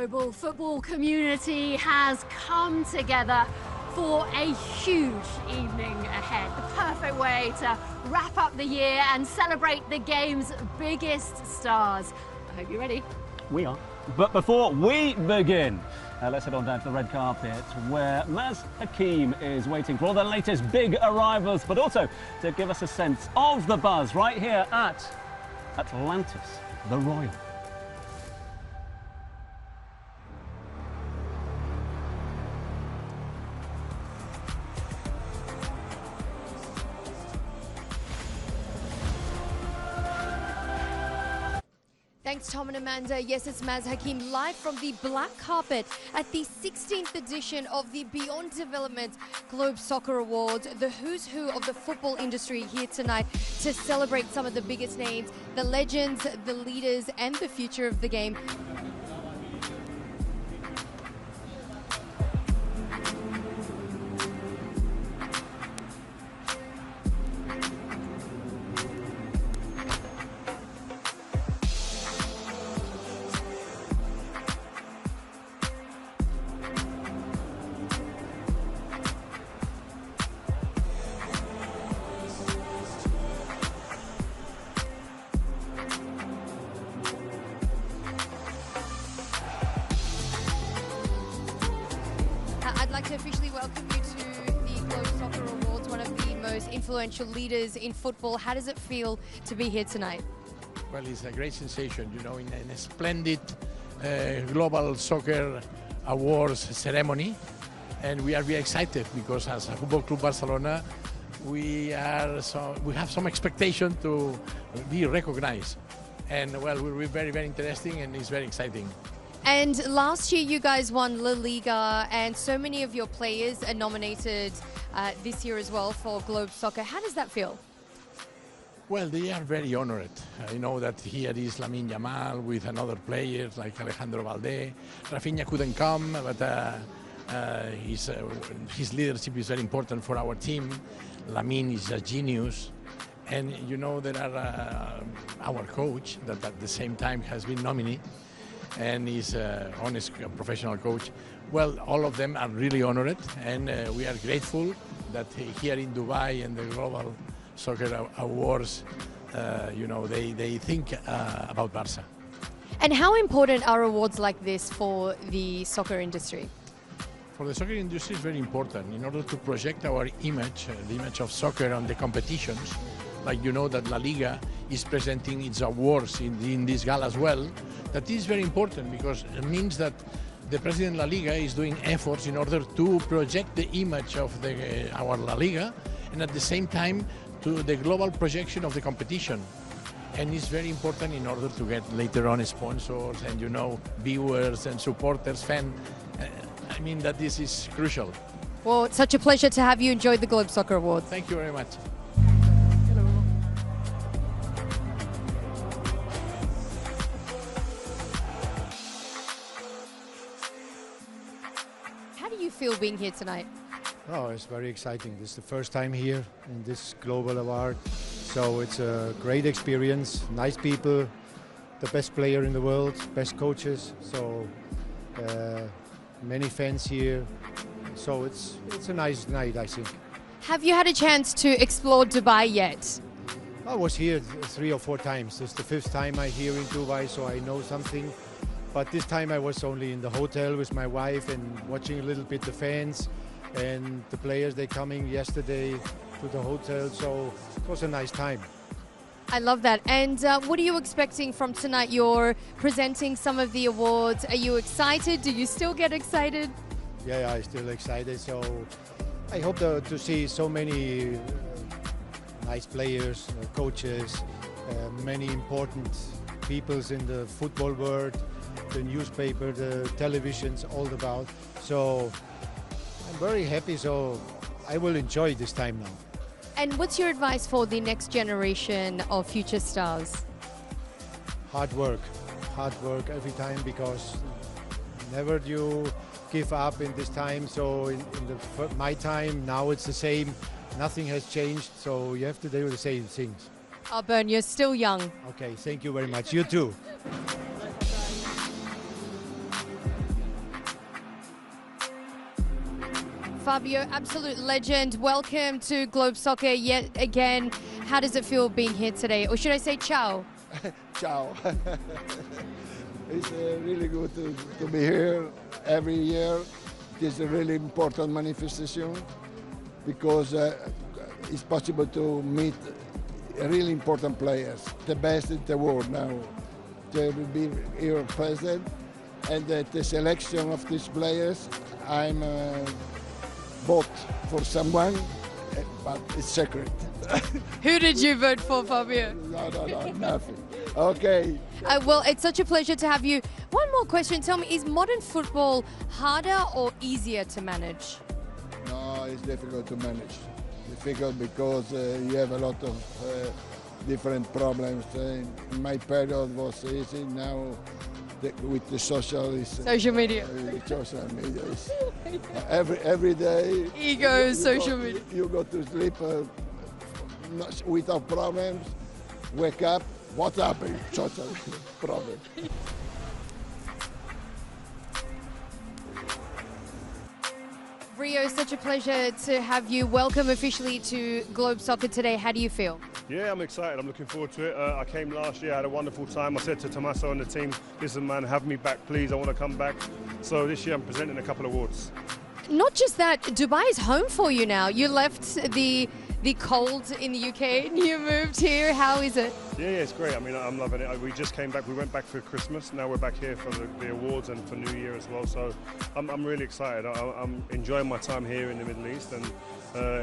global football community has come together for a huge evening ahead. The perfect way to wrap up the year and celebrate the game's biggest stars. I hope you're ready. We are. But before we begin, let's head on down to the red carpet where Maz Hakim is waiting for all the latest big arrivals, but also to give us a sense of the buzz right here at Atlantis The Royal. Thanks, Tom and Amanda. Yes, it's Maz Hakim live from the black carpet at the 16th edition of the Beyond Development Globe Soccer Awards. The who's who of the football industry here tonight to celebrate some of the biggest names, the legends, the leaders, and the future of the game. I'd like to officially welcome you to the Globe Soccer Awards, one of the most influential leaders in football. How does it feel to be here tonight? Well, it's a great sensation, you know, in a splendid Global Soccer Awards ceremony. And we are very excited because as a Football Club Barcelona, we have some expectation to be recognized. And well, will be very, very interesting and it's very exciting. And last year you guys won LaLiga, and so many of your players are nominated this year as well for Globe Soccer. How does that feel? Well, they are very honored. I know that here is Lamine Yamal with another players like Alejandro Valde. Raphinha couldn't come, but his leadership is very important for our team. Lamine is a genius. And you know, there are our coach that at the same time has been nominated, and he's an honest professional coach. Well, all of them are really honored, and we are grateful that here in Dubai and the Global Soccer Awards, you know, they think about Barca. And how important are awards like this for the soccer industry? For the soccer industry, it's very important in order to project our image, the image of soccer on the competitions. Like you know that La Liga is presenting its awards in this gala as well. That is very important because it means that the president of La Liga is doing efforts in order to project the image of our La Liga, and at the same time to the global projection of the competition. And it's very important in order to get later on sponsors and, you know, viewers and supporters, fans. I mean that this is crucial. Well, it's such a pleasure to have you enjoy the Globe Soccer Awards. Thank you very much. How do you feel being here tonight? Oh, it's very exciting. This is the first time here in this global award. So it's a great experience, nice people, the best player in the world, best coaches. So many fans here. So it's a nice night, I think. Have you had a chance to explore Dubai yet? I was here 3 or 4 times. It's the 5th time I'm here in Dubai, so I know something. But this time I was only in the hotel with my wife and watching a little bit the fans and the players. They coming yesterday to the hotel, so it was a nice time. I love that. And what are you expecting from tonight? You're presenting some of the awards. Are you excited? Do you still get excited? Yeah, I'm still excited. So I hope to see so many nice players, coaches, many important peoples in the football world, the newspaper, the televisions, all about. So I'm very happy, so I will enjoy this time now. And what's your advice for the next generation of future stars? Hard work every time, because never you give up in this time. So in my time, now it's the same. Nothing has changed, so you have to do the same things. Oh, Bernd, you're still young. Okay, thank you very much. You too. Fabio, absolute legend. Welcome to Globe Soccer yet again. How does it feel being here today? Or should I say ciao? Ciao. It's really good to be here every year. It is a really important manifestation because it's possible to meet really important players, the best in the world now. They will be here present, and the selection of these players, I'm vote for someone, but it's secret. Who did you vote for, Fabio? No, nothing. Okay. Well, it's such a pleasure to have you. One more question. Tell me, is modern football harder or easier to manage? No, it's difficult to manage. Difficult because you have a lot of different problems. My period was easy. Now, with the social media. Social media is every day. Ego, social media. You go to sleep without problems. Wake up. What's happening? Social problem. Rio, such a pleasure to have you. Welcome officially to Globe Soccer today. How do you feel? Yeah, I'm excited. I'm looking forward to it. I came last year, I had a wonderful time. I said to Tommaso and the team, listen man, have me back please, I want to come back. So this year I'm presenting a couple of awards. Not just that, Dubai is home for you now. You left the cold in the UK and you moved here. How is it? Yeah, it's great. I mean, I'm loving it. We just came back. We went back for Christmas. Now we're back here for the awards and for New Year as well. So I'm really excited. I'm enjoying my time here in the Middle East and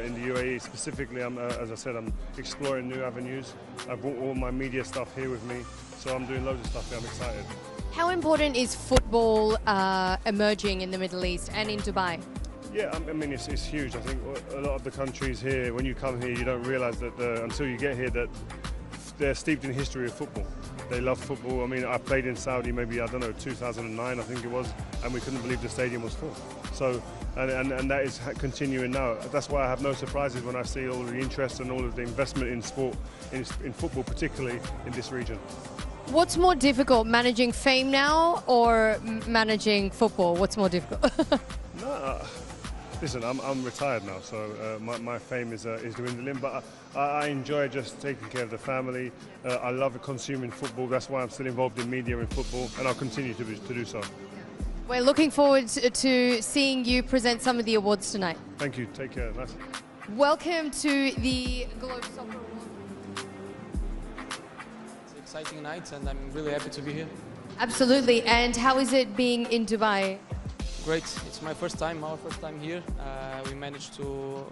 in the UAE specifically. As I said, I'm exploring new avenues. I've brought all my media stuff here with me. So I'm doing loads of stuff here. I'm excited. How important is football emerging in the Middle East and in Dubai? Yeah, I mean, it's huge. I think a lot of the countries here, when you come here, you don't realise that until you get here that they're steeped in history of football. They love football. I mean, I played in Saudi maybe, I don't know, 2009 I think it was, and we couldn't believe the stadium was full. So, and that is continuing now. That's why I have no surprises when I see all of the interest and all of the investment in sport, in football particularly in this region. What's more difficult, managing fame now or managing football? What's more difficult? No. Listen, I'm retired now, so my fame is dwindling, but I enjoy just taking care of the family. I love consuming football. That's why I'm still involved in media and football, and I'll continue to do so. We're looking forward to seeing you present some of the awards tonight. Thank you. Take care. Nice. Welcome to the Globe Soccer Awards. It's an exciting night, and I'm really happy to be here. Absolutely. And how is it being in Dubai? Great. It's my first time, our first time here. We managed to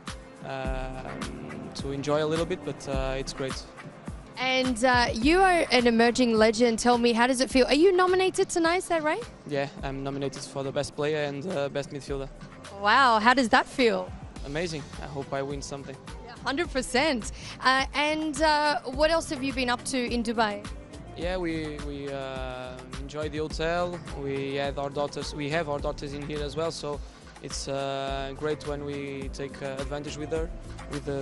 enjoy a little bit, but it's great. And you are an emerging legend. Tell me, how does it feel? Are you nominated tonight, is that right? Yeah, I'm nominated for the best player and best midfielder. Wow, how does that feel? Amazing. I hope I win something. 100%. And what else have you been up to in Dubai? Yeah, we enjoy the hotel. We have our daughters in here as well, so it's great when we take advantage with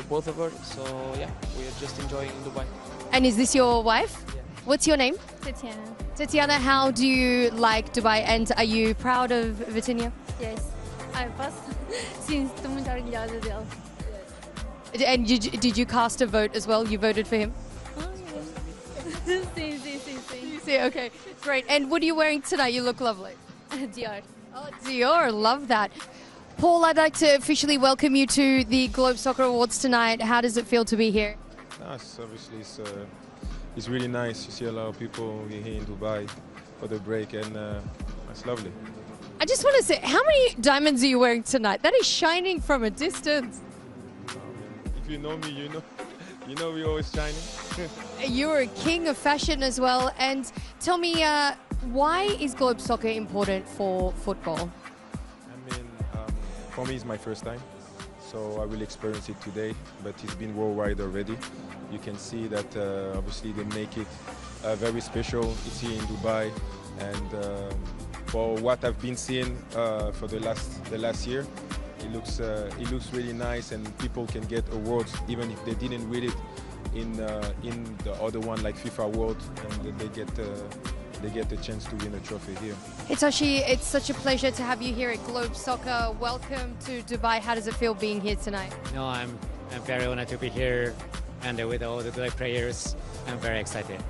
both of her. So yeah, we are just enjoying in Dubai. And is this your wife? Yeah. What's your name? Tatiana. Tatiana, how do you like Dubai, and are you proud of Vitinha? Yes. I pass. Sim, estou muito orgulhosa dele. And did you cast a vote as well? You voted for him? Sim. See, okay, great. And what are you wearing tonight? You look lovely. Dior. Oh, Dior, love that. Paul, I'd like to officially welcome you to the Globe Soccer Awards tonight. How does it feel to be here? Nice, obviously it's really nice. You see a lot of people here in Dubai for the break, and it's lovely. I just want to say, how many diamonds are you wearing tonight? That is shining from a distance. If you know me, you know we're always shining. You're a king of fashion as well. And tell me, why is Globe Soccer important for football? I mean, for me, it's my first time, so I will experience it today, but it's been worldwide already. You can see that obviously they make it very special. It's here in Dubai, and for what I've been seeing for the last year, it looks really nice, and people can get awards even if they didn't win it in the other one like FIFA World, and they get they get the chance to win a trophy here. Hitachi, it's such a pleasure to have you here at Globe Soccer. Welcome to Dubai. How does it feel being here tonight? No, I'm very honored to be here, and with all the great players, I'm very excited.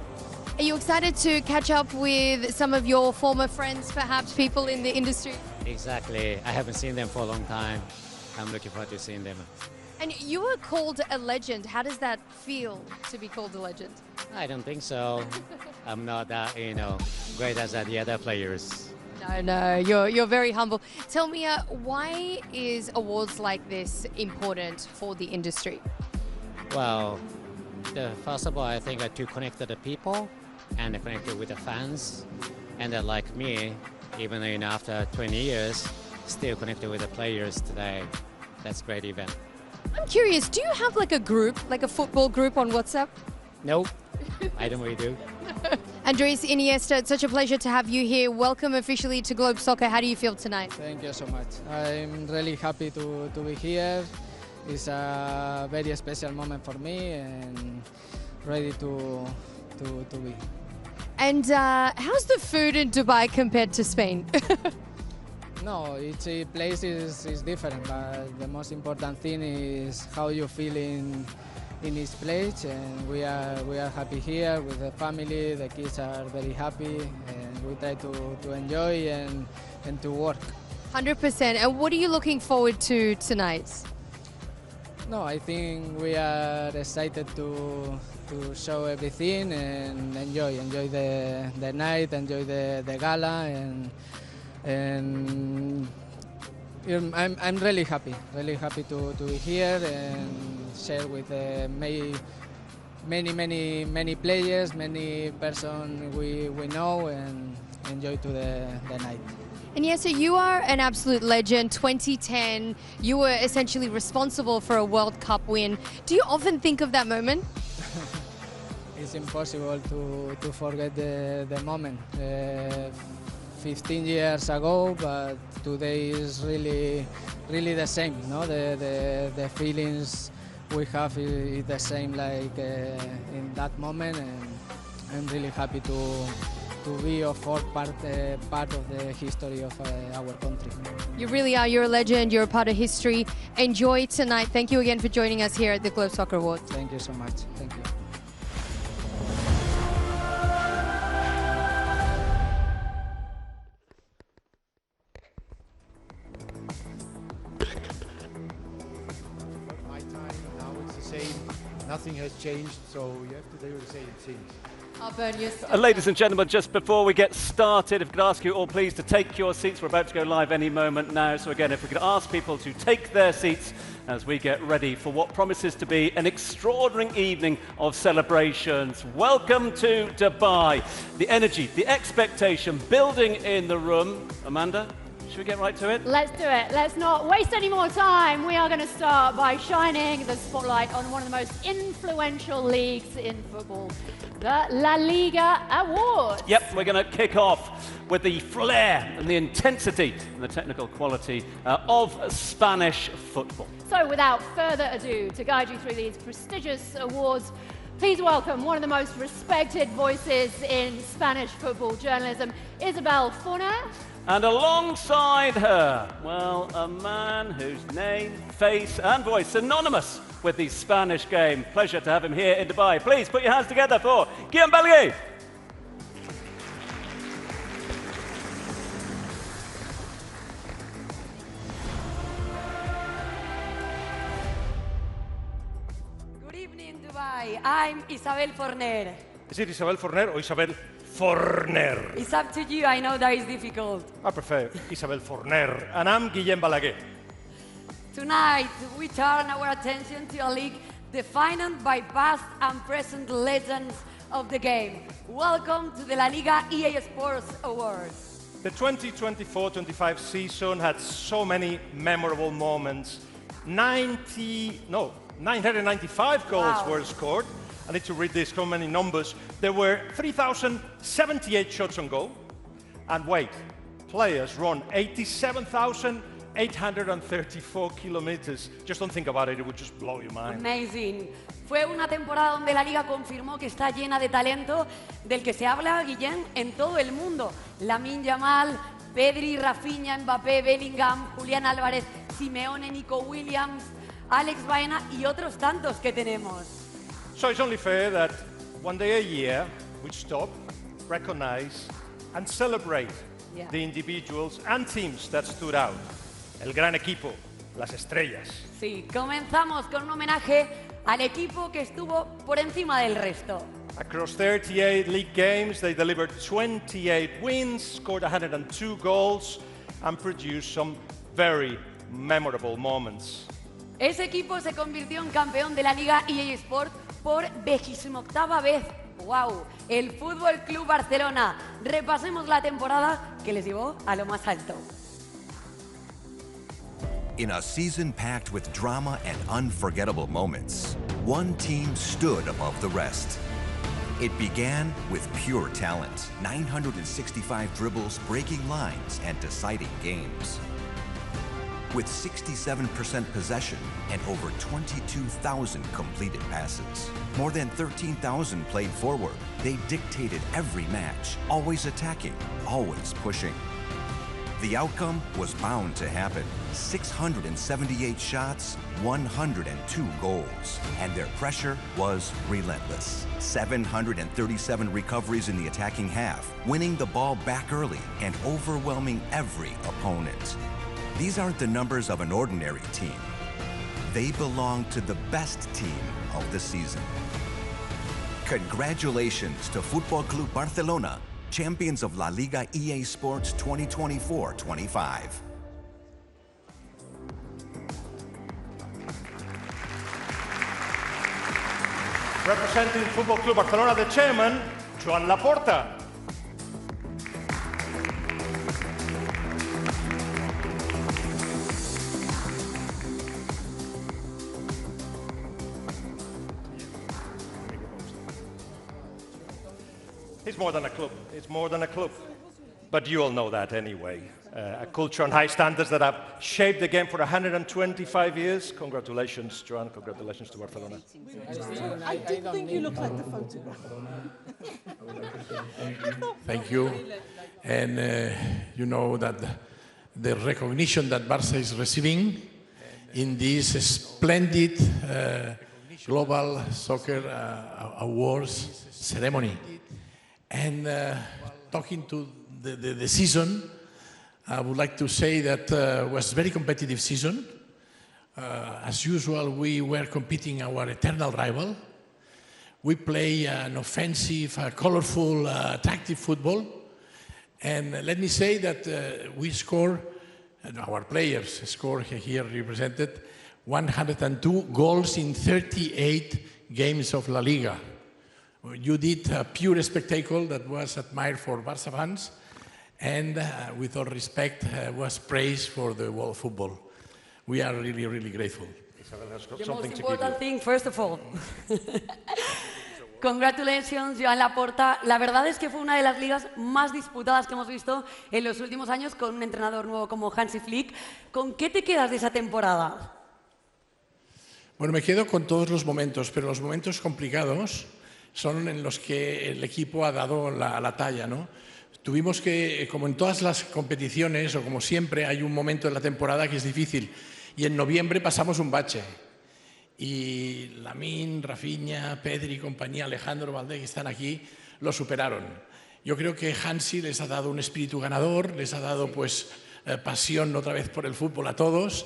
Are you excited to catch up with some of your former friends, perhaps people in the industry? Exactly. I haven't seen them for a long time. I'm looking forward to seeing them. And you were called a legend. How does that feel to be called a legend? I don't think so. I'm not that, great as the other players. No, you're very humble. Tell me, why is awards like this important for the industry? Well, first of all, I think to connect to the people and connect with the fans, and like me, even after 20 years, still connected with the players today. That's a great event. I'm curious, do you have like a group, like a football group on WhatsApp? Nope, I don't really do. Andres Iniesta, it's such a pleasure to have you here. Welcome officially to Globe Soccer. How do you feel tonight? Thank you so much. I'm really happy to be here. It's a very special moment for me and ready to be. And how's the food in Dubai compared to Spain? No, each place is different, but the most important thing is how you feel in each place. And we are happy here with the family. The kids are very happy, and we try to enjoy and to work. 100%. And what are you looking forward to tonight? No, I think we are excited to show everything and enjoy the night, enjoy the gala, and I'm really happy to be here and share with many players, many persons we know, and enjoy to the night. And yes, so you are an absolute legend. 2010, you were essentially responsible for a World Cup win. Do you often think of that moment? It's impossible to forget the moment. 15 years ago, but today is really the same. No, the feelings we have is the same like in that moment, and I'm really happy to be a part of the history of our country. You really are. You're a legend. You're a part of history. Enjoy tonight. Thank you again for joining us here at the Globe Soccer Awards. Thank you so much. Thank you. My time, now it's the same. Nothing has changed, so you have to do the same things. Ladies and gentlemen, just before we get started, if we could ask you all please to take your seats. We're about to go live any moment now. So again, if we could ask people to take their seats as we get ready for what promises to be an extraordinary evening of celebrations. Welcome to Dubai. The energy, the expectation building in the room. Amanda, should we get right to it? Let's do it. Let's not waste any more time. We are going to start by shining the spotlight on one of the most influential leagues in football, the LaLiga Awards. Yep, we're going to kick off with the flair and the intensity and the technical quality of Spanish football. So without further ado, to guide you through these prestigious awards, please welcome one of the most respected voices in Spanish football journalism, Isabel Forner. And alongside her, well, a man whose name, face and voice synonymous with the Spanish game. Pleasure to have him here in Dubai. Please put your hands together for Guillaume Bellier. Good evening, Dubai. I'm Isabel Forner. Is it Isabel Forner or Isabel Forner? It's up to you. I know that is difficult. I prefer Isabel Forner. And I'm Guillaume Balaguer. Tonight, we turn our attention to a league defined by past and present legends of the game. Welcome to the LaLiga EA Sports Awards. The 2024-25 season had so many memorable moments. 995 goals were scored. I need to read this, how many numbers. There were 3,078 shots on goal. And wait, players run 87,800 834 kilometers. Just don't think about it, it would just blow your mind. Amazing. Fue una temporada donde la Liga confirmó que está llena de talento del que se habla, Guillén, en todo el mundo. Lamine, Yamal, Pedri, Raphinha, Mbappé, Bellingham, Julián Álvarez, Simeone, Nico Williams, Alex Baena y otros tantos que tenemos. So it's only fair that one day a year we stop, recognize and celebrate the individuals and teams that stood out. El gran equipo, las estrellas. Sí, comenzamos con un homenaje al equipo que estuvo por encima del resto. Across 38 league games, they delivered 28 wins, scored 102 goals, and produced some very memorable moments. Ese equipo se convirtió en campeón de la Liga EA Sport por 28ª vez. ¡Wow! El Fútbol Club Barcelona. Repasemos la temporada que les llevó a lo más alto. In a season packed with drama and unforgettable moments, one team stood above the rest. It began with pure talent, 965 dribbles, breaking lines, and deciding games. With 67% possession and over 22,000 completed passes. More than 13,000 played forward. They dictated every match, always attacking, always pushing. The outcome was bound to happen. 678 shots, 102 goals, and their pressure was relentless. 737 recoveries in the attacking half, winning the ball back early and overwhelming every opponent. These aren't the numbers of an ordinary team. They belong to the best team of the season. Congratulations to Football Club Barcelona, champions of La Liga EA Sports 2024-25. Representing Football Club Barcelona, the chairman, Joan Laporta. It's more than a club. It's more than a club. But you all know that anyway. A culture on high standards that have shaped the game for 125 years. Congratulations, Joan. Congratulations to Barcelona. I didn't think you looked like the photograph. Thank you. And you know that the recognition that Barça is receiving in this splendid Global Soccer Awards ceremony. And talking to the season, I would like to say that it was a very competitive season. As usual, we were competing our eternal rival. We play an offensive, colorful, attractive football. And let me say that we score, our players score here represented 102 goals in 38 games of La Liga. You did a pure spectacle that was admired for Barça fans, and with all respect, was praised for the world football. We are really, really grateful. The most important thing, first of all. Congratulations, Joan Laporta. La verdad es que fue una de las ligas más disputadas que hemos visto en los últimos años con un entrenador nuevo como Hansi Flick. ¿Con qué te quedas de esa temporada? Bueno, me quedo con todos los momentos, pero los momentos complicados son en los que el equipo ha dado la talla, ¿no? Tuvimos que, como en todas las competiciones, o como siempre, hay un momento en la temporada que es difícil. Y en noviembre pasamos un bache. Y Lamine, Raphinha, Pedri y compañía, Alejandro, Valdés, que están aquí, lo superaron. Yo creo que Hansi les ha dado un espíritu ganador, les ha dado pues pasión otra vez por el fútbol a todos.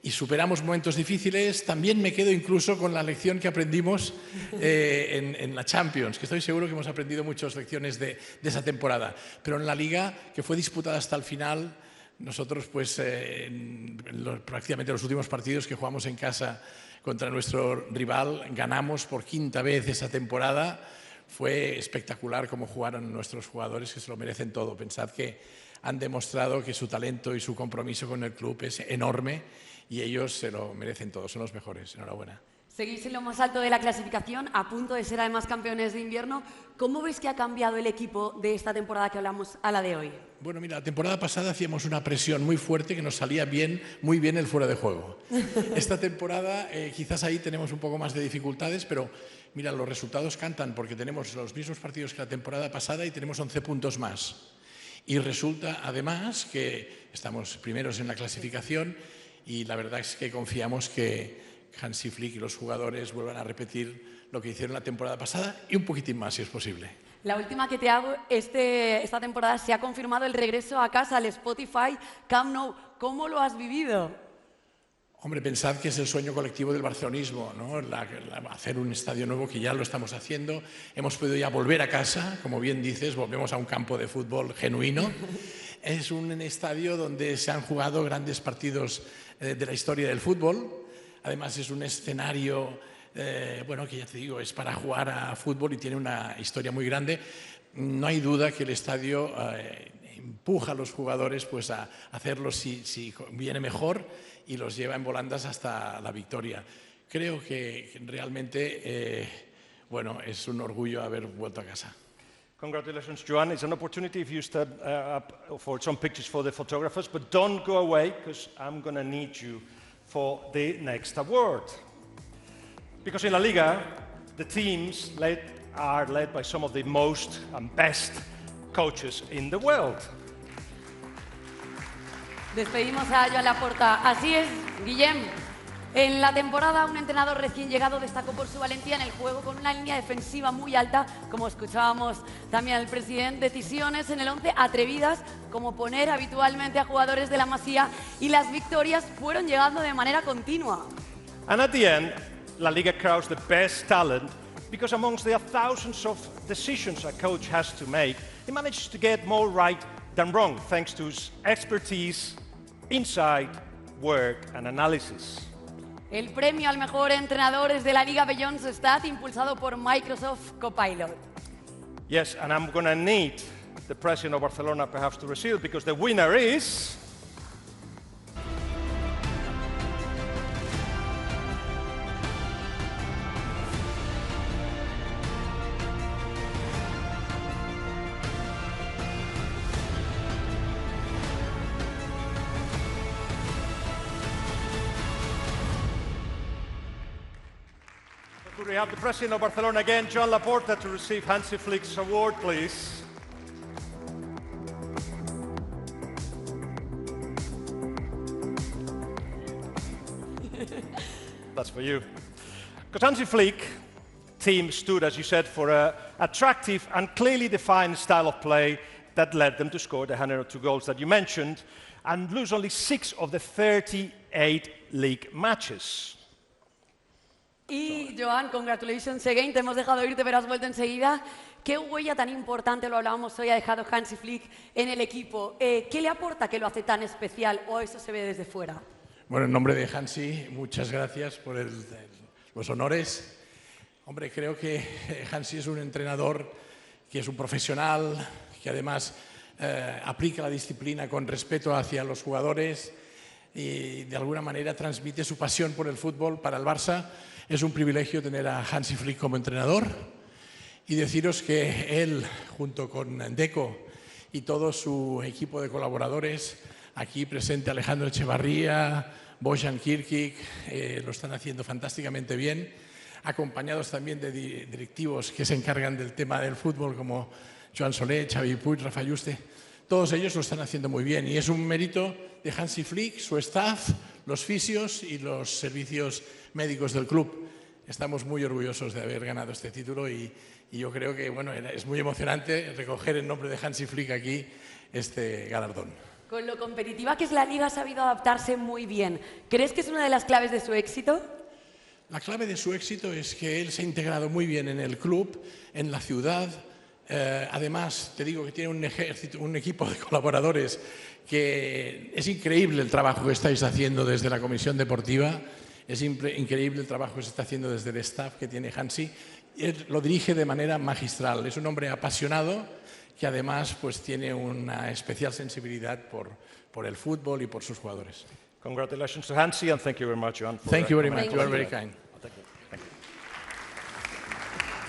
Y superamos momentos difíciles. También me quedo incluso con la lección que aprendimos en la Champions, que estoy seguro que hemos aprendido muchas lecciones de esa temporada. Pero en la Liga, que fue disputada hasta el final, nosotros pues prácticamente los últimos partidos que jugamos en casa contra nuestro rival, ganamos por quinta vez esa temporada. Fue espectacular cómo jugaron nuestros jugadores, que se lo merecen todo. Pensad que han demostrado que su talento y su compromiso con el club es enorme. Y ellos se lo merecen todos, son los mejores. Enhorabuena. Seguís en lo más alto de la clasificación, a punto de ser además campeones de invierno. ¿Cómo ves que ha cambiado el equipo de esta temporada que hablamos a la de hoy? Bueno, mira, la temporada pasada hacíamos una presión muy fuerte que nos salía muy bien el fuera de juego. Esta temporada quizás ahí tenemos un poco más de dificultades, pero mira, los resultados cantan porque tenemos los mismos partidos que la temporada pasada y tenemos 11 puntos más. Y resulta además que estamos primeros en la clasificación y la verdad es que confiamos que Hansi Flick y los jugadores vuelvan a repetir lo que hicieron la temporada pasada y un poquitín más, si es posible. La última que te hago, esta temporada se ha confirmado el regreso a casa al Spotify Camp Nou. ¿Cómo lo has vivido? Hombre, pensad que es el sueño colectivo del barcelonismo, ¿no? Hacer un estadio nuevo, que ya lo estamos haciendo. Hemos podido ya volver a casa, como bien dices, volvemos a un campo de fútbol genuino. Es un estadio donde se han jugado grandes partidos de la historia del fútbol. Además es un escenario, bueno, que ya te digo, es para jugar a fútbol y tiene una historia muy grande. No hay duda que el estadio empuja a los jugadores pues, a hacerlo si viene mejor y los lleva en volandas hasta la victoria. Creo que realmente, bueno, es un orgullo haber vuelto a casa. Congratulations, Joan. It's an opportunity if you step up for some pictures for the photographers, but don't go away because I'm going to need you for the next award. Because in La Liga, the teams are led by some of the most and best coaches in the world. Despedimos a Joan Laporta. Así es, Guillem. En la temporada, un entrenador recién llegado destacó por su valentía en el juego con una línea defensiva muy alta, como escuchábamos también al presidente. Decisiones en el 11 atrevidas, como poner habitualmente a jugadores de la Masía, y las victorias fueron llegando de manera continua. And at the end, La Liga crowns the best talent because amongst the thousands of decisions a coach has to make, he manages to get more right than wrong, thanks to his expertise, insight, work and analysis. El premio al mejor entrenador es de la Liga Beyond Stat, impulsado por Microsoft Copilot. Yes, and I'm going to need the president of Barcelona perhaps to receive it because the winner is... We have the president of Barcelona again, Joan Laporta, to receive Hansi Flick's award, please. That's for you. Because Hansi Flick team stood, as you said, for an attractive and clearly defined style of play that led them to score the 102 goals that you mentioned and lose only 6 of the 38 league matches. Y, Joan, congratulations again. Te hemos dejado irte, pero has vuelto enseguida. ¿Qué huella tan importante, lo hablábamos hoy, ha dejado Hansi Flick en el equipo? ¿Qué le aporta que lo hace tan especial o eso se ve desde fuera? Bueno, en nombre de Hansi, muchas gracias por los honores. Hombre, creo que Hansi es un entrenador que es un profesional, que además aplica la disciplina con respeto hacia los jugadores y de alguna manera transmite su pasión por el fútbol para el Barça. Es un privilegio tener a Hansi Flick como entrenador y deciros que él, junto con Deco y todo su equipo de colaboradores, aquí presente Alejandro Echevarría, Bojan Kirkic, lo están haciendo fantásticamente bien, acompañados también de directivos que se encargan del tema del fútbol como Joan Soler, Xavi Puig, Rafa Yuste. Todos ellos lo están haciendo muy bien y es un mérito de Hansi Flick, su staff, los fisios y los servicios médicos del club. Estamos muy orgullosos de haber ganado este título y yo creo que bueno, es muy emocionante recoger en nombre de Hansi Flick aquí este galardón. Con lo competitiva que es la Liga, ha sabido adaptarse muy bien. ¿Crees que es una de las claves de su éxito? La clave de su éxito es que él se ha integrado muy bien en el club, en la ciudad. Además, te digo que tiene un equipo de colaboradores que es increíble el trabajo que estáis haciendo desde la Comisión Deportiva. Es increíble el trabajo que se está haciendo desde el staff que tiene Hansi. Él lo dirige de manera magistral. Es un hombre apasionado que además pues, tiene una especial sensibilidad por el fútbol y por sus jugadores. Congratulations to Hansi and thank you very much, Joan. Thank you very much. You are very kind. Thank you.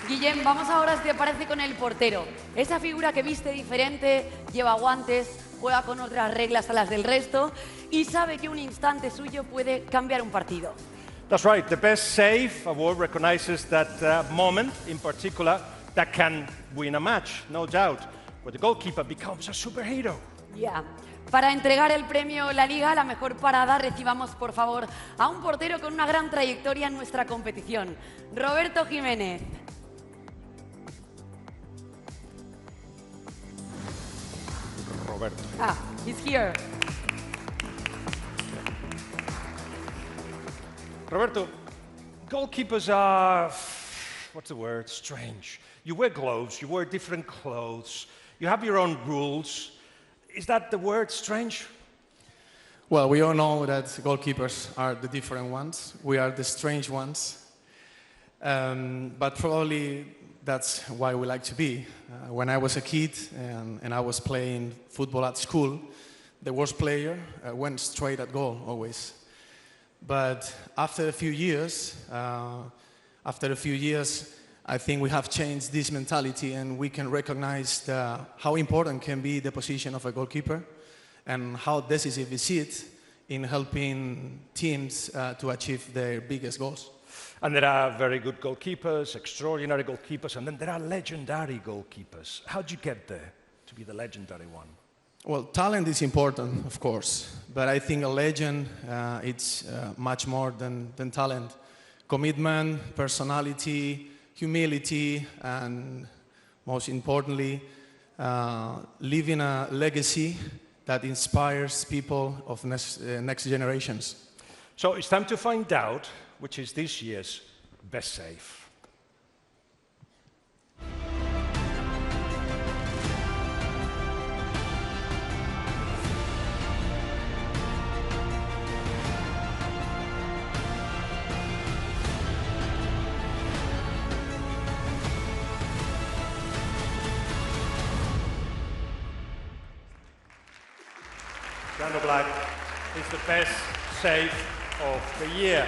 Guillem, vamos ahora, si te parece, con el portero. Esa figura que viste diferente, lleva guantes, juega con otras reglas a las del resto y sabe que un instante suyo puede cambiar un partido. That's right. The Best Save Award recognizes that moment in particular that can win a match, no doubt, where the goalkeeper becomes a superhero. Ya. Para entregar el premio La Liga a la mejor parada, recibamos, por favor, a un portero con una gran trayectoria en nuestra competición, Roberto Jiménez. Roberto. Ah, he's here. Roberto, goalkeepers are, what's the word, strange. You wear gloves, you wear different clothes, you have your own rules. Is that the word, strange? Well, we all know that goalkeepers are the different ones. We are the strange ones. But probably that's why we like to be. When I was a kid and I was playing football at school, the worst player went straight at goal, always. But after a few years, I think we have changed this mentality and we can recognize how important can be the position of a goalkeeper and how decisive is it in helping teams to achieve their biggest goals. And there are very good goalkeepers, extraordinary goalkeepers, and then there are legendary goalkeepers. How did you get there to be the legendary one? Well, talent is important, of course, but I think a legend, it's much more than talent. Commitment, personality, humility, and most importantly, leaving a legacy that inspires people of next generations. So it's time to find out which is this year's best save. Oblak is the best save of the year.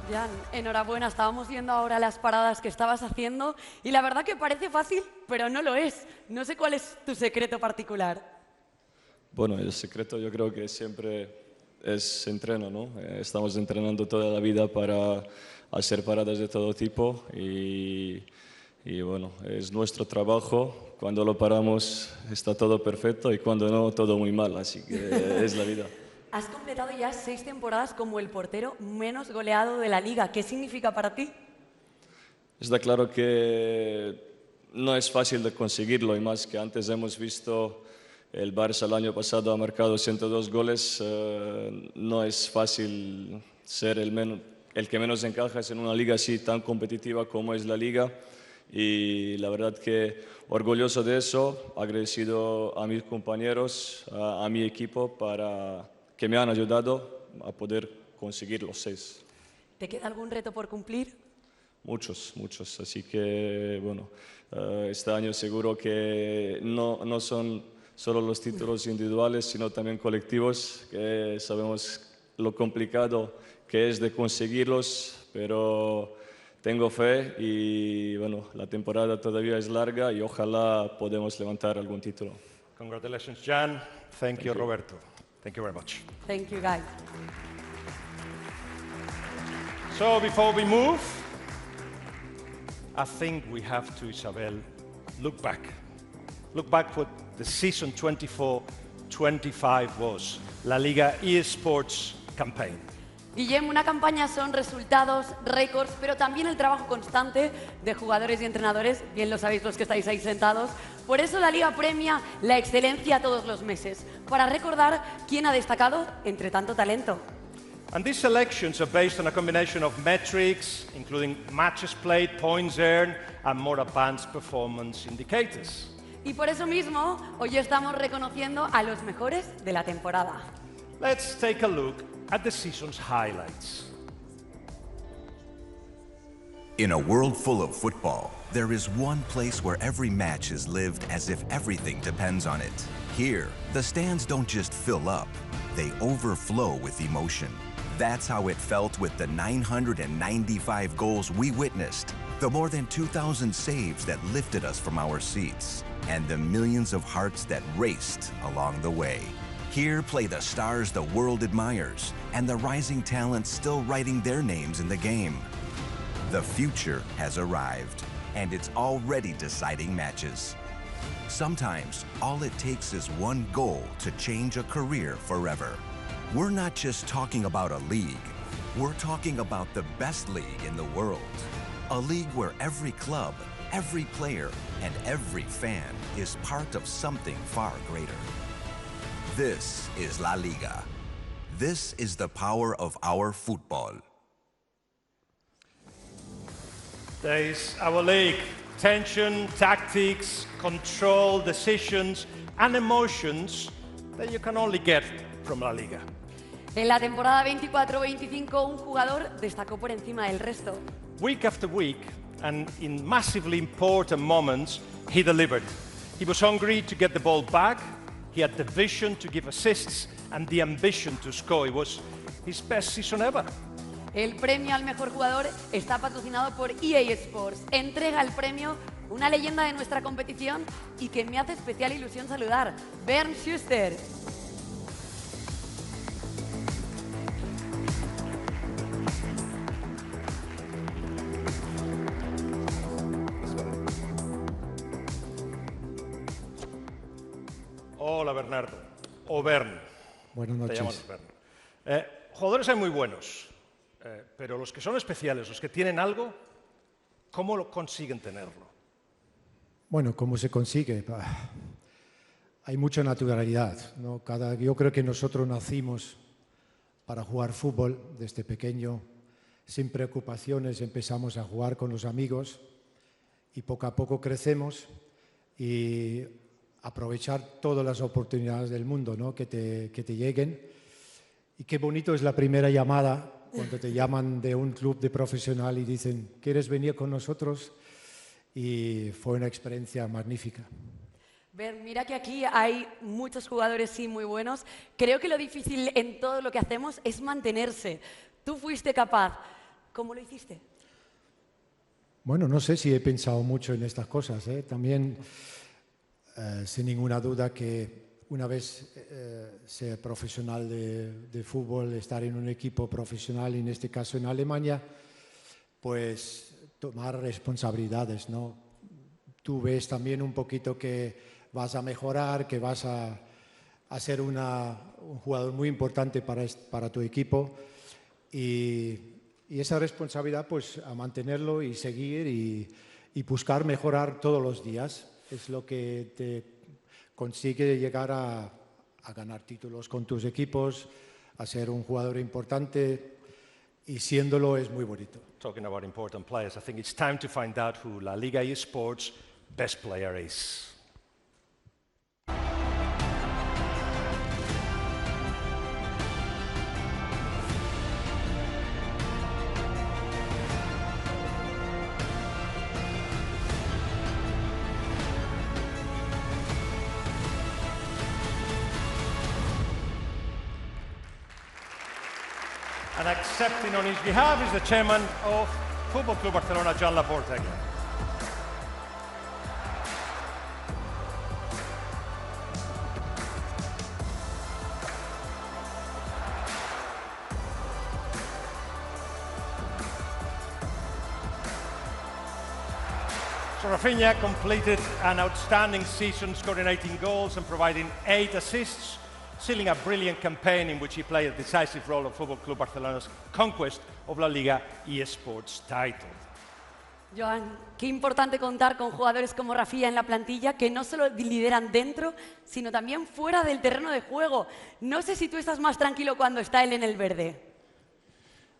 Jan, enhorabuena, estábamos viendo ahora las paradas que estabas haciendo y la verdad que parece fácil, pero no lo es. No sé cuál es tu secreto particular. Bueno, el secreto yo creo que siempre es entreno, ¿no? Estamos entrenando toda la vida para hacer paradas de todo tipo y bueno, es nuestro trabajo. Cuando lo paramos está todo perfecto y cuando no, todo muy mal, así que es la vida. Has completado ya 6 temporadas como el portero menos goleado de la Liga. ¿Qué significa para ti? Está claro que no es fácil de conseguirlo y más que antes hemos visto el Barça el año pasado ha marcado 102 goles. No es fácil ser el que menos encajas en una liga así tan competitiva como es la Liga. Y la verdad que orgulloso de eso, agradecido a mis compañeros, a mi equipo que me han ayudado a poder conseguir los 6. ¿Te queda algún reto por cumplir? Muchos. Así que, bueno, este año seguro que no son solo los títulos individuales, sino también colectivos, que sabemos lo complicado que es de conseguirlos, pero tengo fe y, bueno, la temporada todavía es larga y ojalá podamos levantar algún título. Congratulations, Jan. Thank you, Roberto. Thank you very much. Thank you, guys. So before we move, I think we have to, Isabel, look back. Look back what the season 24-25 was, La Liga eSports campaign. Guillem, una campaña son resultados, récords, pero también el trabajo constante de jugadores y entrenadores, bien lo sabéis los que estáis ahí sentados. Por eso la Liga premia la excelencia todos los meses, para recordar quién ha destacado entre tanto talento. And these selections are based on a combination of metrics, including matches played, points earned, and more advanced performance indicators. Y por eso mismo, hoy estamos reconociendo a los mejores de la temporada. Let's take a look at the season's highlights. In a world full of football, there is one place where every match is lived as if everything depends on it. Here, the stands don't just fill up, they overflow with emotion. That's how it felt with the 995 goals we witnessed, the more than 2,000 saves that lifted us from our seats, and the millions of hearts that raced along the way. Here play the stars the world admires, and the rising talents still writing their names in the game. The future has arrived, and it's already deciding matches. Sometimes, all it takes is one goal to change a career forever. We're not just talking about a league. We're talking about the best league in the world. A league where every club, every player, and every fan is part of something far greater. This is La Liga. This is the power of our football. There is our league. Tension, tactics, control, decisions, and emotions that you can only get from La Liga. En la temporada 24-25, un jugador destacó por encima del resto. Week after week, and in massively important moments, he delivered. He was hungry to get the ball back, he had the vision to give assists, and the ambition to score. It was his best season ever. El premio al mejor jugador está patrocinado por EA Sports. Entrega el premio una leyenda de nuestra competición y que me hace especial ilusión saludar, Bernd Schuster. Hola, Bernardo. O Bernd. Buenas noches. Te llamas Bernd. Jugadores hay muy buenos, pero los que son especiales, los que tienen algo, ¿cómo lo consiguen tenerlo? Bueno, ¿cómo se consigue? Hay mucha naturalidad, ¿no? Yo creo que nosotros nacimos para jugar fútbol desde pequeño, sin preocupaciones, empezamos a jugar con los amigos y poco a poco crecemos y aprovechar todas las oportunidades del mundo, ¿no? que te lleguen. Y qué bonito es la primera llamada cuando te llaman de un club de profesional y dicen, ¿quieres venir con nosotros? Y fue una experiencia magnífica. Bernd, mira que aquí hay muchos jugadores sí muy buenos. Creo que lo difícil en todo lo que hacemos es mantenerse. Tú fuiste capaz. ¿Cómo lo hiciste? Bueno, no sé si he pensado mucho en estas cosas, ¿eh? También, sin ninguna duda, que una vez ser profesional de fútbol, estar en un equipo profesional, en este caso en Alemania, pues tomar responsabilidades, ¿no? Tú ves también un poquito que vas a mejorar, que vas a ser un jugador muy importante para tu equipo y esa responsabilidad, pues a mantenerlo y seguir y buscar mejorar todos los días. Es lo que te consigue llegar a ganar títulos con tus equipos, a ser un jugador importante y siéndolo es muy bonito. Talking about important players, I think it's time to find out who La Liga eSports' best player is. And accepting on his behalf is the chairman of Football Club Barcelona, Joan Laporta again. So Raphinha completed an outstanding season, scoring 18 goals and providing 8 assists, sealing a brilliant campaign in which he played a decisive role in Football Club Barcelona's conquest of La Liga eSports title. Joan, qué importante contar con jugadores como Raphinha en la plantilla que no solo lideran dentro, sino también fuera del terreno de juego. No sé si tú estás más tranquilo cuando está él en el verde.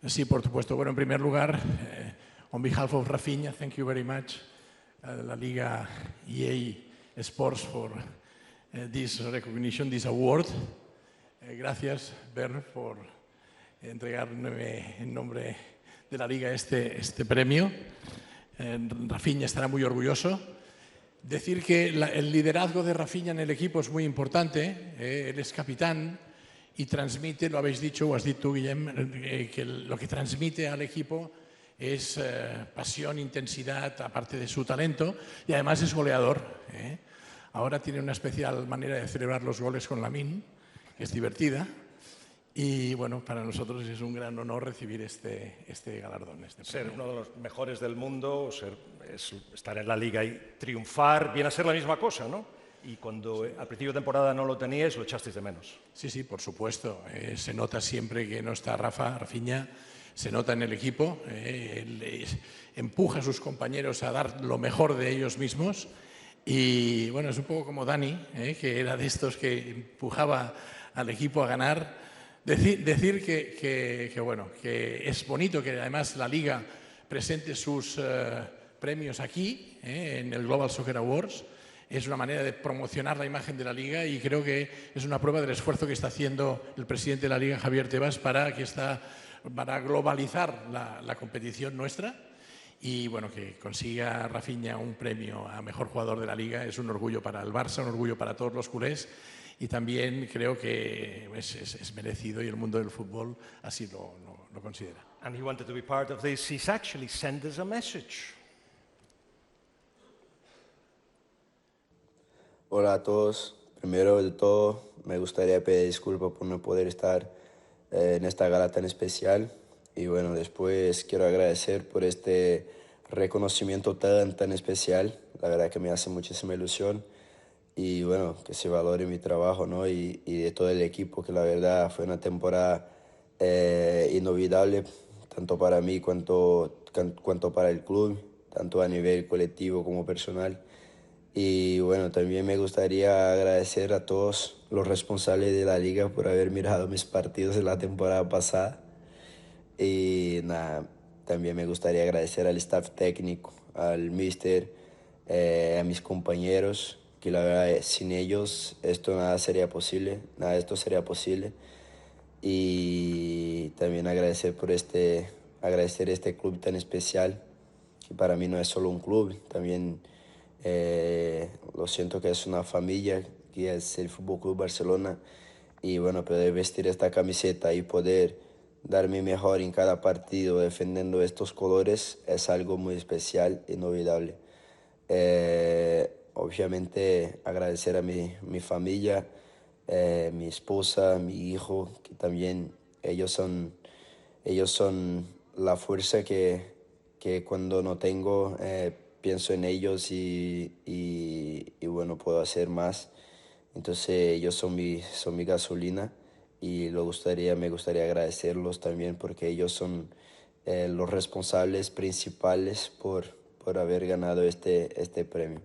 Sí, por supuesto. Bueno, en primer lugar, on behalf of Raphinha, thank you very much. La Liga EA Sports for this recognition, this award. Gracias, Bernd, por entregarme en nombre de la Liga este premio. Raphinha estará muy orgulloso. Decir que el liderazgo de Raphinha en el equipo es muy importante. Él es capitán y transmite, lo habéis dicho, o has dicho tú, Guillem, que lo que transmite al equipo es pasión, intensidad, aparte de su talento, y además es goleador. Ahora tiene una especial manera de celebrar los goles con Lamine, que es divertida. Y bueno, para nosotros es un gran honor recibir este galardón. Ser uno de los mejores del mundo, estar en la Liga y triunfar, viene a ser la misma cosa, ¿no? Y cuando al principio de temporada no lo teníais, lo echasteis de menos. Sí, sí, por supuesto. Se nota siempre que no está Raphinha, se nota en el equipo. Él empuja a sus compañeros a dar lo mejor de ellos mismos. Y bueno, es un poco como Dani, que era de estos que empujaba al equipo a ganar. Decir que es bonito que además la Liga presente sus premios aquí, en el Global Soccer Awards. Es una manera de promocionar la imagen de la Liga y creo que es una prueba del esfuerzo que está haciendo el presidente de la Liga, Javier Tebas, para globalizar la competición nuestra. Y bueno, que consiga Raphinha un premio a mejor jugador de la Liga es un orgullo para el Barça, un orgullo para todos los culés. Y también creo que es merecido y el mundo del fútbol así lo considera. And he wanted to be part of this. He's actually sent us a message. Hola a todos. Primero de todo, me gustaría pedir disculpas por no poder estar en esta gala tan especial. Y bueno, después quiero agradecer por este reconocimiento tan especial. La verdad que me hace muchísima ilusión. Y bueno, que se valore mi trabajo, ¿no? Y de todo el equipo, que la verdad fue una temporada inolvidable, tanto para mí cuanto para el club, tanto a nivel colectivo como personal. Y bueno, también me gustaría agradecer a todos los responsables de la Liga por haber mirado mis partidos de la temporada pasada. Y nada, también me gustaría agradecer al staff técnico, al míster, a mis compañeros, que la verdad sin ellos nada de esto sería posible. Y también agradecer este club tan especial, que para mí no es solo un club, también lo siento que es una familia, que es el Fútbol Club Barcelona. Y bueno, poder vestir esta camiseta y poder dar mi mejor en cada partido defendiendo estos colores es algo muy especial, inolvidable. Obviamente agradecer a mi familia, mi esposa, mi hijo, que también ellos son la fuerza que cuando no tengo pienso en ellos y bueno, puedo hacer más. Entonces ellos son mi gasolina y me gustaría agradecerlos también porque ellos son los responsables principales por haber ganado este premio.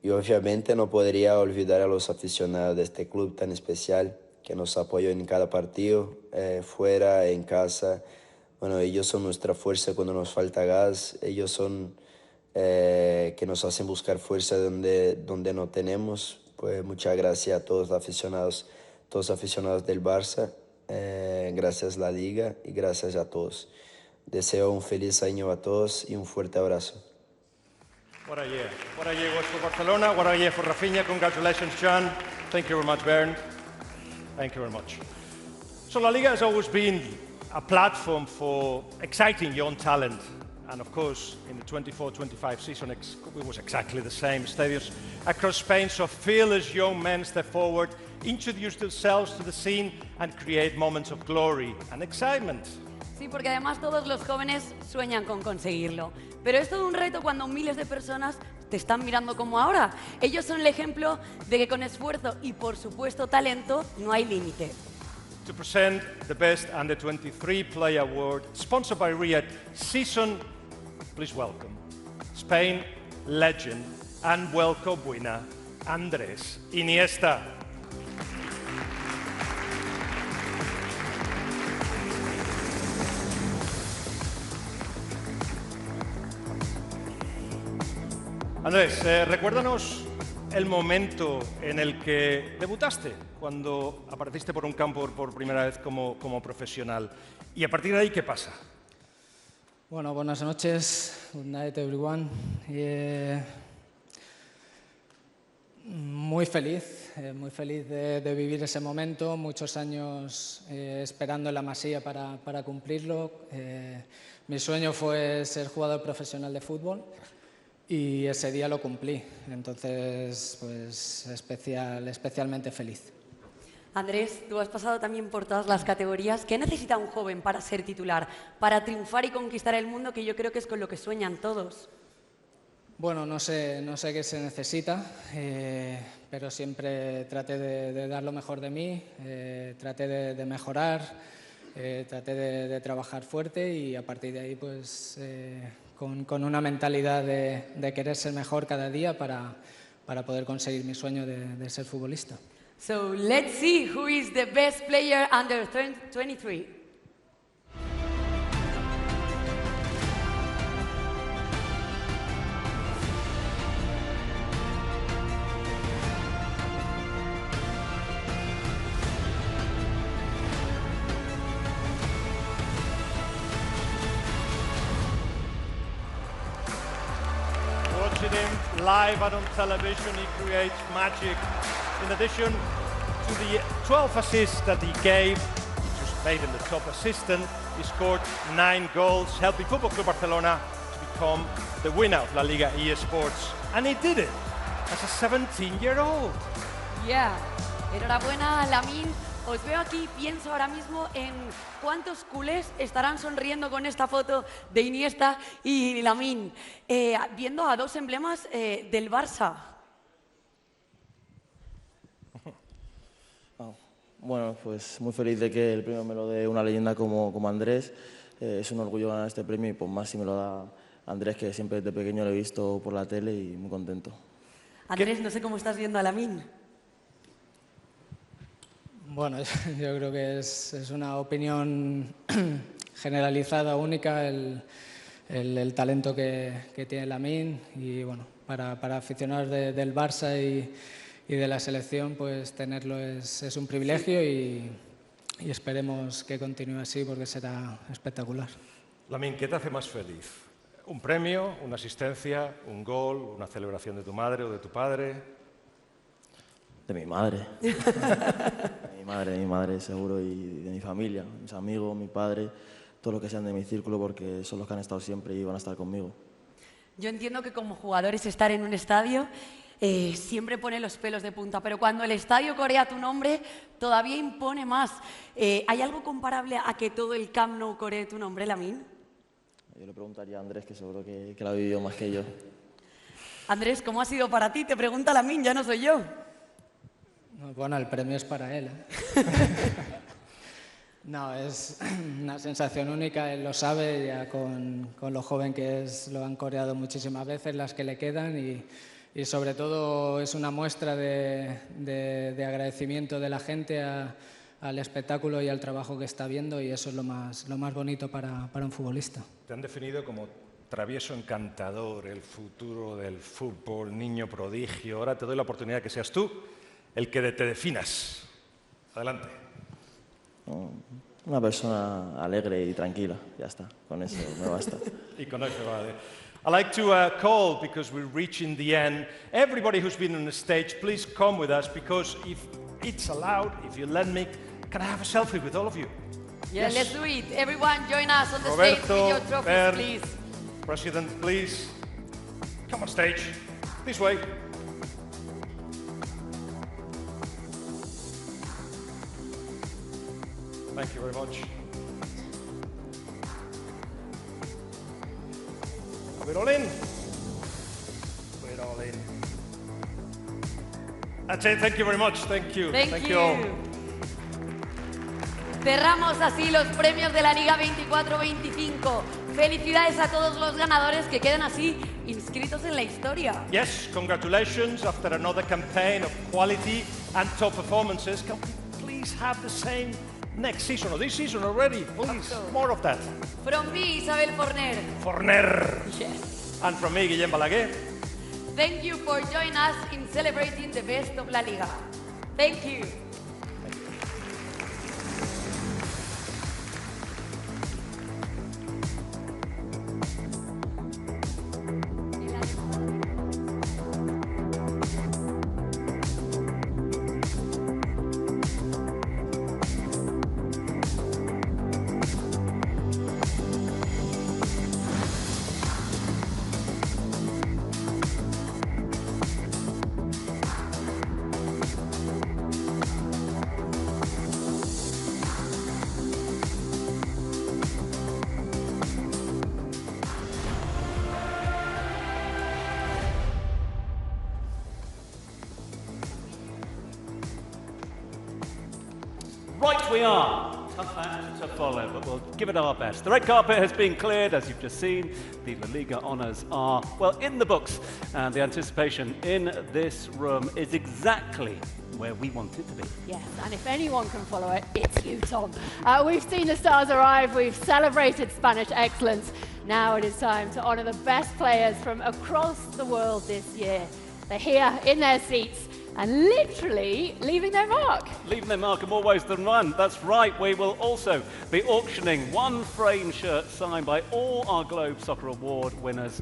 Y obviamente no podría olvidar a los aficionados de este club tan especial que nos apoyan en cada partido, fuera, en casa. Bueno, ellos son nuestra fuerza cuando nos falta gas, ellos son que nos hacen buscar fuerza donde no tenemos. Pues muchas gracias a todos los aficionados del Barça, gracias a la Liga y gracias a todos. Deseo un feliz año a todos y un fuerte abrazo. What a year was for Barcelona, what a year for Raphinha. Congratulations, John. Thank you very much, Bernd. Thank you very much. So La Liga has always been a platform for exciting young talent. And of course, in the 24-25 season, it was exactly the same. Stadiums across Spain saw fearless young men step forward, introduce themselves to the scene, and create moments of glory and excitement. Sí, porque además todos los jóvenes sueñan con conseguirlo. Pero es todo un reto cuando miles de personas te están mirando como ahora. Ellos son el ejemplo de que con esfuerzo y, por supuesto, talento, no hay límite. To present the Best Under 23 Player Award, sponsored by Riyadh Season, please welcome Spain legend and World Cup winner, Andrés Iniesta. Andrés, recuérdanos el momento en el que debutaste, cuando apareciste por un campo por primera vez como profesional? Y a partir de ahí, ¿qué pasa? Bueno, buenas noches. Good night, everyone. Muy feliz de vivir ese momento, muchos años esperando en la Masía para cumplirlo. Mi sueño fue ser jugador profesional de fútbol y ese día lo cumplí, entonces pues especialmente feliz. Andrés, tú has pasado también por todas las categorías. ¿Qué necesita un joven para ser titular, para triunfar y conquistar el mundo, que yo creo que es con lo que sueñan todos? Bueno, no sé qué se necesita, pero siempre traté de dar lo mejor de mí, traté de mejorar, traté de trabajar fuerte y a partir de ahí pues con una mentalidad de querer ser mejor cada día para poder conseguir mi sueño de ser futbolista. So let's see who is the best player under 23. Watching him live and on television, he creates magic. In addition to the 12 assists that he gave, he just made him the top assistant. He scored 9 goals, helping Football Club Barcelona to become the winner of LaLiga eSports. And he did it as a 17-year-old. Yeah, enhorabuena, Lamine. Os veo aquí, pienso ahora mismo en cuántos culés estarán sonriendo con esta foto de Iniesta y Lamine, viendo a dos emblemas del Barça. Bueno, pues muy feliz de que el premio me lo dé una leyenda como Andrés. Es un orgullo ganar este premio y pues más si me lo da Andrés, que siempre desde pequeño lo he visto por la tele y muy contento. Andrés, no sé cómo estás viendo a Lamine. Bueno, yo creo que es una opinión generalizada, única, el talento que tiene Lamine y bueno, para aficionados del Barça y de la selección, pues tenerlo es un privilegio y esperemos que continúe así porque será espectacular. Lamine, ¿qué te hace más feliz? ¿Un premio, una asistencia, un gol, una celebración de tu madre o de tu padre? De mi madre. De mi madre seguro y de mi familia, mis amigos, mi padre, todo lo que sean de mi círculo porque son los que han estado siempre y van a estar conmigo. Yo entiendo que como jugadores estar en un estadio siempre pone los pelos de punta, pero cuando el estadio corea tu nombre todavía impone más. ¿Hay algo comparable a que todo el Camp Nou coree tu nombre, Lamine? Yo le preguntaría a Andrés, que seguro que lo ha vivido más que yo. Andrés, ¿cómo ha sido para ti? Te pregunta Lamine, ya no soy yo. Bueno, el premio es para él. No, es una sensación única, él lo sabe, ya con lo joven que es, lo han coreado muchísimas veces, las que le quedan y sobre todo es una muestra de agradecimiento de la gente al espectáculo y al trabajo que está viendo y eso es lo más bonito para un futbolista. Te han definido como travieso encantador, el futuro del fútbol, niño prodigio. Ahora te doy la oportunidad que seas tú el que te definas. Adelante. Una persona alegre y tranquila, ya está, con eso me basta. Y con eso vale. I'd like to call, because we're reaching the end, everybody who's been on the stage, please come with us, because if it's allowed, if you let me, can I have a selfie with all of you? Yeah, yes. Let's do it. Everyone join us on the Roberto, stage with your trophies, Bernd, please. President, please. Come on stage. This way. Thank you very much. We're all in. We're all in. That's it. Thank you very much. Thank you. Thank you all. Cerramos así los premios de la Liga 24-25. Felicidades a todos los ganadores que quedan así inscritos en la historia. Yes, congratulations after another campaign of quality and top performances. Can we please have the same next season, or this season already, please, more of that. From me, Isabel Forner. Forner. Yes. And from me, Guillem Balaguer. Thank you for joining us in celebrating the best of La Liga. Thank you. Right we are. Tough act to follow, but we'll give it our best. The red carpet has been cleared, as you've just seen. The La Liga honours are, well, in the books. And the anticipation in this room is exactly where we want it to be. Yes, and if anyone can follow it, it's you, Tom. We've seen the stars arrive, we've celebrated Spanish excellence. Now it is time to honour the best players from across the world this year. They're here in their seats and literally leaving their mark. Leaving their mark in more ways than one. That's right, we will also be auctioning one framed shirt signed by all our Globe Soccer Award winners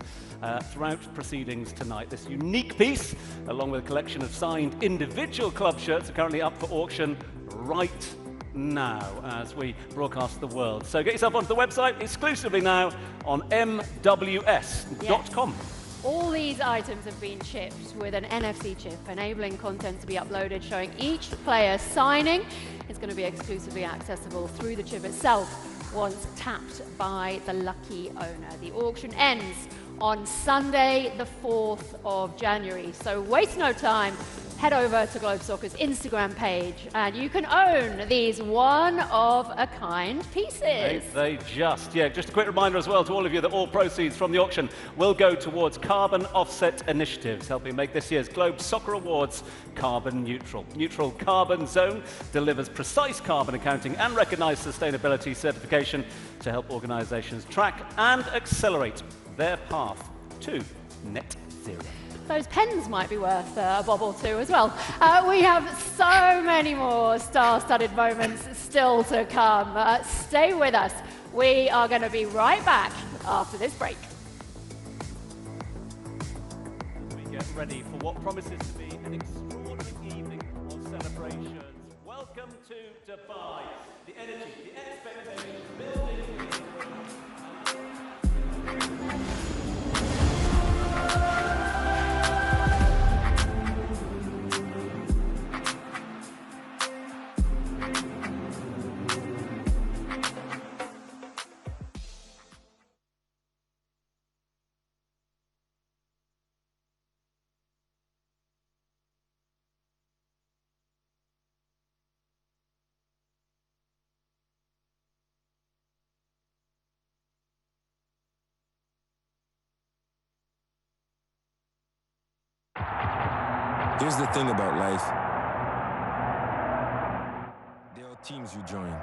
throughout proceedings tonight. This unique piece, along with a collection of signed individual club shirts, are currently up for auction right now as we broadcast the world. So get yourself onto the website exclusively now on MWS.com. Yes. All these items have been chipped with an NFC chip, enabling content to be uploaded showing each player signing. It's going to be exclusively accessible through the chip itself once tapped by the lucky owner. The auction ends on Sunday, the 4th of January. So waste no time. Head over to Globe Soccer's Instagram page and you can own these one-of-a-kind pieces. Just a quick reminder as well to all of you that all proceeds from the auction will go towards carbon offset initiatives, helping make this year's Globe Soccer Awards carbon neutral. Neutral Carbon Zone delivers precise carbon accounting and recognised sustainability certification to help organisations track and accelerate their path to net zero. Those pens might be worth a bob or two as well. We have so many more star-studded moments still to come. Stay with us. We are going to be right back after this break. We get ready for what promises to be an extraordinary evening of celebrations. Welcome to Dubai. The energy, the expectations building. Here's the thing about life. There are teams you join.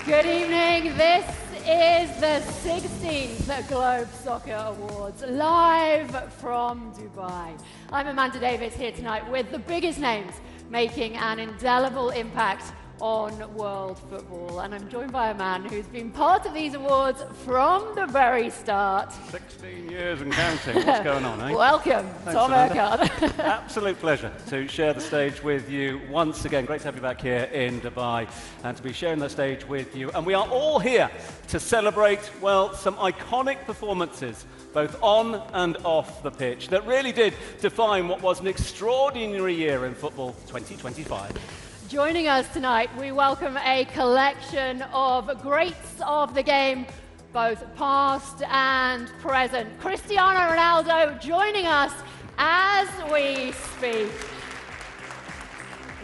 Good evening. This is the 16th Globe Soccer Awards, live from Dubai. I'm Amanda Davis here tonight with the biggest names making an indelible impact on world football. And I'm joined by a man who's been part of these awards from the very start. 16 years and counting. What's going on, eh? Welcome, Thanks, Tom Amanda. Urquhart. Absolute pleasure to share the stage with you once again. Great to have you back here in Dubai and to be sharing the stage with you. And we are all here to celebrate, well, some iconic performances both on and off the pitch that really did define what was an extraordinary year in football 2025. Joining us tonight, we welcome a collection of greats of the game, both past and present. Cristiano Ronaldo joining us as we speak.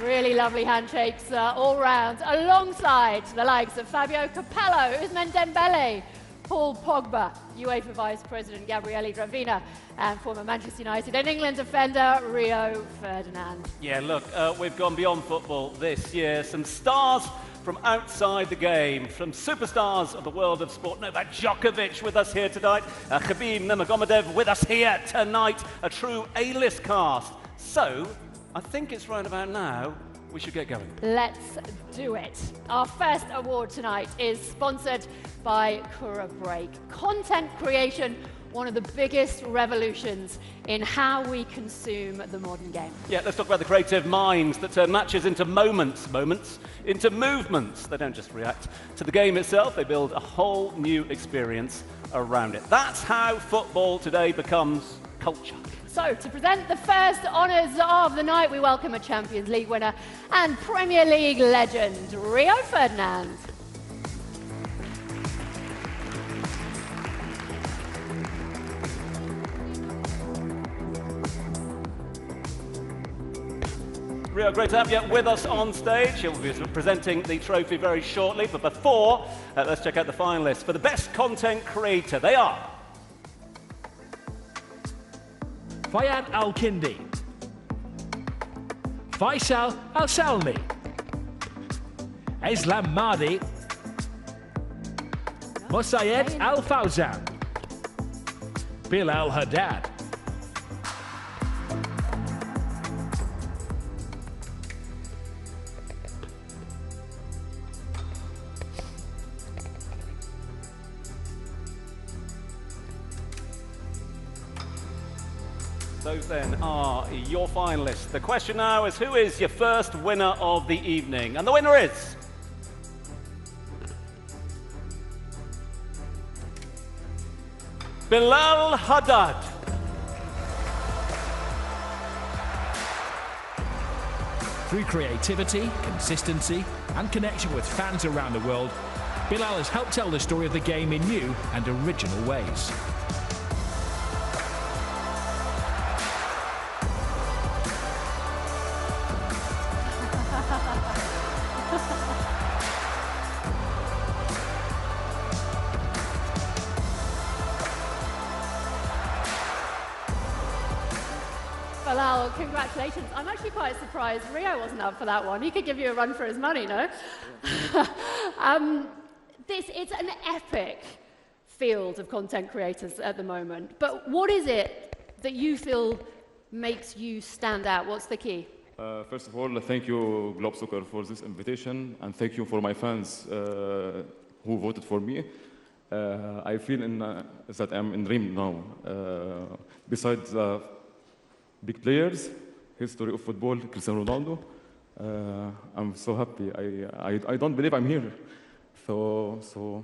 Really lovely handshakes all round, alongside the likes of Fabio, Capello, Ousmane Dembélé, Paul Pogba, UEFA Vice President Gabriele Raphinha, and former Manchester United and England defender Rio Ferdinand. Yeah, look, we've gone beyond football this year. Some stars from outside the game, some superstars of the world of sport. Novak Djokovic with us here tonight, Khabib Nurmagomedov with us here tonight, a true A-list cast. So, I think it's right about now we should get going. Let's do it. Our first award tonight is sponsored by Kura Break. Content creation, one of the biggest revolutions in how we consume the modern game. Yeah, let's talk about the creative minds that turn matches into moments into movements. They don't just react to the game itself, they build a whole new experience around it. That's how football today becomes culture. So, to present the first honours of the night, we welcome a Champions League winner and Premier League legend, Rio Ferdinand. Rio, great to have you with us on stage. He'll be presenting the trophy very shortly, but before, let's check out the finalists. For the best content creator, they are Fayan Al-Kindi, Faisal Al-Salmi, Islam Mahdi, Mosayed Al-Fawzan, Bilal Haddad, Those then are your finalists. The question now is, who is your first winner of the evening? And the winner is... Bilal Haddad. Through creativity, consistency, and connection with fans around the world, Bilal has helped tell the story of the game in new and original ways. Bilal, congratulations. I'm actually quite surprised Rio wasn't up for that one. He could give you a run for his money, no? It's an epic field of content creators at the moment. But what is it that you feel makes you stand out? What's the key? First of all, thank you, Globe Soccer, for this invitation, and thank you for my fans who voted for me. I feel that I'm in dream now. Besides the big players, history of football, Cristiano Ronaldo, I'm so happy. I don't believe I'm here. So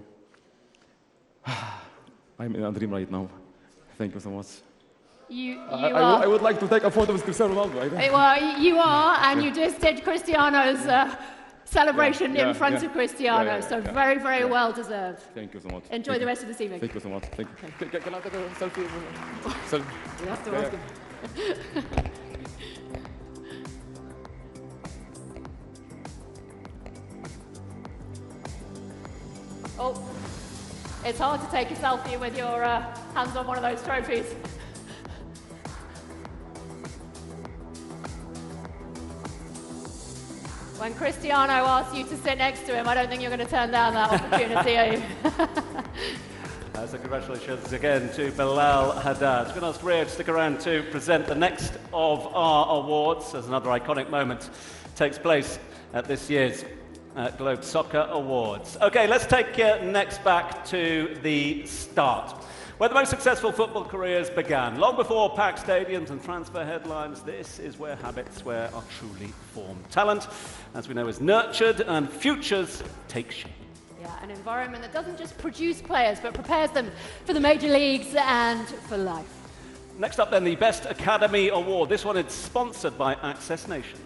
I'm in a dream right now. Thank you so much. I would like to take a photo with Cristiano Ronaldo. Well, you are, and you just did Cristiano's celebration in front of Cristiano, so very, very well deserved. Thank you so much. Enjoy the rest of this evening. Thank you so much. Thank you. Okay. Can I take a selfie? You have to ask him. Oh, it's hard to take a selfie with your hands on one of those trophies. When Cristiano asks you to sit next to him, I don't think you're going to turn down that opportunity, are you? So congratulations again to Bilal, Haddad. We're going to ask Rio to stick around to present the next of our awards as another iconic moment takes place at this year's Globe Soccer Awards. Okay, let's take next back to the start, where the most successful football careers began. Long before packed stadiums and transfer headlines, this is where habits are truly formed. Talent, as we know, is nurtured and futures take shape. Yeah, an environment that doesn't just produce players, but prepares them for the major leagues and for life. Next up then, the Best Academy Award. This one is sponsored by Access Nations.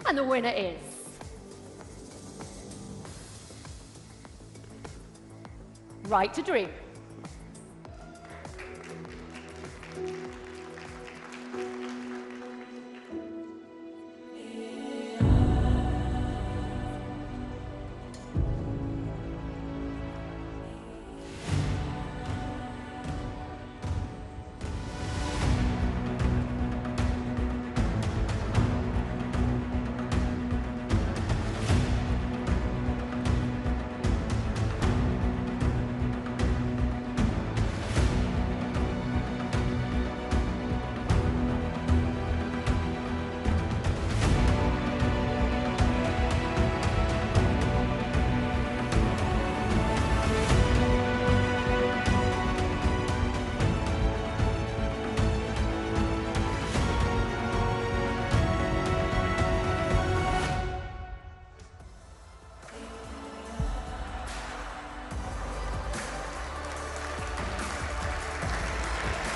And the winner is... Right to Dream.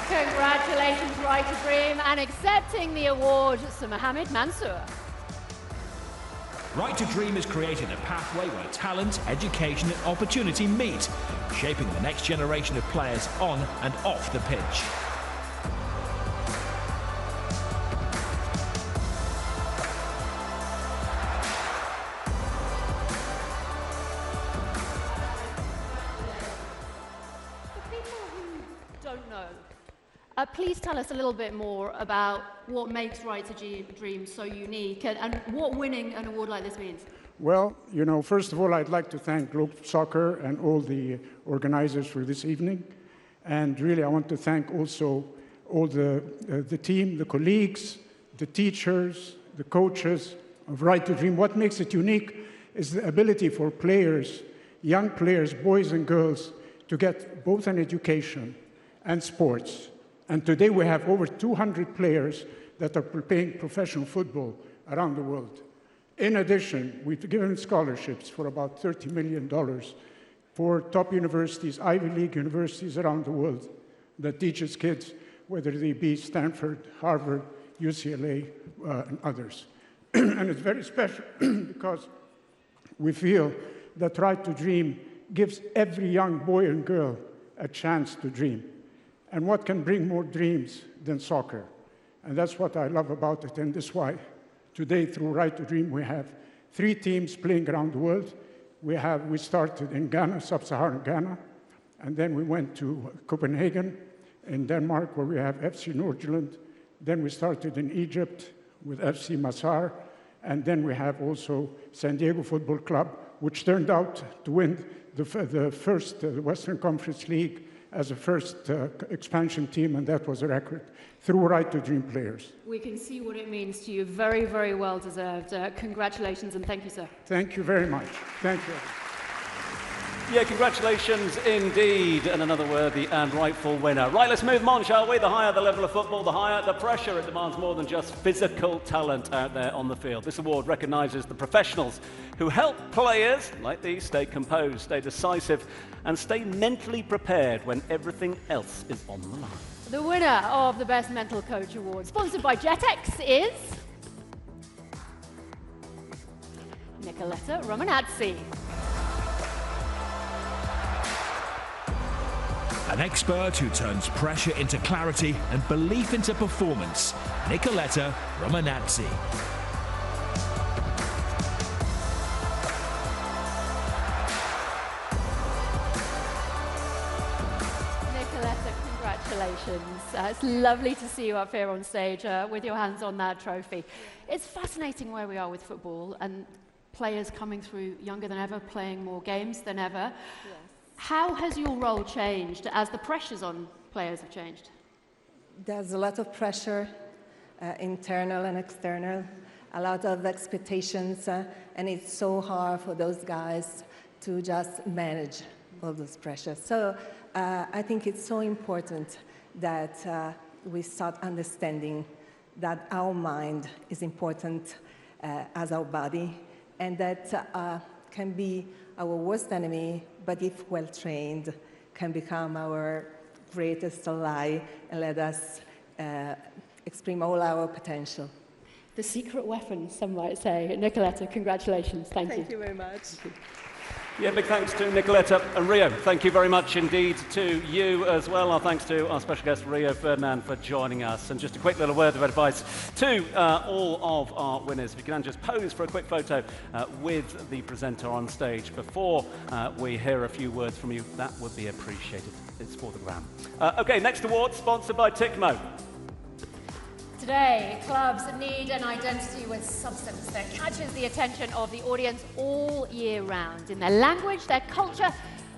Congratulations, Right to Dream, and accepting the award, Sir Mohammed Mansour. Right to Dream has created a pathway where talent, education and opportunity meet, shaping the next generation of players on and off the pitch. Please tell us a little bit more about what makes Right to Dream so unique and what winning an award like this means. Well, you know, first of all, I'd like to thank Globe Soccer and all the organizers for this evening. And really, I want to thank also all the team, the colleagues, the teachers, the coaches of Right to Dream. What makes it unique is the ability for players, young players, boys and girls, to get both an education and sports. And today we have over 200 players that are playing professional football around the world. In addition, we've given scholarships for about $30 million for top universities, Ivy League universities around the world that teaches kids, whether they be Stanford, Harvard, UCLA, and others. And it's very special because we feel that Right to Dream gives every young boy and girl a chance to dream. And what can bring more dreams than soccer? And that's what I love about it, and that's why today, through Right to Dream, we have 3 teams playing around the world. We started in Ghana, sub-Saharan Ghana, and then we went to Copenhagen in Denmark, where we have FC Nordjylland. Then we started in Egypt with FC Masar, and then we have also San Diego Football Club, which turned out to win the first Western Conference League as a first expansion team, and that was a record, through Right to Dream players. We can see what it means to you. Very, very well deserved. Congratulations, and thank you, sir. Thank you very much. Thank you. Yeah, congratulations indeed, and another worthy and rightful winner. Right, let's move on, shall we? The higher the level of football, the higher the pressure. It demands more than just physical talent out there on the field. This award recognises the professionals who help players like these stay composed, stay decisive, and stay mentally prepared when everything else is on the line. The winner of the Best Mental Coach Award, sponsored by Jetex, is Nicoletta Romanazzi. An expert who turns pressure into clarity and belief into performance, Nicoletta Romanazzi. Nicoletta, congratulations. It's lovely to see you up here on stage with your hands on that trophy. It's fascinating where we are with football and players coming through younger than ever, playing more games than ever. Yes. How has your role changed as the pressures on players have changed? There's a lot of pressure, internal and external, a lot of expectations, and it's so hard for those guys to just manage all those pressures. So I think it's so important that we start understanding that our mind is important as our body, and that can be our worst enemy, but if well trained, can become our greatest ally and let us express all our potential. The secret weapon, some might say. Nicoletta, congratulations. Thank you. Thank you very much. Yeah, big thanks to Nicoletta and Rio. Thank you very much indeed to you as well. Our thanks to our special guest, Rio Ferdinand, for joining us. And just a quick little word of advice to all of our winners. If you can just pose for a quick photo with the presenter on stage before we hear a few words from you, that would be appreciated. It's for the gram. OK, next award, sponsored by Tickmo. Today, clubs need an identity with substance that catches the attention of the audience all year round. In their language, their culture,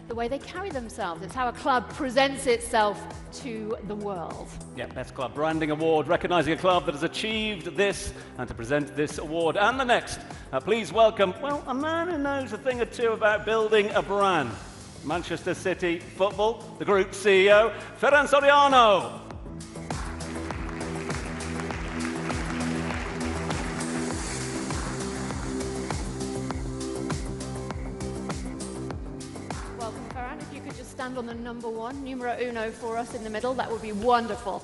the way they carry themselves. It's how a club presents itself to the world. Yeah, Best Club Branding Award, recognising a club that has achieved this. And to present this award and the next, please welcome, well, a man who knows a thing or two about building a brand. Manchester City Football, the group CEO, Ferran Soriano. Stand on the number one, numero uno for us in the middle, that would be wonderful.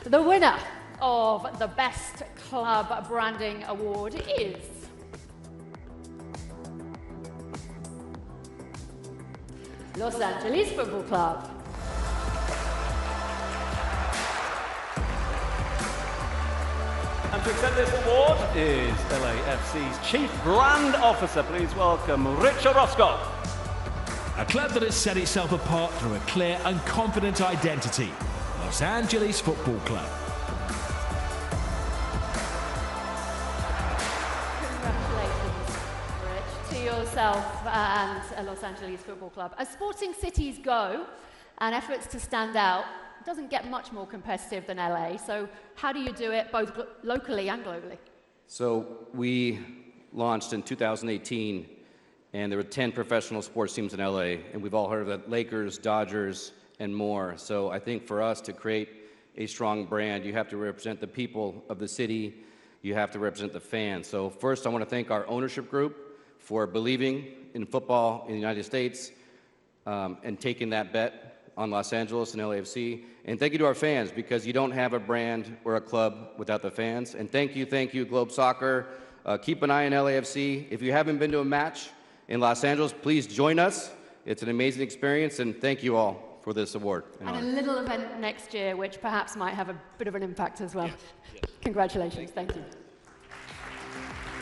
The winner of the Best Club Branding Award is Los Angeles Football Club. And to accept this award is LAFC's Chief Brand Officer. Please welcome Rich Orozco. A club that has set itself apart through a clear and confident identity. Los Angeles Football Club. Congratulations, Rich, to yourself and Los Angeles Football Club. As sporting cities go, and efforts to stand out, it doesn't get much more competitive than LA. So how do you do it both locally and globally? So we launched in 2018. And there were 10 professional sports teams in LA, and we've all heard of the Lakers, Dodgers, and more. So I think for us to create a strong brand, you have to represent the people of the city, you have to represent the fans. So first I want to thank our ownership group for believing in football in the United States and taking that bet on Los Angeles and LAFC. And thank you to our fans, because you don't have a brand or a club without the fans. And thank you, Globe Soccer. Keep an eye on LAFC. If you haven't been to a match in Los Angeles, please join us. It's an amazing experience, and thank you all for this award. And a little event next year, which perhaps might have a bit of an impact as well. Yeah. Congratulations, thank you.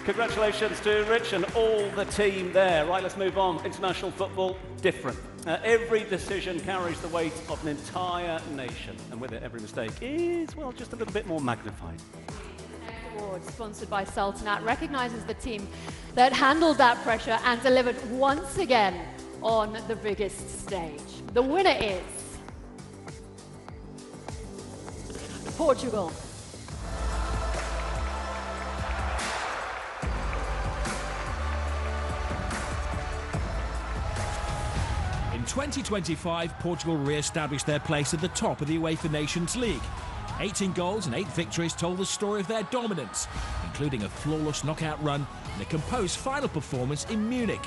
Congratulations to Rich and all the team there. Right, let's move on. International football, different. Every decision carries the weight of an entire nation, and with it, every mistake is, well, just a little bit more magnified. Award, sponsored by Saltanat, recognises the team that handled that pressure and delivered once again on the biggest stage. The winner is Portugal. In 2025, Portugal re-established their place at the top of the UEFA Nations League. 18 goals and 8 victories told the story of their dominance, including a flawless knockout run and a composed final performance in Munich.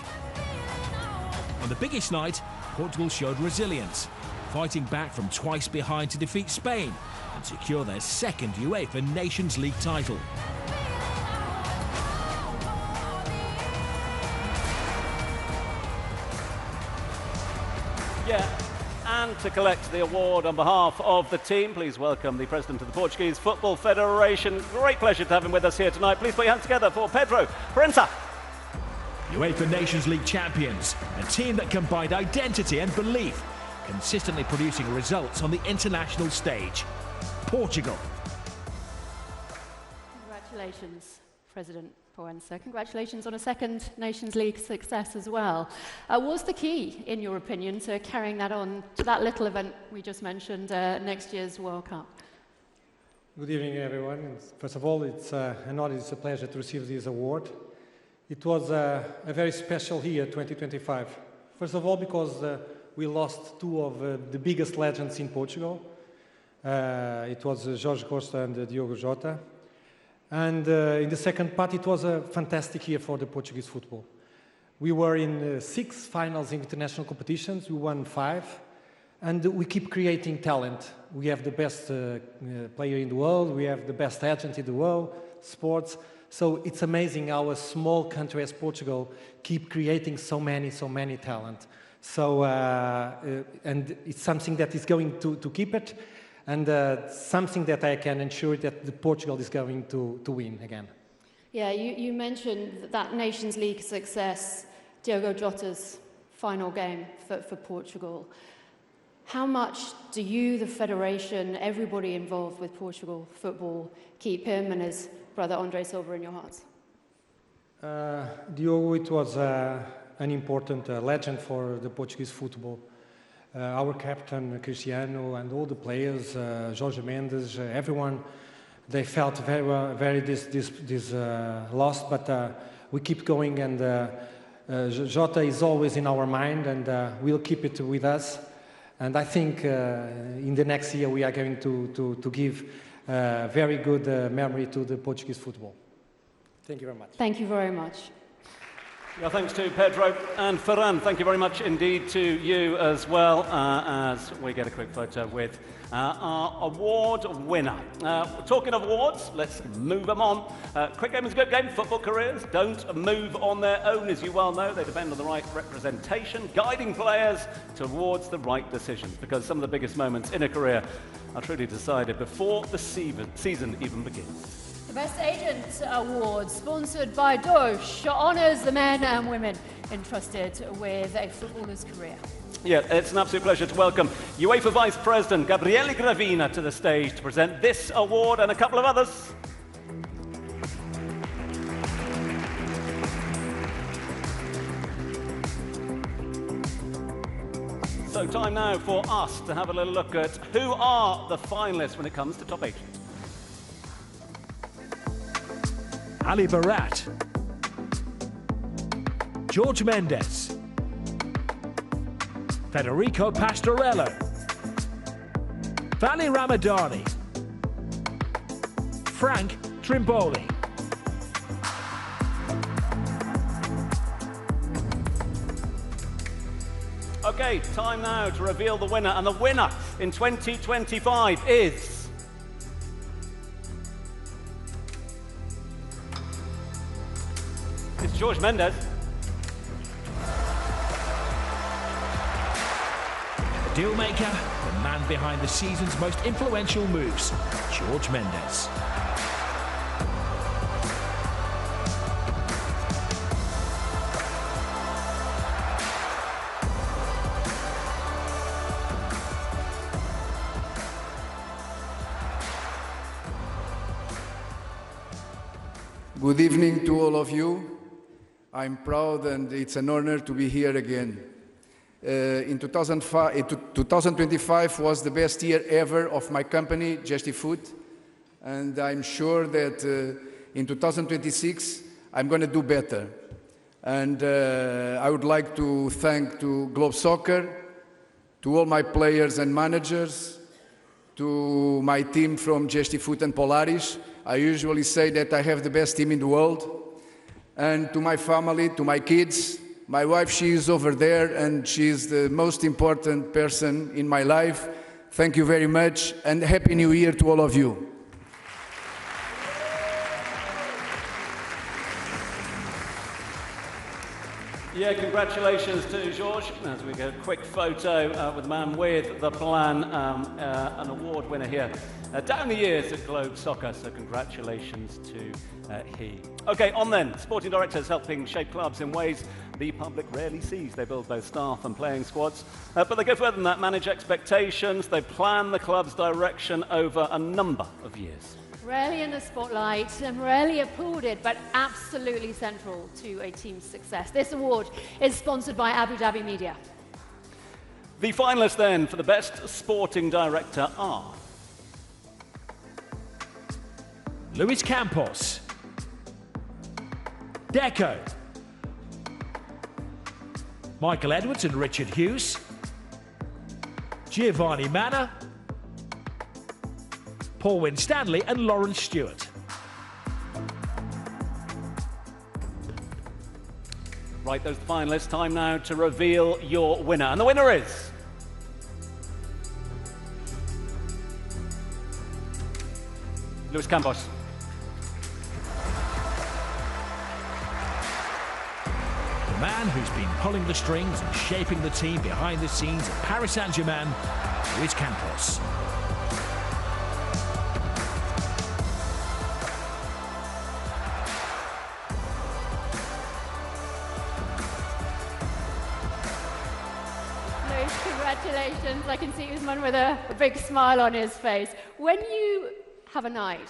On the biggest night, Portugal showed resilience, fighting back from twice behind to defeat Spain and secure their second UEFA Nations League title. Yeah. And to collect the award on behalf of the team, please welcome the President of the Portuguese Football Federation. Great pleasure to have him with us here tonight. Please put your hands together for Pedro Prensa. UEFA Nations League champions, a team that combined identity and belief. consistently producing results on the international stage. Portugal. Congratulations, President Proença. Congratulations on a second Nations League success as well. What's the key, in your opinion, to carrying that on to that little event we just mentioned, next year's World Cup? Good evening, everyone. First of all, it's an honor, it's a pleasure to receive this award. It was a very special year, 2025. First of all, because we lost two of the biggest legends in Portugal. It was Jorge Costa and Diogo Jota. And in the second part, it was a fantastic year for the Portuguese football. We were in 6 finals in international competitions. We won 5. And we keep creating talent. We have the best player in the world. We have the best agent in the world, sports. So it's amazing how a small country as Portugal keep creating so many talent. So, and it's something that is going to keep it. And something that I can ensure that the Portugal is going to win again. Yeah, you mentioned that Nations League success, Diogo Jota's final game for Portugal. How much do you, the Federation, everybody involved with Portugal football, keep him and his brother Andre Silva in your hearts? Diogo, it was an important legend for the Portuguese football. Our captain, Cristiano, and all the players, Jorge Mendes, everyone, they felt very this loss, but we keep going, and Jota is always in our mind, and we'll keep it with us. And I think in the next year we are going to give very good memory to the Portuguese football. Thank you very much. Thank you very much. Yeah, thanks to Pedro and Ferran. Thank you very much indeed to you as well, as we get a quick photo with our award winner. Talking of awards, let's move them on. Quick game is a good game. Football careers don't move on their own, as you well know. They depend on the right representation, guiding players towards the right decisions, because some of the biggest moments in a career are truly decided before the season even begins. The Best Agent Award, sponsored by Dosh, honours the men and women entrusted with a footballer's career. Yeah, it's an absolute pleasure to welcome UEFA Vice President Gabriele Gravina to the stage to present this award and a couple of others. So time now for us to have a little look at who are the finalists when it comes to top agent. Ali Barat, George Mendes, Federico Pastorello, Vali Ramadani, Frank Trimboli. Okay, time now to reveal the winner, and the winner in 2025 is... It's George Mendes. The dealmaker, the man behind the season's most influential moves, George Mendes. Good evening to all of you. I'm proud and it's an honor to be here again. In 2025 was the best year ever of my company, Gestifoot, and I'm sure that in 2026 I'm going to do better. And I would like to thank to Globe Soccer, to all my players and managers, to my team from Gestifoot and Polaris. I usually say that I have the best team in the world. And to my family, to my kids. My wife, she is over there, and she's the most important person in my life. Thank you very much, and Happy New Year to all of you. Yeah, congratulations to George. As we get a quick photo with the man with the plan, an award winner here down the years at Globe Soccer, so congratulations to he. Okay, on then, sporting directors helping shape clubs in ways the public rarely sees. They build both staff and playing squads, but they go further than that, manage expectations, they plan the club's direction over a number of years. Rarely in the spotlight and rarely applauded, but absolutely central to a team's success. This award is sponsored by Abu Dhabi Media. The finalists then for the best sporting director are Luis Campos, Deco, Michael Edwards and Richard Hughes, Giovanni Manna, Paul Winstanley and Lawrence Stewart. Right, those are the finalists. Time now to reveal your winner. And the winner is Luis Campos. The man who's been pulling the strings and shaping the team behind the scenes at Paris Saint-Germain, Luis Campos. Congratulations. I can see Ousmane with a big smile on his face. When you have a night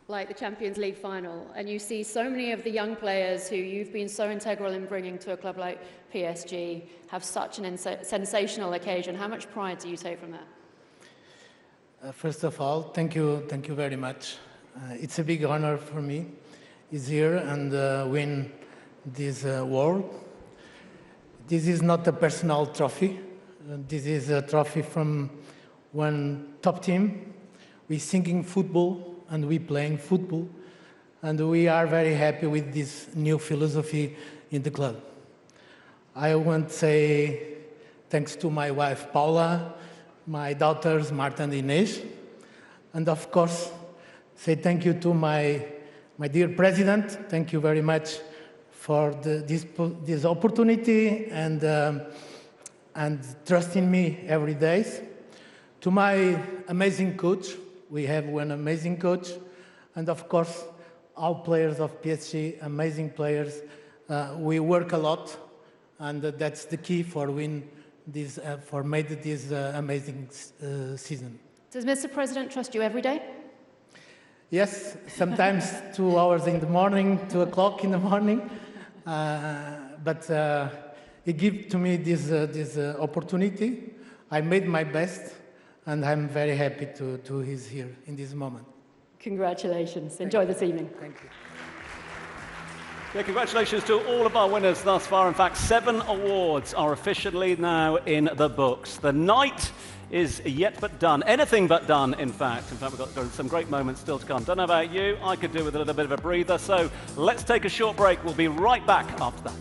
like the Champions League final and you see so many of the young players who you've been so integral in bringing to a club like PSG have such an sensational occasion, how much pride do you take from that? First of all, thank you very much. It's a big honor for me is here and win this award. This is not a personal trophy. This is a trophy from one top team. We're thinking football and we're playing football. And we are very happy with this new philosophy in the club. I want to say thanks to my wife, Paula, my daughters, Marta and Inês. And of course, say thank you to my dear president. Thank you very much for this opportunity and trusting me every day. To my amazing coach, we have one amazing coach, and of course, all players of PSG, amazing players. We work a lot, and that's the key for win this, for made this amazing season. Does Mr. President trust you every day? Yes, sometimes 2 hours in the morning, 2 o'clock in the morning, but he gave to me this opportunity. I made my best, and I'm very happy to he's here in this moment. Congratulations. Enjoy this evening. Thank you. Yeah, congratulations to all of our winners thus far. In fact, 7 awards are officially now in the books. The night is yet but done. Anything but done, in fact. In fact, we've got some great moments still to come. Don't know about you. I could do with a little bit of a breather. So let's take a short break. We'll be right back after that.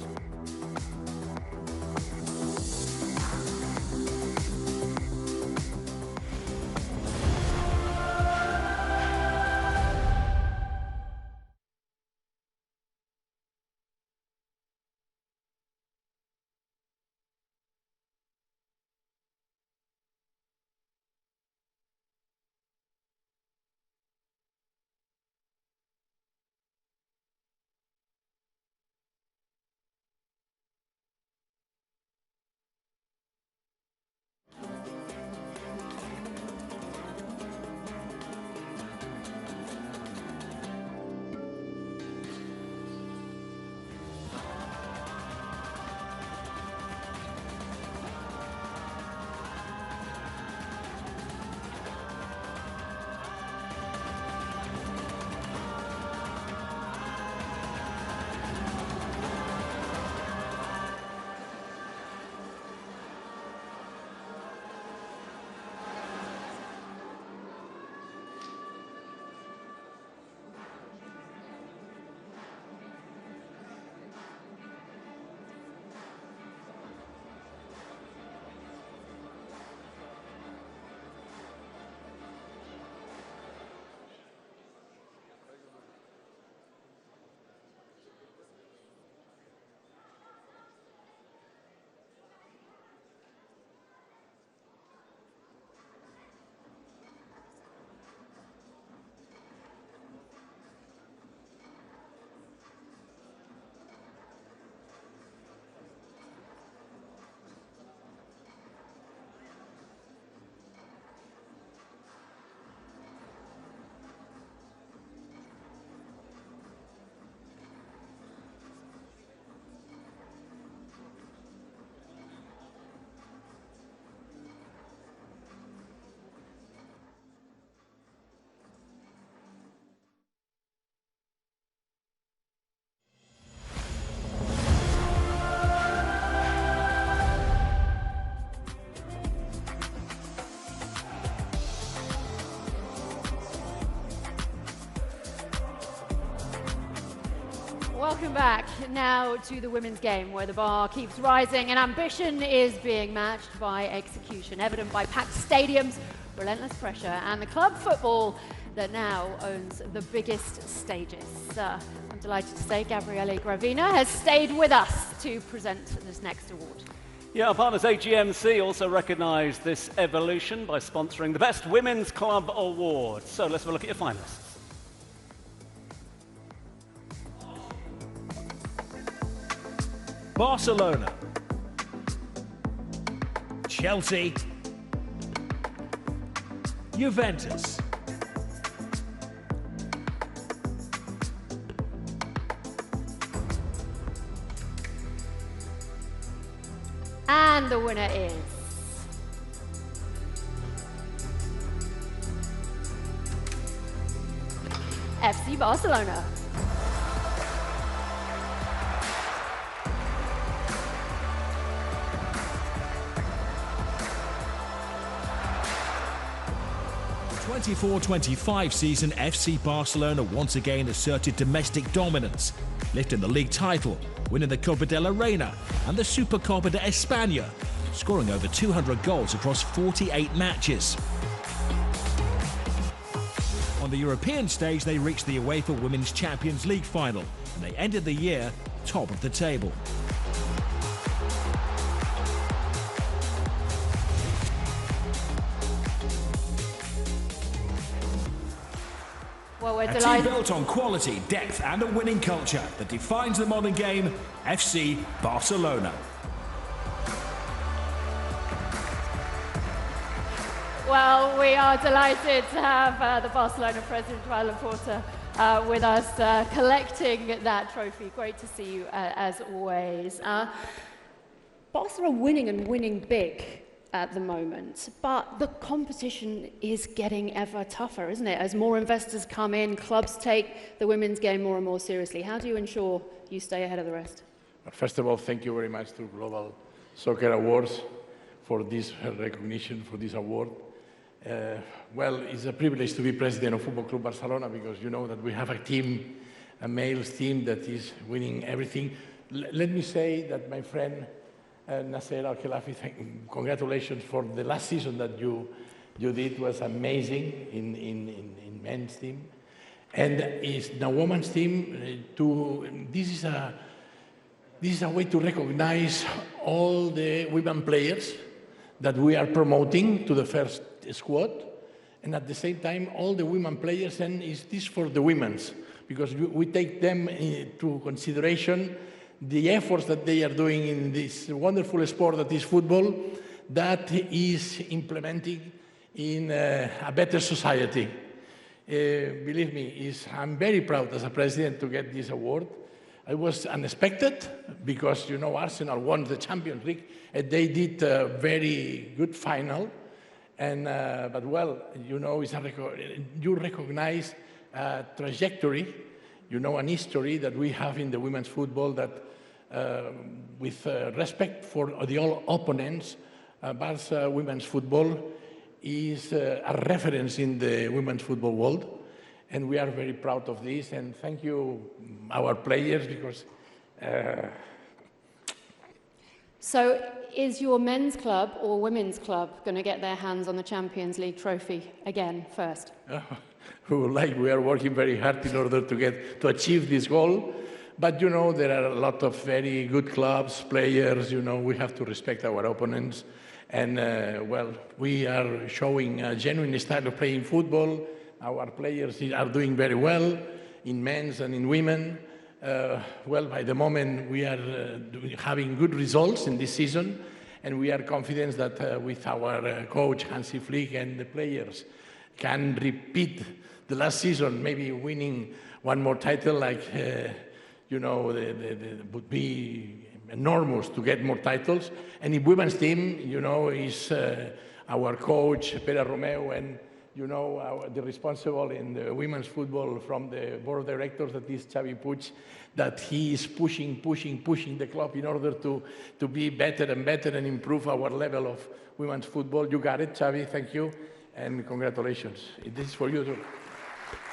Welcome back now to the women's game, where the bar keeps rising and ambition is being matched by execution, evident by packed stadiums, relentless pressure, and the club football that now owns the biggest stages. I'm delighted to say Gabriele Gravina has stayed with us to present this next award. Yeah, our partners AGMC also recognised this evolution by sponsoring the Best Women's Club Award. So let's have a look at your finalists. Barcelona, Chelsea, Juventus, and the winner is FC Barcelona. The 24-25 season, FC Barcelona once again asserted domestic dominance, lifting the league title, winning the Copa de la Reina and the Supercopa de España, scoring over 200 goals across 48 matches. On the European stage, they reached the UEFA Women's Champions League final, and they ended the year top of the table. Well, we're a delighted. team built on quality, depth and a winning culture that defines the modern game, FC Barcelona. Well, we are delighted to have the Barcelona president, Laporta, with us, collecting that trophy. Great to see you, as always. Barcelona winning and winning big at the moment, but the competition is getting ever tougher, isn't it? As more investors come in, clubs take the women's game more and more seriously. How do you ensure you stay ahead of the rest? First of all, thank you very much to Global Soccer Awards for this recognition, for this award. Well, it's a privilege to be president of Football Club Barcelona, because you know that we have a team, a males team that is winning everything. Let me say that my friend Nasser Al-Khelaifi, congratulations for the last season that you did. Was amazing in men's team, and in the women's team. This is a way to recognize all the women players that we are promoting to the first squad, and at the same time all the women players. And is this for the women's, because we take them into consideration, the efforts that they are doing in this wonderful sport that is football, that is implementing in a better society. Believe me, I'm very proud as a president to get this award. It was unexpected, because you know Arsenal won the Champions League and they did a very good final. And but well, you know, you recognize a trajectory, you know, an history that we have in the women's football, that with respect for all opponents, Barca women's football is a reference in the women's football world. And we are very proud of this. And thank you, our players, because... So is your men's club or women's club going to get their hands on the Champions League trophy again first? We are working very hard in order to achieve this goal. But, you know, there are a lot of very good clubs, players, you know, we have to respect our opponents. And, well, we are showing a genuine style of playing football. Our players are doing very well in men's and in women. Well, by the moment, we are having good results in this season, and we are confident that with our coach, Hansi Flick, and the players can repeat the last season, maybe winning one more title, like, you know, would be enormous to get more titles. And in women's team, you know, is our coach, Pere Romeu, and you know, the responsible in the women's football from the board of directors, that is Xavi Puig, that he is pushing the club in order to be better and better and improve our level of women's football. You got it, Xavi, thank you, and congratulations. This is for you too.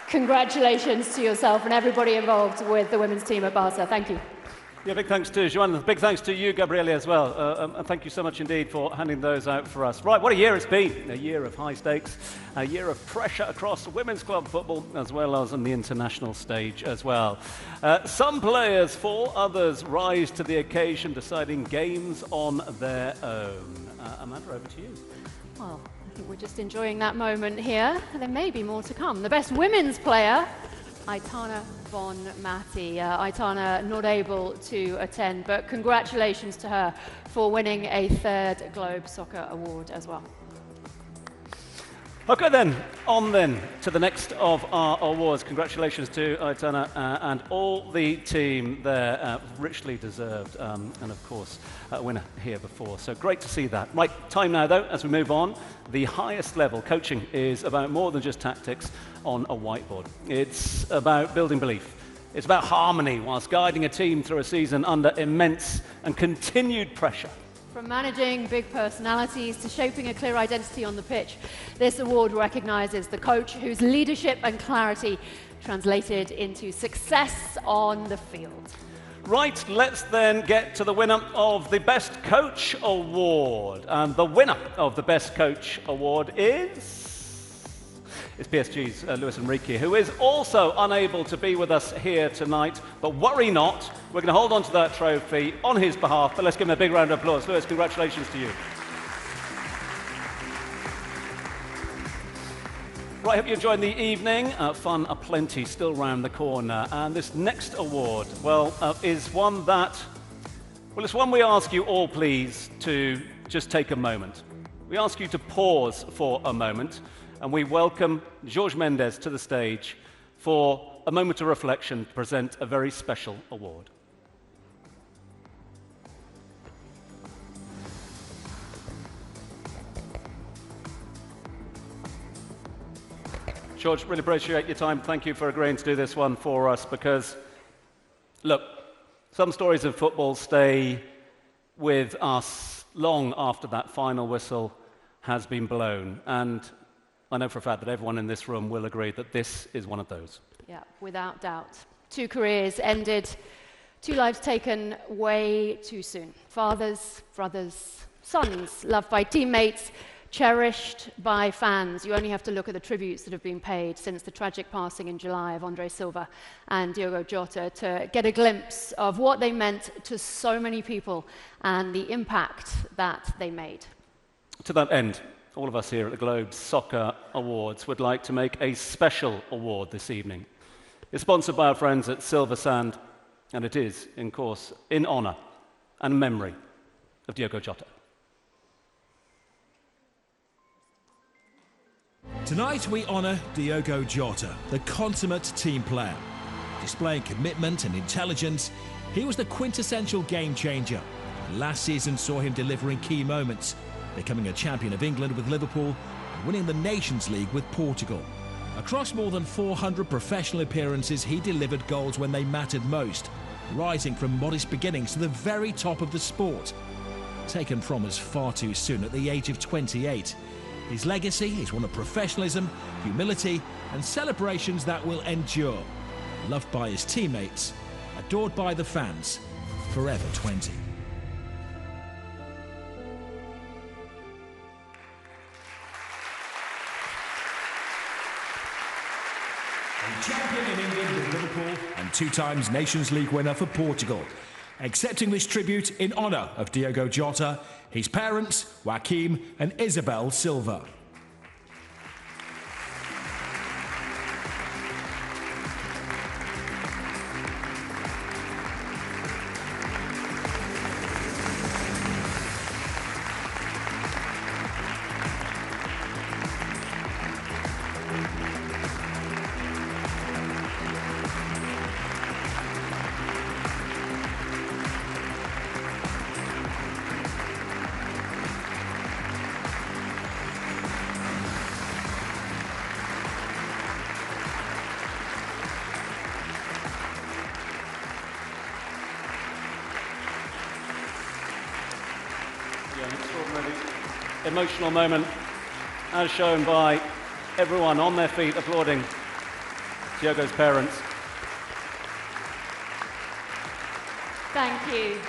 congratulations to yourself and everybody involved with the women's team at Barca. Thank you. Yeah, big thanks to Joanna. Big thanks to you, Gabriele, as well. And thank you so much indeed for handing those out for us. Right, what a year it's been. A year of high stakes, a year of pressure across women's club football, as well as on the international stage as well. Some players fall, others rise to the occasion, deciding games on their own. Amanda, over to you. Well, I think we're just enjoying that moment here. There may be more to come. The best women's player, Aitana Bonmatí. Aitana not able to attend, but congratulations to her for winning a 3rd Globe Soccer Award as well. Okay then, on then to the next of our awards. Congratulations to Aitana and all the team there, richly deserved, and of course a winner here before. So great to see that. Right, time now though, as we move on. The highest level coaching is about more than just tactics on a whiteboard. It's about building belief. It's about harmony whilst guiding a team through a season under immense and continued pressure. From managing big personalities to shaping a clear identity on the pitch, this award recognises the coach whose leadership and clarity translated into success on the field. Right, let's then get to the winner of the Best Coach Award. And the winner of the Best Coach Award is... It's PSG's Luis Enrique, who is also unable to be with us here tonight. But worry not, we're going to hold on to that trophy on his behalf. But let's give him a big round of applause. Luis, congratulations to you. Right, hope you enjoyed the evening. Fun aplenty still round the corner. And this next award, well, is one that... Well, it's one we ask you all, please, to just take a moment. We ask you to pause for a moment. And we welcome Jorge Mendes to the stage for a moment of reflection to present a very special award. George, really appreciate your time. Thank you for agreeing to do this one for us because, look, some stories of football stay with us long after that final whistle has been blown. And I know for a fact that everyone in this room will agree that this is one of those. Yeah, without doubt. 2 careers ended, 2 lives taken way too soon. Fathers, brothers, sons, loved by teammates, cherished by fans. You only have to look at the tributes that have been paid since the tragic passing in July of Andre Silva and Diogo Jota to get a glimpse of what they meant to so many people and the impact that they made. To that end, all of us here at the Globe Soccer Awards would like to make a special award this evening. It's sponsored by our friends at Silver Sand, and it is, in course, in honour and memory of Diogo Jota. Tonight we honour Diogo Jota, the consummate team player. Displaying commitment and intelligence, he was the quintessential game changer. Last season saw him delivering key moments, becoming a champion of England with Liverpool and winning the Nations League with Portugal. Across more than 400 professional appearances, he delivered goals when they mattered most, rising from modest beginnings to the very top of the sport. Taken from us far too soon at the age of 28, his legacy is one of professionalism, humility and celebrations that will endure. Loved by his teammates, adored by the fans, forever 20. Champion in England with Liverpool and 2 times Nations League winner for Portugal. Accepting this tribute in honour of Diogo Jota, his parents, Joaquim and Isabel Silva. Emotional moment, as shown by everyone on their feet applauding Diogo's parents. Thank you.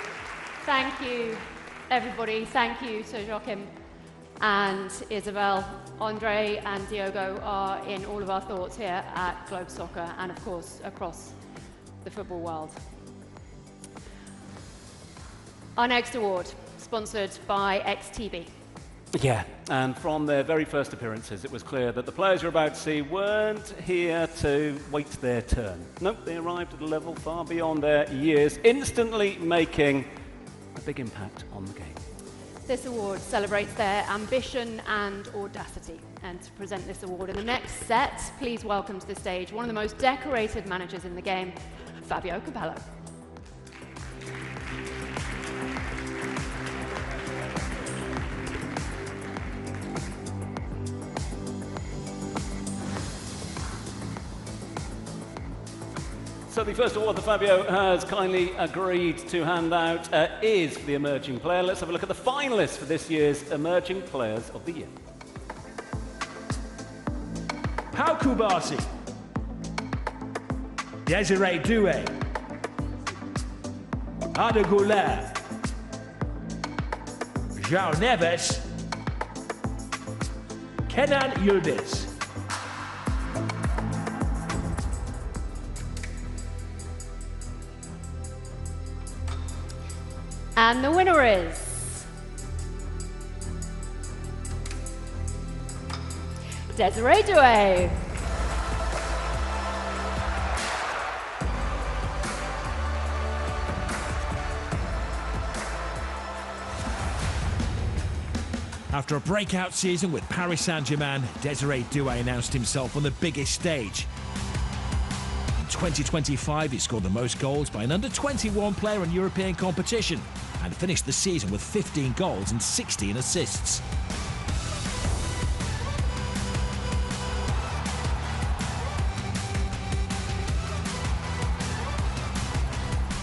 Thank you, everybody. Thank you to Joachim and Isabel. Andre and Diogo are in all of our thoughts here at Globe Soccer and, of course, across the football world. Our next award, sponsored by XTB. Yeah, and from their very first appearances, it was clear that the players you're about to see weren't here to wait their turn. Nope, they arrived at a level far beyond their years, instantly making a big impact on the game. This award celebrates their ambition and audacity. And to present this award in the next set, please welcome to the stage one of the most decorated managers in the game, Fabio Capello. So the first award that Fabio has kindly agreed to hand out is the Emerging Player. Let's have a look at the finalists for this year's Emerging Players of the Year. Pau Kubasi, Desiree Doué, Arda Güler, João Neves, Kenan Yildiz. And the winner is Desiree Doué. After a breakout season with Paris Saint-Germain, Desiree Doué announced himself on the biggest stage. In 2025, he scored the most goals by an under-21 player in European competition and finished the season with 15 goals and 16 assists.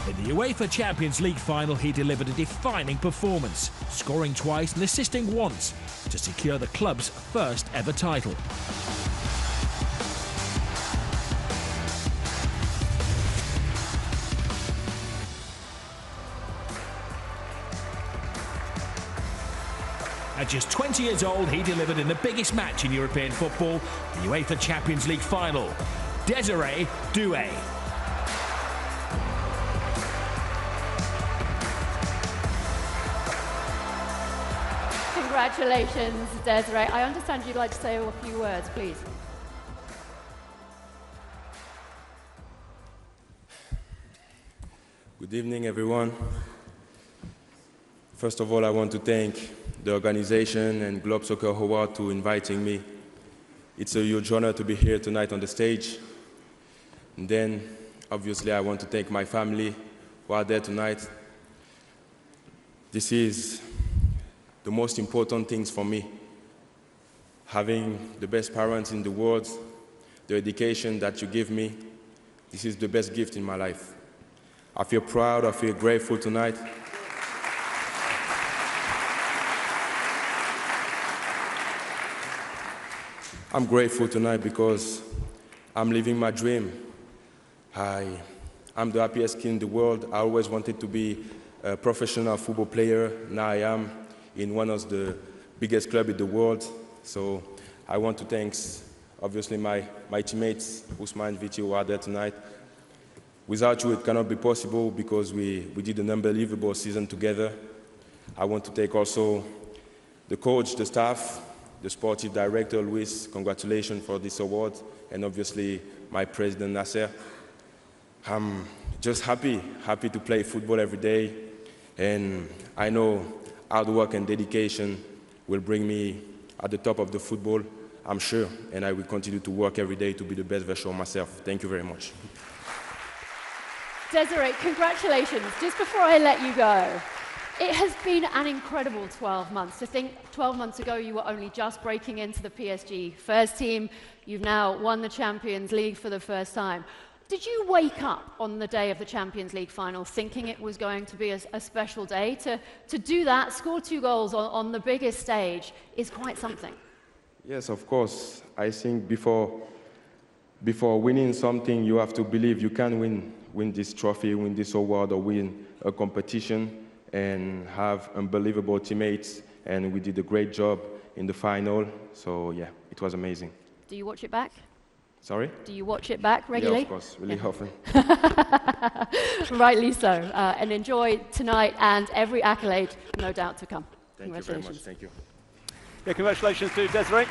In the UEFA Champions League final, he delivered a defining performance, scoring twice and assisting once to secure the club's first ever title. At just 20 years old, he delivered in the biggest match in European football, the UEFA Champions League final. Desiree Doué. Congratulations, Desiree. I understand you'd like to say a few words, please. Good evening, everyone. First of all, I want to thank the organization and Globe Soccer Awards for inviting me. It's a huge honor to be here tonight on the stage. And then, obviously, I want to thank my family who are there tonight. This is the most important things for me. Having the best parents in the world, the education that you give me, this is the best gift in my life. I feel proud, I feel grateful tonight. I'm grateful tonight because I'm living my dream. I'm the happiest kid in the world. I always wanted to be a professional football player. Now I am in one of the biggest clubs in the world. So I want to thank, obviously, my teammates, Ousmane and Vitinha, who are there tonight. Without you, it cannot be possible because we did an unbelievable season together. I want to thank also the coach, the staff, the sportive director, Luis, congratulations for this award, and obviously my president, Nasser. I'm just happy to play football every day, and I know hard work and dedication will bring me at the top of the football, I'm sure, and I will continue to work every day to be the best version of myself. Thank you very much. Desiree, congratulations. Just before I let you go, it has been an incredible 12 months. To think 12 months ago you were only just breaking into the PSG first team. You've now won the Champions League for the first time. Did you wake up on the day of the Champions League final thinking it was going to be a special day? To do that, score 2 goals on the biggest stage is quite something. Yes, of course. I think before before winning something, you have to believe you can win this trophy, win this award, or win a competition, and have unbelievable teammates. And we did a great job in the final. So yeah, it was amazing. Do you watch it back? Sorry? Do you watch it back regularly? Yeah, of course, really often. Rightly so. And enjoy tonight and every accolade, no doubt, to come. Thank you very much. Thank you. Yeah, congratulations to Desiree.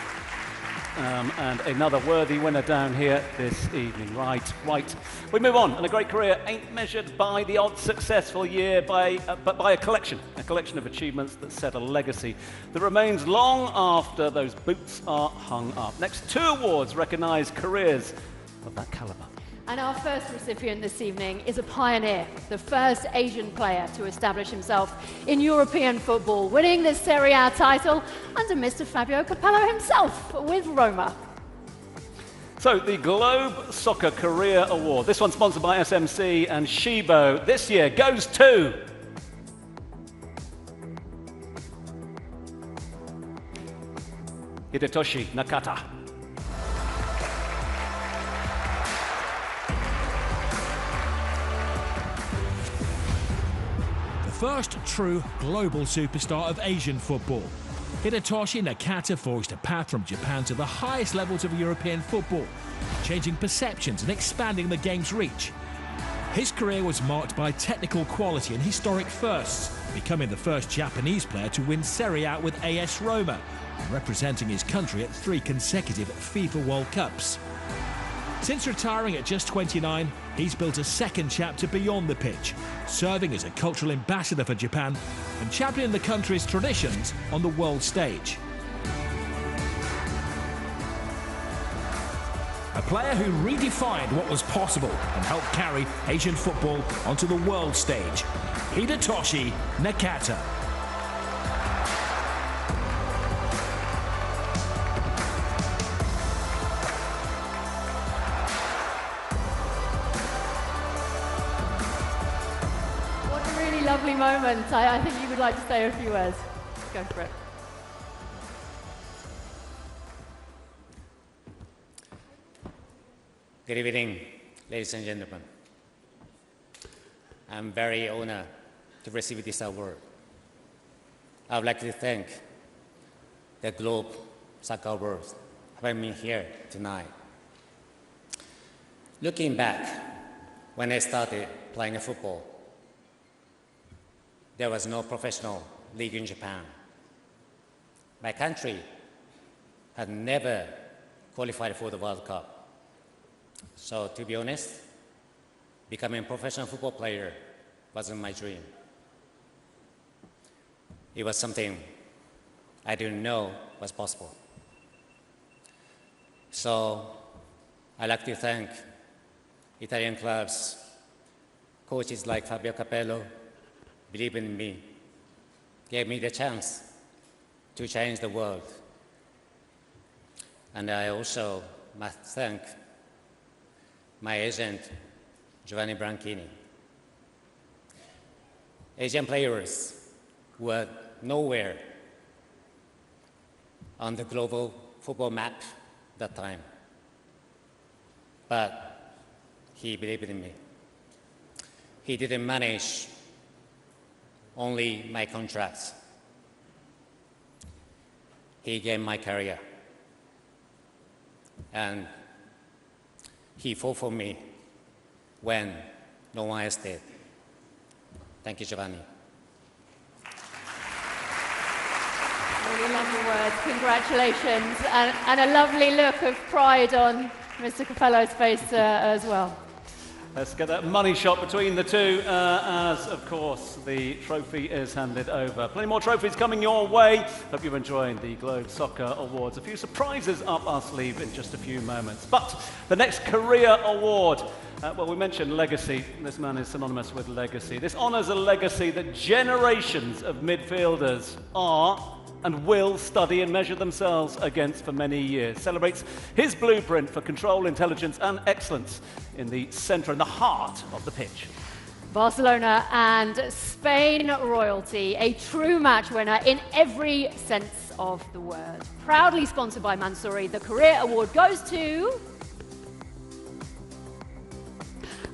And another worthy winner down here this evening. Right. We move on, and a great career ain't measured by the odd successful year, but by a collection of achievements that set a legacy that remains long after those boots are hung up. Next, 2 awards recognise careers of that calibre. And our first recipient this evening is a pioneer, the first Asian player to establish himself in European football, winning the Serie A title under Mr. Fabio Capello himself with Roma. So, the Globe Soccer Career Award, this one sponsored by SMC and Shibo, this year goes to Hidetoshi Nakata. First true global superstar of Asian football. Hidetoshi Nakata forged a path from Japan to the highest levels of European football, changing perceptions and expanding the game's reach. His career was marked by technical quality and historic firsts, becoming the first Japanese player to win Serie A with AS Roma, and representing his country at 3 consecutive FIFA World Cups. Since retiring at just 29, he's built a second chapter beyond the pitch, serving as a cultural ambassador for Japan and championing the country's traditions on the world stage. A player who redefined what was possible and helped carry Asian football onto the world stage, Hidetoshi Nakata. Lovely moment. I think you would like to say a few words. Go for it. Good evening, ladies and gentlemen. I'm very honored to receive this award. I would like to thank the Globe Soccer Awards for having me here tonight. Looking back, when I started playing football, there was no professional league in Japan. My country had never qualified for the World Cup. So to be honest, becoming a professional football player wasn't my dream. It was something I didn't know was possible. So I'd like to thank Italian clubs, coaches like Fabio Capello, believed in me, gave me the chance to change the world. And I also must thank my agent, Giovanni Branchini. Asian players were nowhere on the global football map that time, but he believed in me. He didn't manage only my contracts. He gave my career. And he fought for me when no one else did. Thank you, Giovanni. Really lovely words. Congratulations. And a lovely look of pride on Mr. Capello's face as well. Let's get that money shot between the two as, of course, the trophy is handed over. Plenty more trophies coming your way. Hope you're enjoying the Globe Soccer Awards. A few surprises up our sleeve in just a few moments. But the next career award, well, we mentioned legacy. This man is synonymous with legacy. This honours a legacy that generations of midfielders are and will study and measure themselves against for many years. Celebrates his blueprint for control, intelligence and excellence in the centre and the heart of the pitch. Barcelona and Spain royalty, a true match winner in every sense of the word. Proudly sponsored by Mansouri, the career award goes to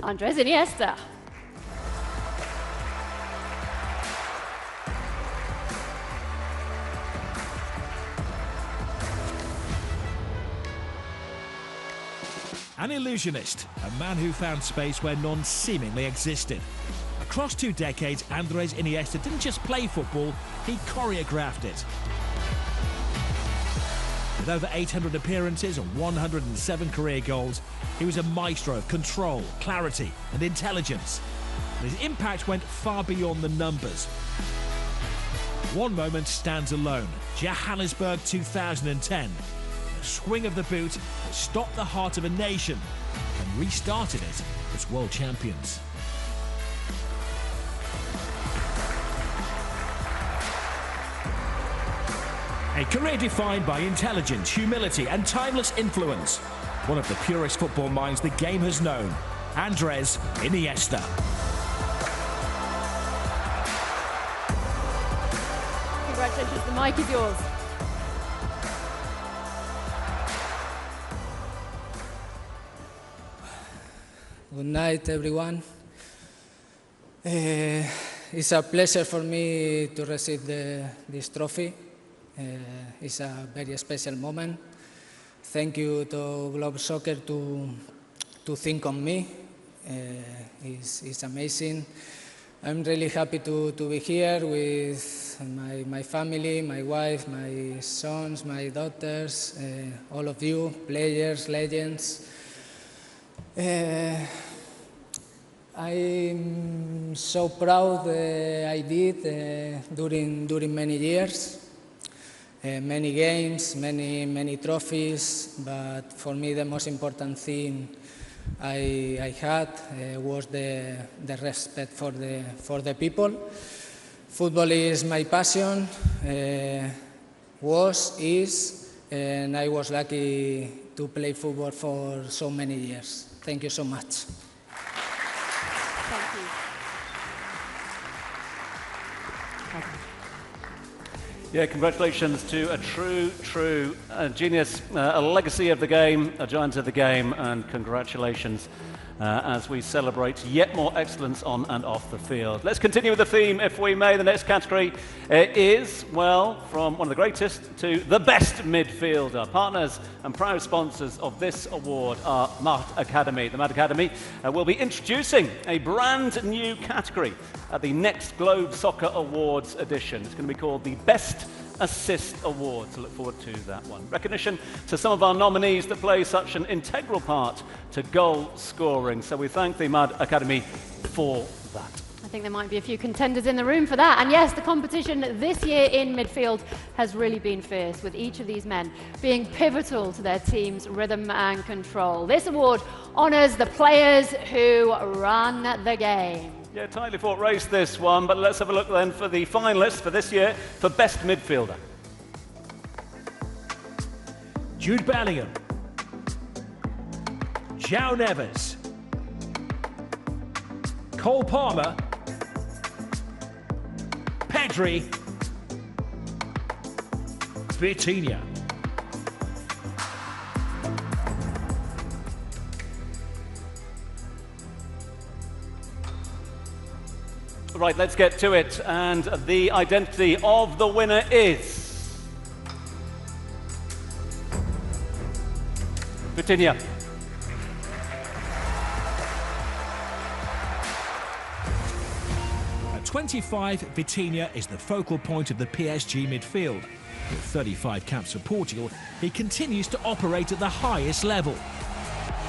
Andres Iniesta. An illusionist, a man who found space where none seemingly existed. Across 2 decades, Andres Iniesta didn't just play football, he choreographed it. With over 800 appearances and 107 career goals, he was a maestro of control, clarity and intelligence. And his impact went far beyond the numbers. One moment stands alone, Johannesburg 2010. A swing of the boot that stopped the heart of a nation and restarted it as world champions. A career defined by intelligence, humility and timeless influence. One of the purest football minds the game has known, Andres Iniesta. Congratulations, the mic is yours. Good night, everyone. It's a pleasure for me to receive this trophy. It's a very special moment. Thank you to Globe Soccer to think on me. It's amazing. I'm really happy to be here with my family, my wife, my sons, my daughters, all of you, players, legends. I'm so proud I did during many years. Many games, many trophies, but for me the most important thing I had was the respect for the people. Football is my passion, is, and I was lucky to play football for so many years. Thank you so much. Thank you. Yeah, congratulations to a true genius, a legacy of the game, a giant of the game, and congratulations as we celebrate yet more excellence on and off the field. Let's continue with the theme, if we may. The next category is, well, from one of the greatest to the best midfielder. Partners and proud sponsors of this award are Maz Academy. The Maz Academy will be introducing a brand new category at the next Globe Soccer Awards edition. It's going to be called the Best Assist Award, so look forward to that one. Recognition to some of our nominees that play such an integral part to goal scoring, so we thank the Maz Academy for that. I think there might be a few contenders in the room for that. And yes, the competition this year in midfield has really been fierce, with each of these men being pivotal to their team's rhythm and control. This award honours the players who run the game. Yeah, tightly fought race this one, but let's have a look then for the finalists for this year for Best Midfielder. Jude Bellingham, João Neves, Cole Palmer, Pedri, Vitinha. Right, let's get to it, and the identity of the winner is Vitinha. At 25, Vitinha is the focal point of the PSG midfield. With 35 caps for Portugal, he continues to operate at the highest level.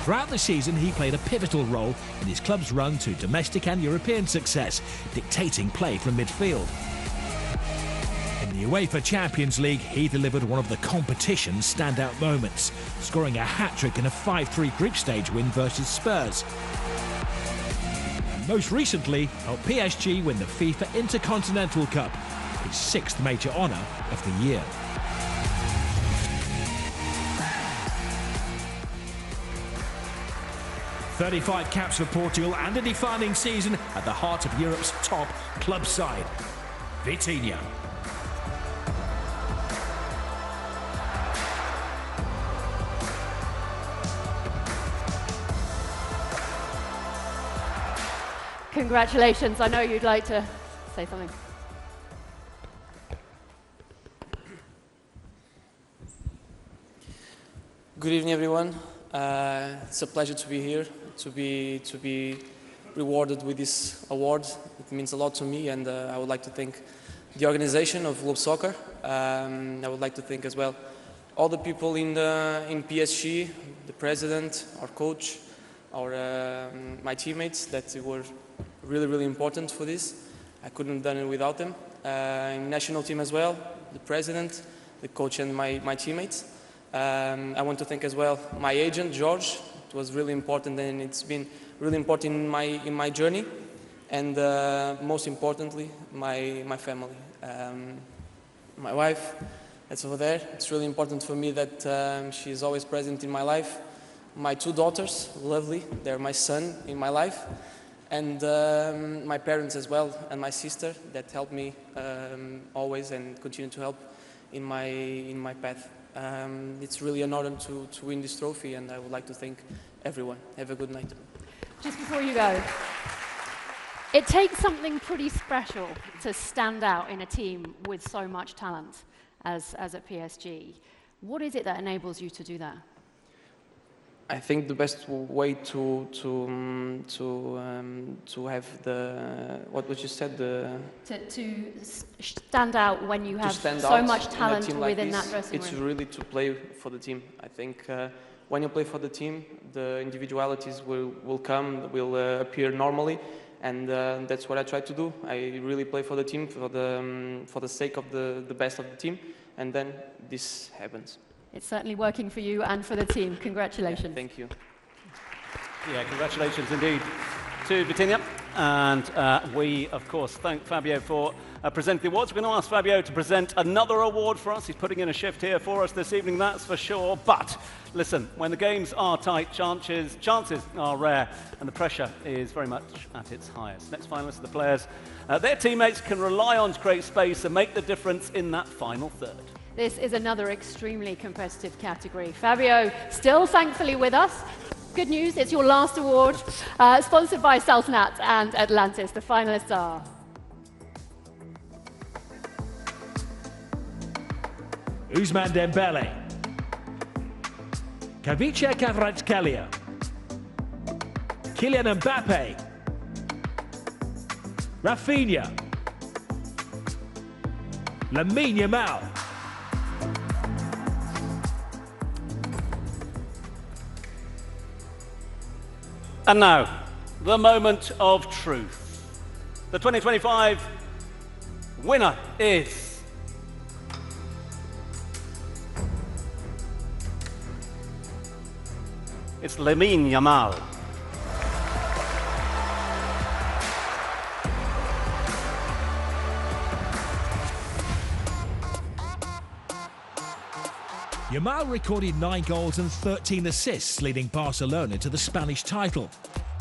Throughout the season, he played a pivotal role in his club's run to domestic and European success, dictating play from midfield. In the UEFA Champions League, he delivered one of the competition's standout moments, scoring a hat-trick in a 5-3 group stage win versus Spurs. And most recently, helped PSG win the FIFA Intercontinental Cup, his 6th major honour of the year. "35 caps for Portugal and a defining season at the heart of Europe's top club side. Vitinha." Congratulations. I know you'd like to say something. Good evening, everyone. It's a pleasure to be here, to be rewarded with this award. It means a lot to me, and I would like to thank the organization of Globe Soccer. I would like to thank as well all the people in PSG, the president, our coach, my teammates that were really important for this. I couldn't have done it without them. In national team as well, the president, the coach, and my teammates. I want to thank as well my agent, George. It was really important, and it's been really important in my journey. And most importantly, my family. My wife, that's over there. It's really important for me that she is always present in my life. My two daughters, lovely. They're my son in my life. And my parents as well, and my sister that helped me always and continue to help in my path. It's really an honor to win this trophy, and I would like to thank everyone. Have a good night. Just before you go, it takes something pretty special to stand out in a team with so much talent as at PSG. What is it that enables you to do that? I think the best way to have what you said, to stand out when you have so much talent within that dressing room. It's really to play for the team. I think when you play for the team, the individualities will come, will appear normally, and that's what I try to do. I really play for the team for the sake of the best of the team, and then this happens. It's certainly working for you and for the team. Congratulations. Yeah, thank you. Yeah, congratulations indeed to Vitinha. And we, of course, thank Fabio for presenting the awards. We're going to ask Fabio to present another award for us. He's putting in a shift here for us this evening, that's for sure. But listen, when the games are tight, chances are rare, and the pressure is very much at its highest. Next finalists are the players. Their teammates can rely on to create space and make the difference in that final third. This is another extremely competitive category. Fabio, still thankfully with us. Good news, it's your last award, sponsored by Saltanat and Atlantis. The finalists are... Ousmane Dembélé, Kavicha Kvaratskhelia, Kylian Mbappe, Raphinha, Lamine Yamal, and now, the moment of truth. The 2025 winner is... it's Lamine Yamal. Yamal recorded 9 goals and 13 assists, leading Barcelona to the Spanish title.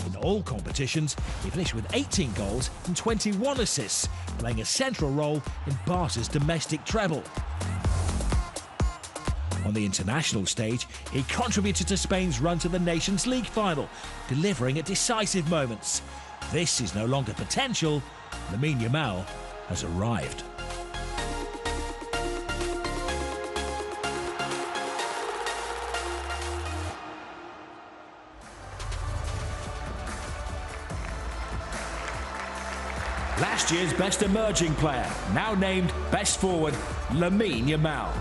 In all competitions, he finished with 18 goals and 21 assists, playing a central role in Barca's domestic treble. On the international stage, he contributed to Spain's run to the Nations League final, delivering at decisive moments. This is no longer potential. Lamine Yamal has arrived. Last year's Best Emerging Player, now named Best Forward, Lamine Yamal.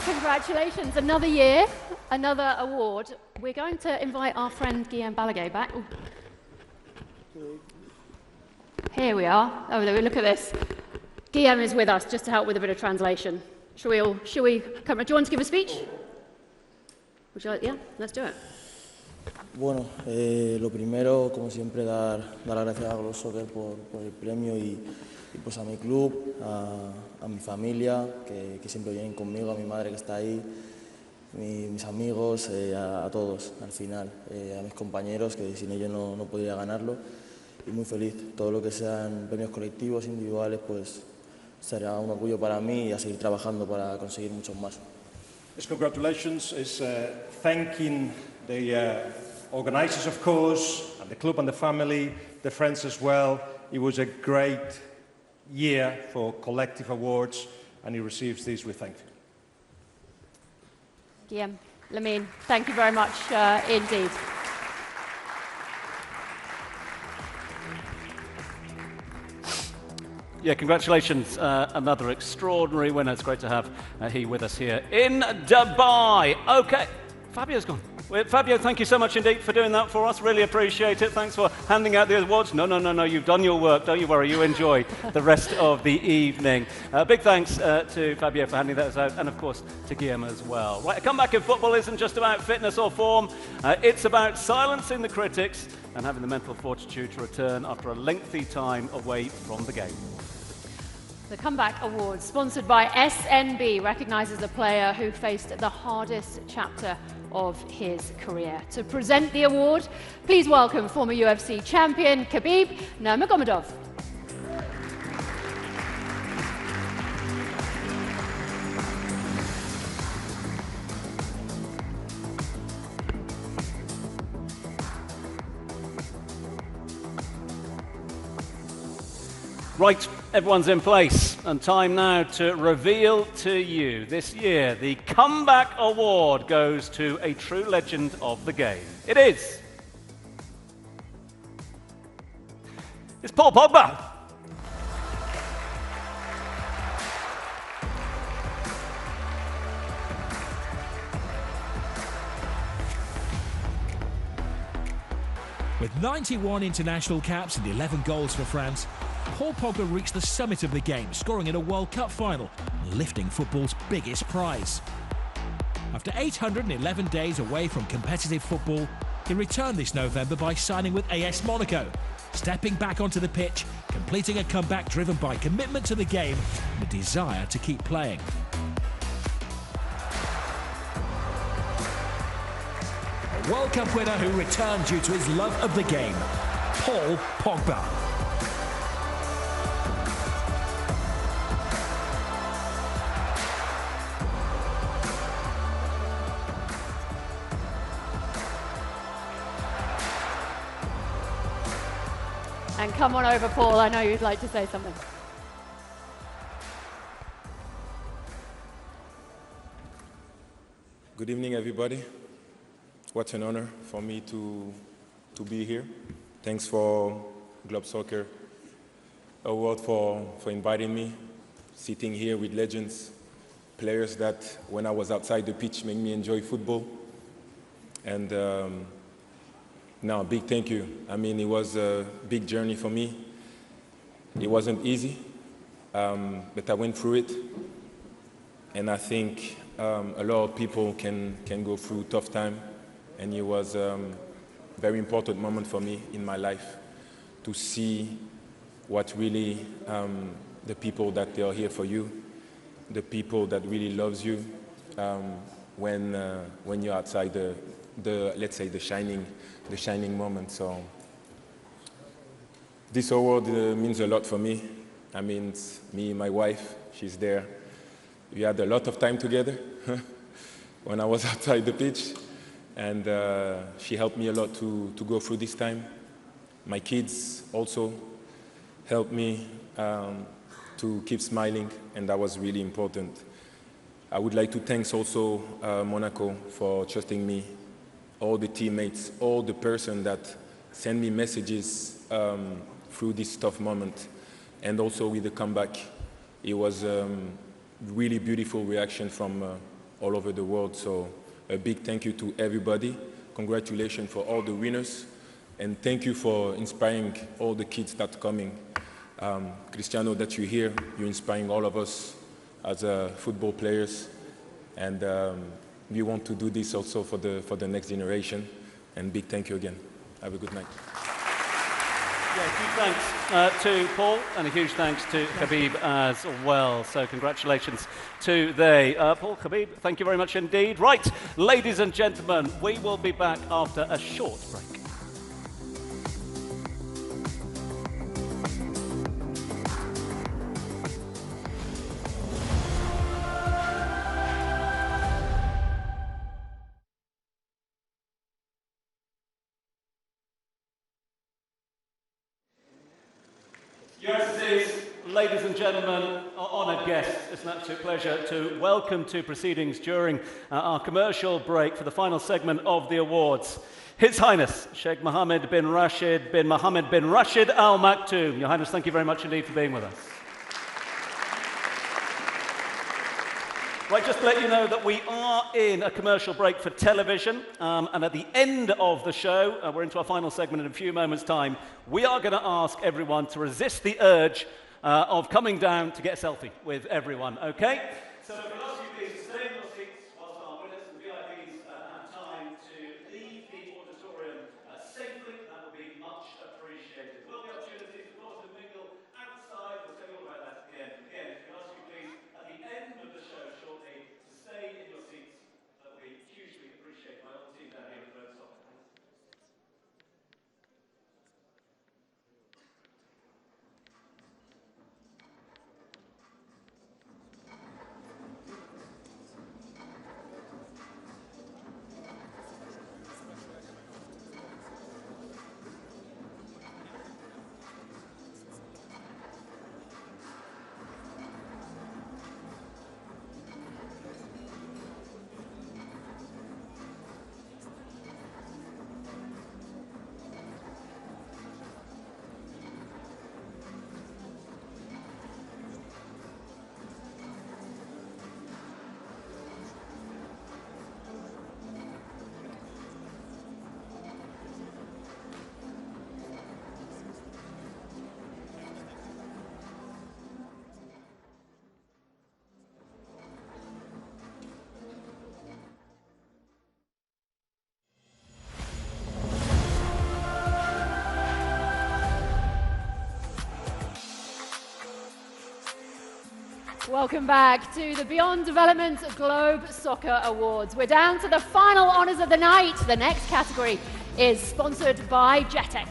Congratulations, another year, another award. We're going to invite our friend Guillaume Balaguer back. Ooh. Here we are. Oh, look at this. Guillaume is with us just to help with a bit of translation. Shall we come? Do you want to give a speech? Would you like, yeah, let's do it. Bueno, lo primero, como siempre, dar las gracias a Globe Soccer por el premio y pues a mi club, a mi familia, que siempre vienen conmigo, a mi madre que está ahí, mis amigos, a todos, al final, a mis compañeros, que sin ellos no podría ganarlo, y muy feliz. Todo lo que sean premios colectivos, individuales, pues será un orgullo para mí y a seguir trabajando para conseguir muchos más. his congratulations, his thanking the organisers, of course, and the club and the family, the friends as well. It was a great year for collective awards, and he receives these with thank you. Guillaume, Lamine, thank you very much indeed. Yeah, congratulations. Another extraordinary winner. It's great to have he with us here in Dubai. Okay, Fabio's gone. Fabio, thank you so much indeed for doing that for us. Really appreciate it. Thanks for handing out the awards. No, you've done your work. Don't you worry. You enjoy the rest of the evening. Big thanks to Fabio for handing that out, and of course to Guillaume as well. Right, a comeback in football isn't just about fitness or form. It's about silencing the critics and having the mental fortitude to return after a lengthy time away from the game. The Comeback Awards, sponsored by SNB, recognises a player who faced the hardest chapter of his career. To present the award, please welcome former UFC champion Khabib Nurmagomedov. Right, everyone's in place, and time now to reveal to you this year the Comeback Award goes to a true legend of the game. It's Paul Pogba. With 91 international caps and 11 goals for France, Paul Pogba reached the summit of the game, scoring in a World Cup final and lifting football's biggest prize. After 811 days away from competitive football, he returned this November by signing with AS Monaco, stepping back onto the pitch, completing a comeback driven by commitment to the game and a desire to keep playing. A World Cup winner who returned due to his love of the game, Paul Pogba. And come on over, Paul. I know you'd like to say something. Good evening, everybody. What an honor for me to be here. Thanks for Globe Soccer Award for inviting me, sitting here with legends, players that, when I was outside the pitch, made me enjoy football. And now, big thank you. I mean, it was a big journey for me. It wasn't easy, but I went through it. And I think a lot of people can go through tough time. And it was a very important moment for me in my life to see what really the people that they are here for you, the people that really loves you when you're outside the let's say the shining moment. So this award means a lot for me. I mean, me, my wife, she's there. We had a lot of time together when I was outside the pitch, and she helped me a lot to go through this time. My kids also helped me to keep smiling, and that was really important. I would like to thank also Monaco for trusting me, all the teammates, all the person that sent me messages through this tough moment, and also with the comeback. It was really beautiful reaction from all over the world. So a big thank you to everybody. Congratulations for all the winners, and thank you for inspiring all the kids that are coming. Cristiano, that you're here, you're inspiring all of us as football players, and we want to do this also for the next generation. And big thank you again. Have a good night. Yeah, huge thanks to Paul, and a huge thanks to Khabib as well. So congratulations to they. Paul, Khabib, thank you very much indeed. Right, ladies and gentlemen, we will be back after a short break. Ladies and gentlemen, honoured guests, it's an absolute pleasure to welcome to proceedings during our commercial break for the final segment of the awards. His Highness Sheikh Mohammed bin Rashid bin Mohammed bin Rashid Al Maktoum. Your Highness, thank you very much indeed for being with us. Right, just to let you know that we are in a commercial break for television, and at the end of the show, we're into our final segment in a few moments' time, we are going to ask everyone to resist the urge of coming down to get a selfie with everyone, okay? So if we ask you please to stay in your seats whilst our winners and VIPs have time to leave the auditorium safely, that would be much appreciated. There will be opportunities, of course, to mingle outside. We'll tell you all about that at the end. Again, if we ask you please, at the end of the show shortly, to stay in your seats, that would be hugely appreciated by all the team down here at Bernd Soccer. Welcome back to the Beyond Development Globe Soccer Awards. We're down to the final honours of the night. The next category is sponsored by Jetex.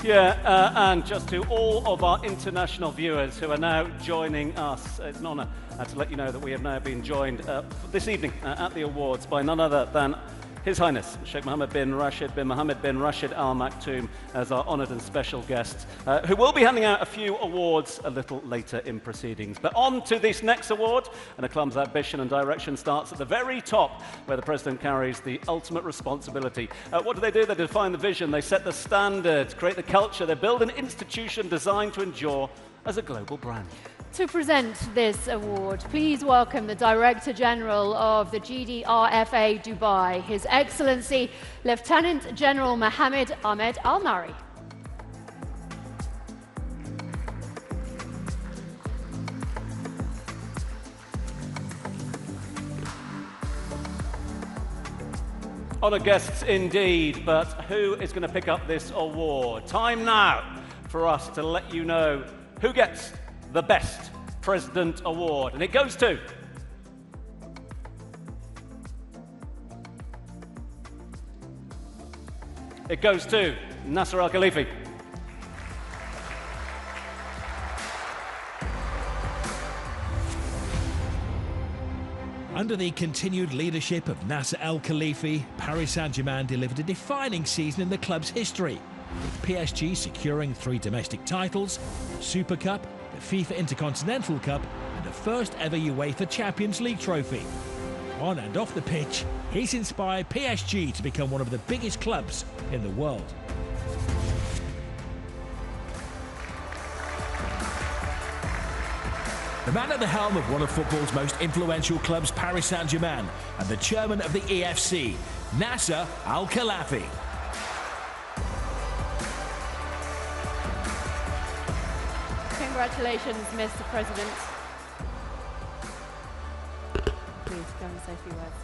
Yeah, and just to all of our international viewers who are now joining us, it's an honour to let you know that we have now been joined this evening at the awards by none other than His Highness Sheikh Mohammed bin Rashid bin Mohammed bin Rashid Al Maktoum as our honoured and special guest, who will be handing out a few awards a little later in proceedings. But on to this next award, and a club's ambition and direction starts at the very top, where the president carries the ultimate responsibility. What do? They define the vision, they set the standard, create the culture, they build an institution designed to endure as a global brand. To present this award, please welcome the Director General of the GDRFA Dubai, His Excellency Lieutenant General Mohammed Ahmed Al-Mari. Honoured guests indeed, but who is going to pick up this award? Time now for us to let you know who gets the Best President Award, and it goes to Nasser Al-Khelaifi. Under the continued leadership of Nasser Al-Khelaifi, Paris Saint-Germain delivered a defining season in the club's history, with PSG securing 3 domestic titles, Super Cup, the FIFA Intercontinental Cup, and the first ever UEFA Champions League trophy. On and off the pitch, he's inspired PSG to become one of the biggest clubs in the world. The man at the helm of one of football's most influential clubs, Paris Saint-Germain, and the chairman of the EFC, Nasser Al-Khelaifi. Congratulations, Mr. President. Please go and say a few words.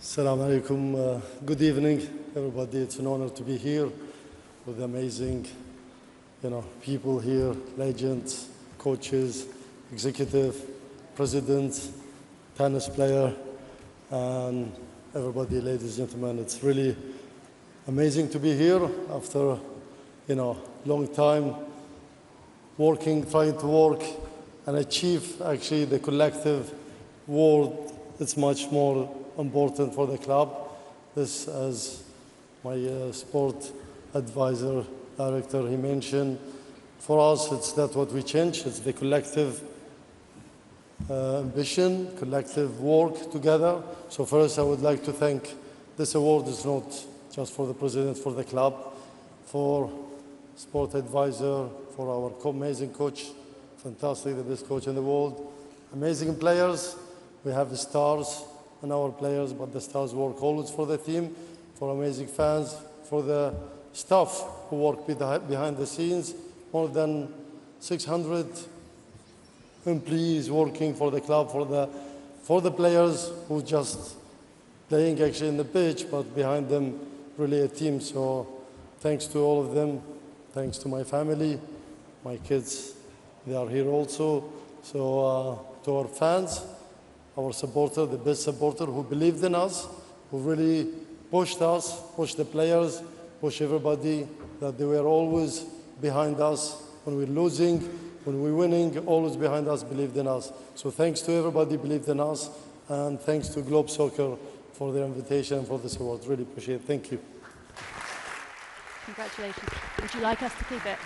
Assalamu alaikum. Good evening, everybody. It's an honor to be here with amazing, people here, legends, coaches, executive, president, tennis player, and everybody, ladies and gentlemen. It's really amazing to be here after long time working, trying to work and achieve actually the collective world. It's much more important for the club. This, as my sport advisor director, he mentioned. For us, it's that what we change. It's the collective ambition, collective work together. So first, I would like to thank. This award is not just for the president, for the club, for sport advisor, for our amazing coach, fantastic, the best coach in the world, amazing players. We have the stars in our players, but the stars work always for the team, for amazing fans, for the staff who work behind the scenes, more than 600 employees working for the club, for the players who just playing actually in the pitch, but behind them really a team. So thanks to all of them, thanks to my family, my kids, they are here also. So to our fans, our supporter, the best supporter who believed in us, who really pushed us, pushed the players, pushed everybody, that they were always behind us when we're losing, when we're winning, always behind us, believed in us. So thanks to everybody believed in us, and thanks to Globe Soccer for their invitation and for this award. Really appreciate it. Thank you. Congratulations. Would you like us to keep it?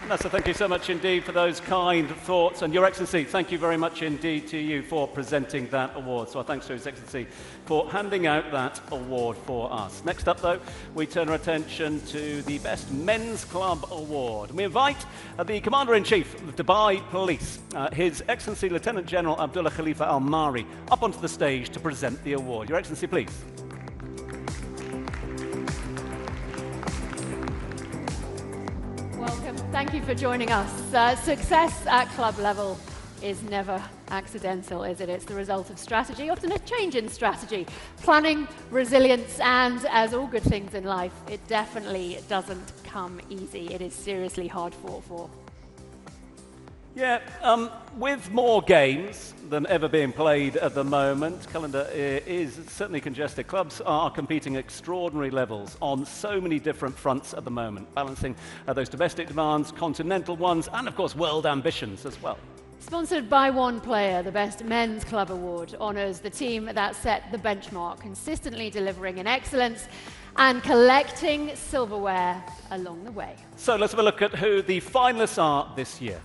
Nessa, thank you so much indeed for those kind thoughts. And Your Excellency, thank you very much indeed to you for presenting that award. So our thanks to His Excellency for handing out that award for us. Next up, though, we turn our attention to the Best Men's Club Award. And we invite the Commander-in-Chief of the Dubai Police, His Excellency Lieutenant General Abdullah Khalifa Al-Mari, up onto the stage to present the award. Your Excellency, please. Welcome. Thank you for joining us. Success at club level is never accidental, is it? It's the result of strategy, often a change in strategy, planning, resilience, and as all good things in life, it definitely doesn't come easy. It is seriously hard fought for. Yeah, with more games than ever being played at the moment, calendar is certainly congested. Clubs are competing at extraordinary levels on so many different fronts at the moment, balancing those domestic demands, continental ones, and of course world ambitions as well. Sponsored by one player, the Best Men's Club Award honours the team that set the benchmark, consistently delivering in excellence and collecting silverware along the way. So let's have a look at who the finalists are this year.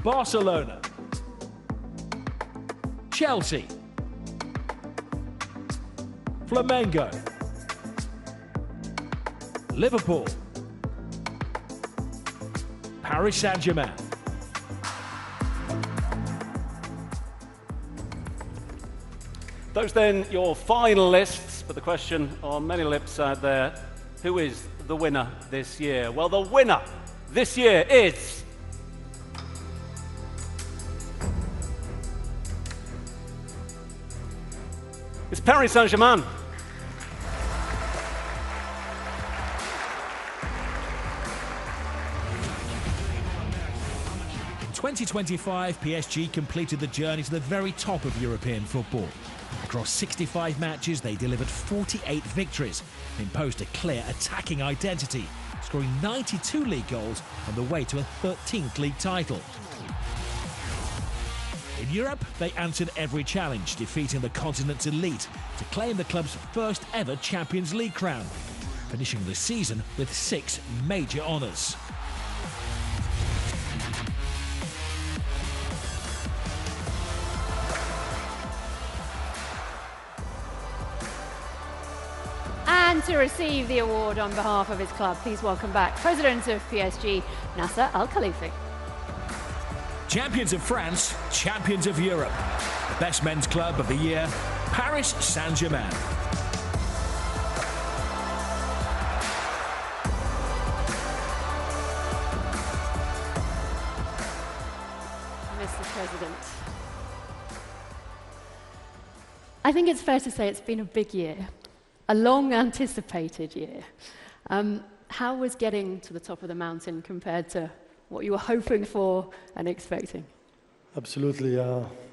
Barcelona, Chelsea, Flamengo, Liverpool, Paris Saint-Germain. Those then your finalists, but the question on many lips out there, who is the winner this year? Well, the winner this year is... it's Paris Saint-Germain. In 2025, PSG completed the journey to the very top of European football. Across 65 matches, they delivered 48 victories, imposed a clear attacking identity, scoring 92 league goals on the way to a 13th league title. In Europe, they answered every challenge, defeating the continent's elite to claim the club's first ever Champions League crown, finishing the season with 6 major honours. And to receive the award on behalf of his club, please welcome back President of PSG, Nasser Al-Khelaifi. Champions of France, champions of Europe. The best men's club of the year, Paris Saint-Germain. Mr. President, I think it's fair to say it's been a big year, a long anticipated year. How was getting to the top of the mountain compared to what you were hoping for and expecting? Absolutely.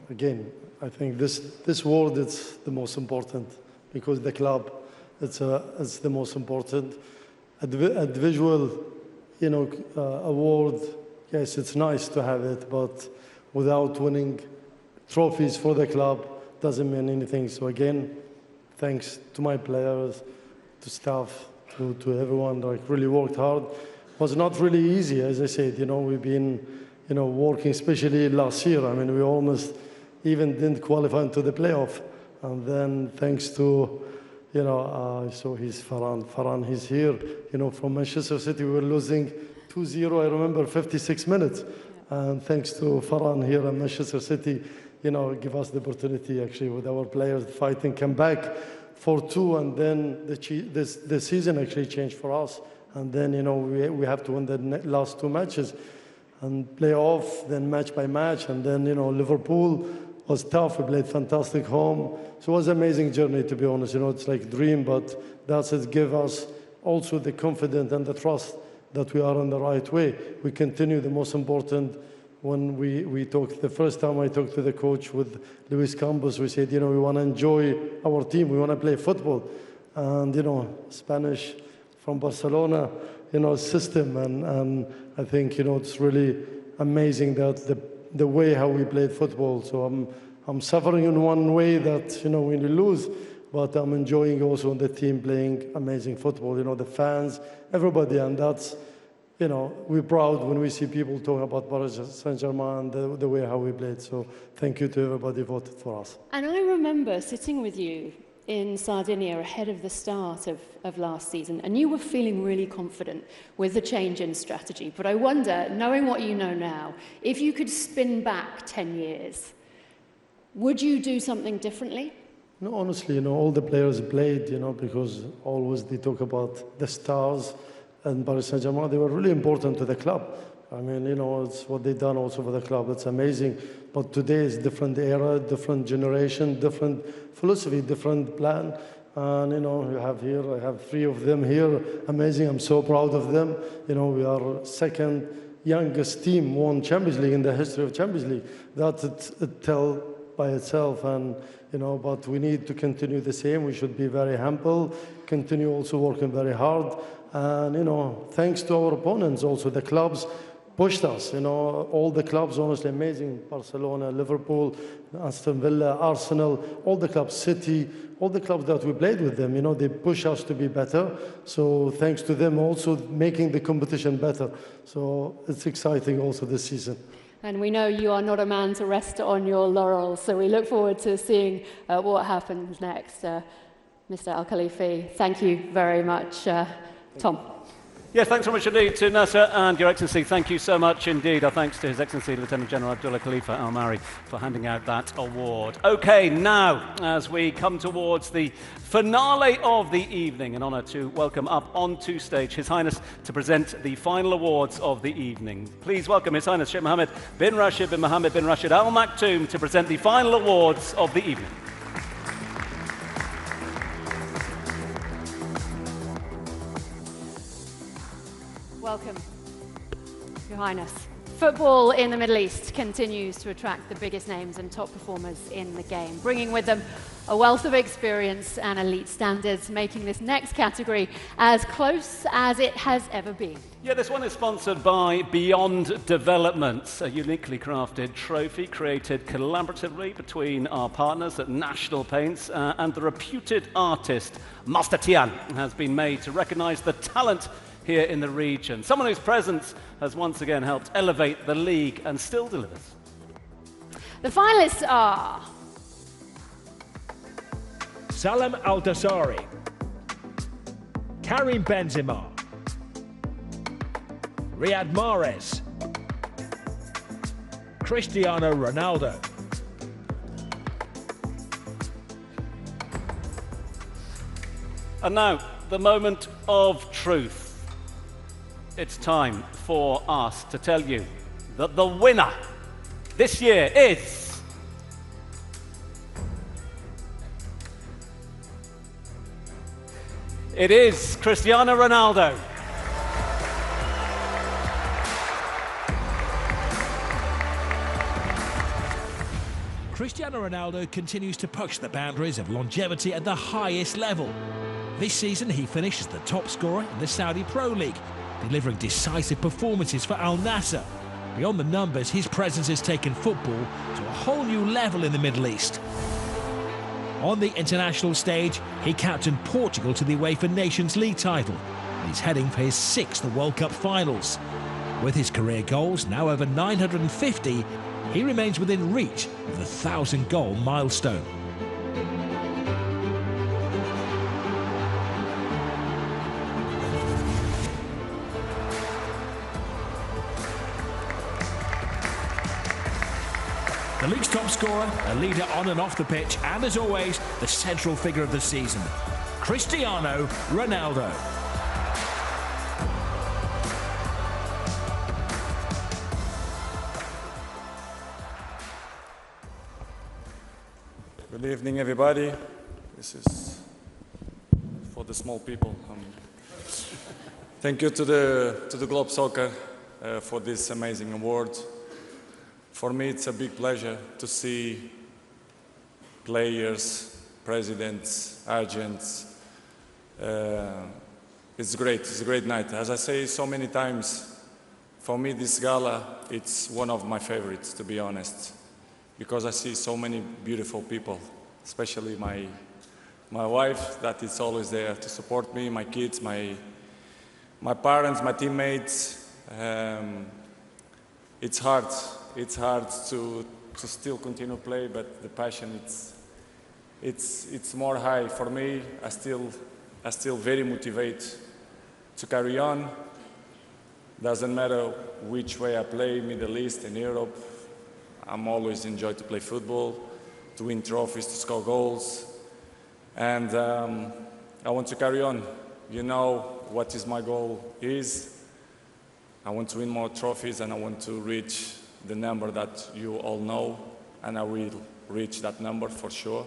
Again, I think this award is the most important because the club it's the most important. Individual, award. Yes, it's nice to have it, but without winning trophies for the club doesn't mean anything. So again, thanks to my players, staff, to everyone, like really worked hard. It was not really easy, as I said, we've been, working, especially last year. I mean, we almost even didn't qualify into the playoff. And then thanks to, so he's Farhan, he's here, from Manchester City, we were losing 2-0, I remember 56 minutes. And thanks to Farhan here at Manchester City, give us the opportunity actually with our players fighting, come back 4-2, and then the season actually changed for us. And then, we have to win the last 2 matches and play off, then match by match. And then, Liverpool was tough. We played fantastic home. So it was an amazing journey, to be honest. It's like a dream, but that's it gave us also the confidence and the trust that we are on the right way. We continue. The most important, when we talked, the first time I talked to the coach with Luis Campos, we said, we want to enjoy our team. We want to play football. And, Spanish from Barcelona, system. And I think, it's really amazing that the way how we played football. So I'm suffering in one way that, when we lose, but I'm enjoying also the team playing amazing football, the fans, everybody. And that's, we're proud when we see people talking about Paris Saint-Germain, the way how we played. So thank you to everybody who voted for us. And I remember sitting with you in Sardinia ahead of the start of last season, and you were feeling really confident with the change in strategy. But I wonder, knowing what you know now, if you could spin back 10 years, would you do something differently? No, honestly, all the players played, because always they talk about the stars and Paris Saint-Germain. They were really important to the club. I mean, it's what they've done also for the club. It's amazing. But today is different era, different generation, different philosophy, different plan. And, you have here, I have 3 of them here. Amazing. I'm so proud of them. We are second youngest team won Champions League in the history of Champions League. That it tell by itself. And, but we need to continue the same. We should be very humble, continue also working very hard. And, thanks to our opponents also, the clubs pushed us, all the clubs, honestly amazing. Barcelona, Liverpool, Aston Villa, Arsenal, all the clubs, City, all the clubs that we played with them, they push us to be better. So thanks to them also making the competition better. So it's exciting also this season. And we know you are not a man to rest on your laurels, so we look forward to seeing what happens next. Mr. Al-Khelaifi, thank you very much. Tom. Yes, thanks very much indeed to Nasser and Your Excellency. Thank you so much indeed. Our thanks to His Excellency Lieutenant General Abdullah Khalifa Al Mari for handing out that award. OK, now, as we come towards the finale of the evening, an honour to welcome up onto stage His Highness to present the final awards of the evening. Please welcome His Highness Sheikh Mohammed bin Rashid bin Mohammed bin Rashid Al Maktoum to present the final awards of the evening. Welcome, Your Highness. Football in the Middle East continues to attract the biggest names and top performers in the game, bringing with them a wealth of experience and elite standards, making this next category as close as it has ever been. Yeah, this one is sponsored by Beyond Developments, a uniquely crafted trophy created collaboratively between our partners at National Paints and the reputed artist Master Tian has been made to recognise the talent here in the region. Someone whose presence has once again helped elevate the league and still delivers. The finalists are Salam Al-Dasari, Karim Benzema, Riyad Mahrez, Cristiano Ronaldo, and now the moment of truth. It's time for us to tell you that the winner this year is... It is Cristiano Ronaldo. Cristiano Ronaldo continues to push the boundaries of longevity at the highest level. This season he finished as the top scorer in the Saudi Pro League, delivering decisive performances for Al Nassr. Beyond the numbers, his presence has taken football to a whole new level in the Middle East. On the international stage, he captained Portugal to the UEFA Nations League title. And he's heading for his 6th World Cup finals. With his career goals now over 950, he remains within reach of the 1,000-goal milestone. The league's top scorer, a leader on and off the pitch, and as always, the central figure of the season, Cristiano Ronaldo. Good evening, everybody. This is for the small people. Thank you to the Globe Soccer for this amazing award. For me, it's a big pleasure to see players, presidents, agents. It's great. It's a great night. As I say so many times, for me, this gala, it's one of my favorites, to be honest, because I see so many beautiful people, especially my wife, that is always there to support me, my kids, my parents, my teammates. It's hard. It's hard to still continue to play, but the passion, it's more high. For me, I still very motivated to carry on. Doesn't matter which way I play, Middle East and Europe. I'm always enjoy to play football, to win trophies, to score goals. And I want to carry on. You know what is my goal is. I want to win more trophies and I want to reach the number that you all know, and I will reach that number for sure,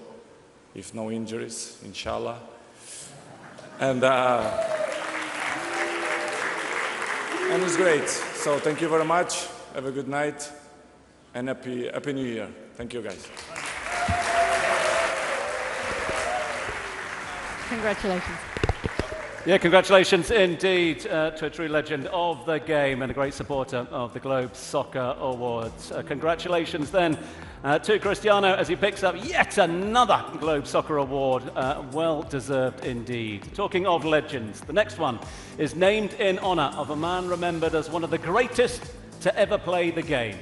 if no injuries, inshallah. And it's great. So thank you very much. Have a good night and happy New Year. Thank you, guys. Congratulations. Yeah, congratulations indeed to a true legend of the game and a great supporter of the Globe Soccer Awards. Congratulations then to Cristiano as he picks up yet another Globe Soccer Award. Well deserved indeed. Talking of legends, the next one is named in honour of a man remembered as one of the greatest to ever play the game.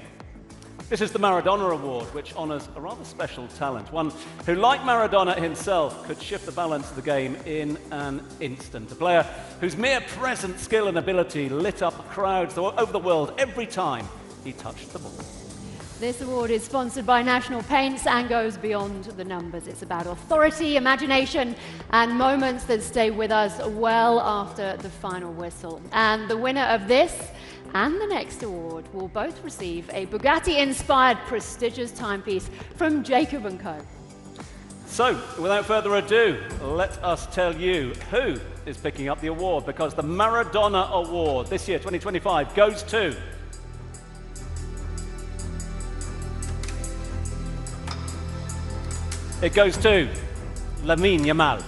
This is the Maradona Award, which honours a rather special talent, one who, like Maradona himself, could shift the balance of the game in an instant. A player whose mere present skill and ability lit up crowds over the world every time he touched the ball. This award is sponsored by National Paints and goes beyond the numbers. It's about authority, imagination, and moments that stay with us well after the final whistle. And the winner of this and the next award will both receive a Bugatti-inspired prestigious timepiece from Jacob & Co. So, without further ado, let us tell you who is picking up the award, because the Maradona Award this year, 2025, goes to... It goes to Lamine Yamal.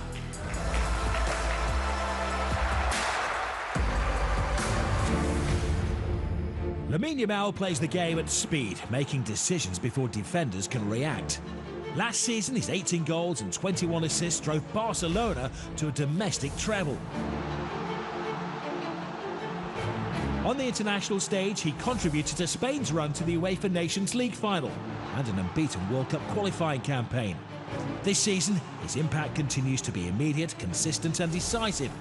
Lamine Yamal plays the game at speed, making decisions before defenders can react. Last season, his 18 goals and 21 assists drove Barcelona to a domestic treble. On the international stage, he contributed to Spain's run to the UEFA Nations League final and an unbeaten World Cup qualifying campaign. This season, his impact continues to be immediate, consistent and decisive,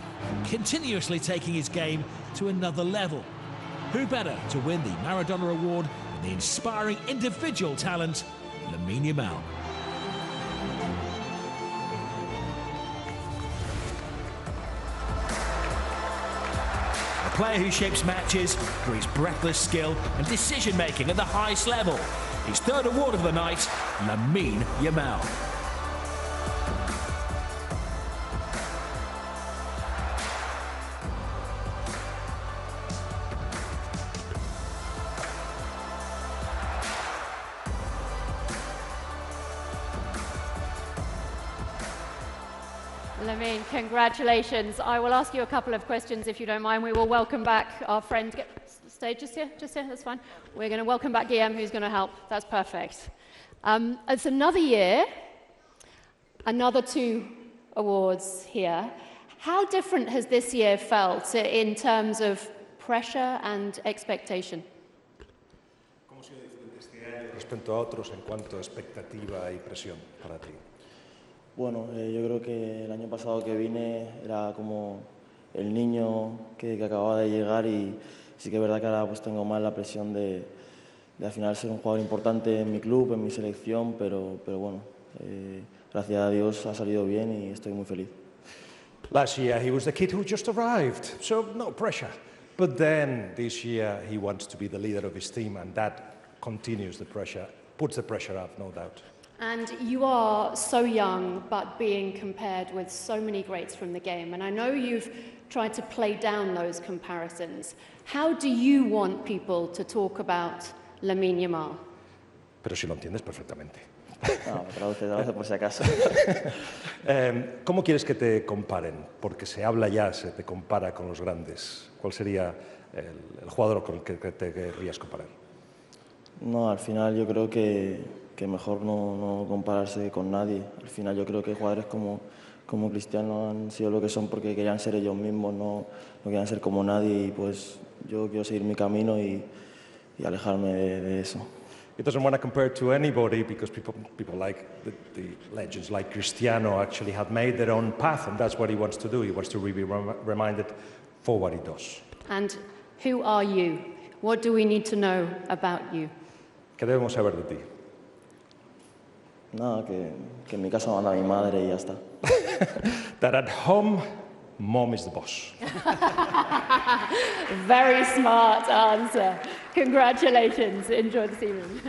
continuously taking his game to another level. Who better to win the Maradona Award than the inspiring individual talent, Lamine Yamal? A player who shapes matches through his breathless skill and decision-making at the highest level. His third award of the night, Lamine Yamal. Lamine, congratulations. I will ask you a couple of questions if you don't mind. We will welcome back our friend. Stay just here, that's fine. We're going to welcome back Guillaume, who's going to help. That's perfect. It's another year Another 2 awards here. How different has this year felt in terms of pressure and expectation? ¿Cómo ha sido diferente este año respecto a otros en cuanto a expectativa y presión para ti? Bueno, yo creo que el año pasado que vine era como el niño que acababa de llegar y sí que es verdad que ahora pues tengo más la presión de al final ser un jugador importante en mi club, en mi selección, pero bueno, gracias a Dios ha salido bien y estoy muy feliz. Last year he was the kid who just arrived, so no pressure. But then this year he wants to be the leader of his team, and that continues the pressure, puts the pressure up, no doubt. And you are so young, but being compared with so many greats from the game. And I know you've tried to play down those comparisons. How do you want people to talk about Lamine Yamal? Pero si lo entiendes perfectamente. No, traduce por si acaso. ¿Cómo quieres que te comparen? Porque se habla ya, se te compara con los grandes. ¿Cuál sería el jugador con el que te querrías comparar? No, al final yo creo que mejor no compararse con nadie. Al final yo creo que jugadores como Cristiano han sido lo que son porque querían ser ellos mismos, no querían ser como nadie y pues yo quiero seguir mi camino y alejarme de eso. He doesn't want to compare to anybody because people like the legends like Cristiano actually have made their own path, and that's what he wants to do. He wants to be reminded for what he does. And who are you? What do we need to know about you? ¿Qué debemos saber de ti? Nada, que en mi casa manda mi madre y ya está. That at home, mom is the boss. Very smart answer. Congratulations. Enjoy this evening.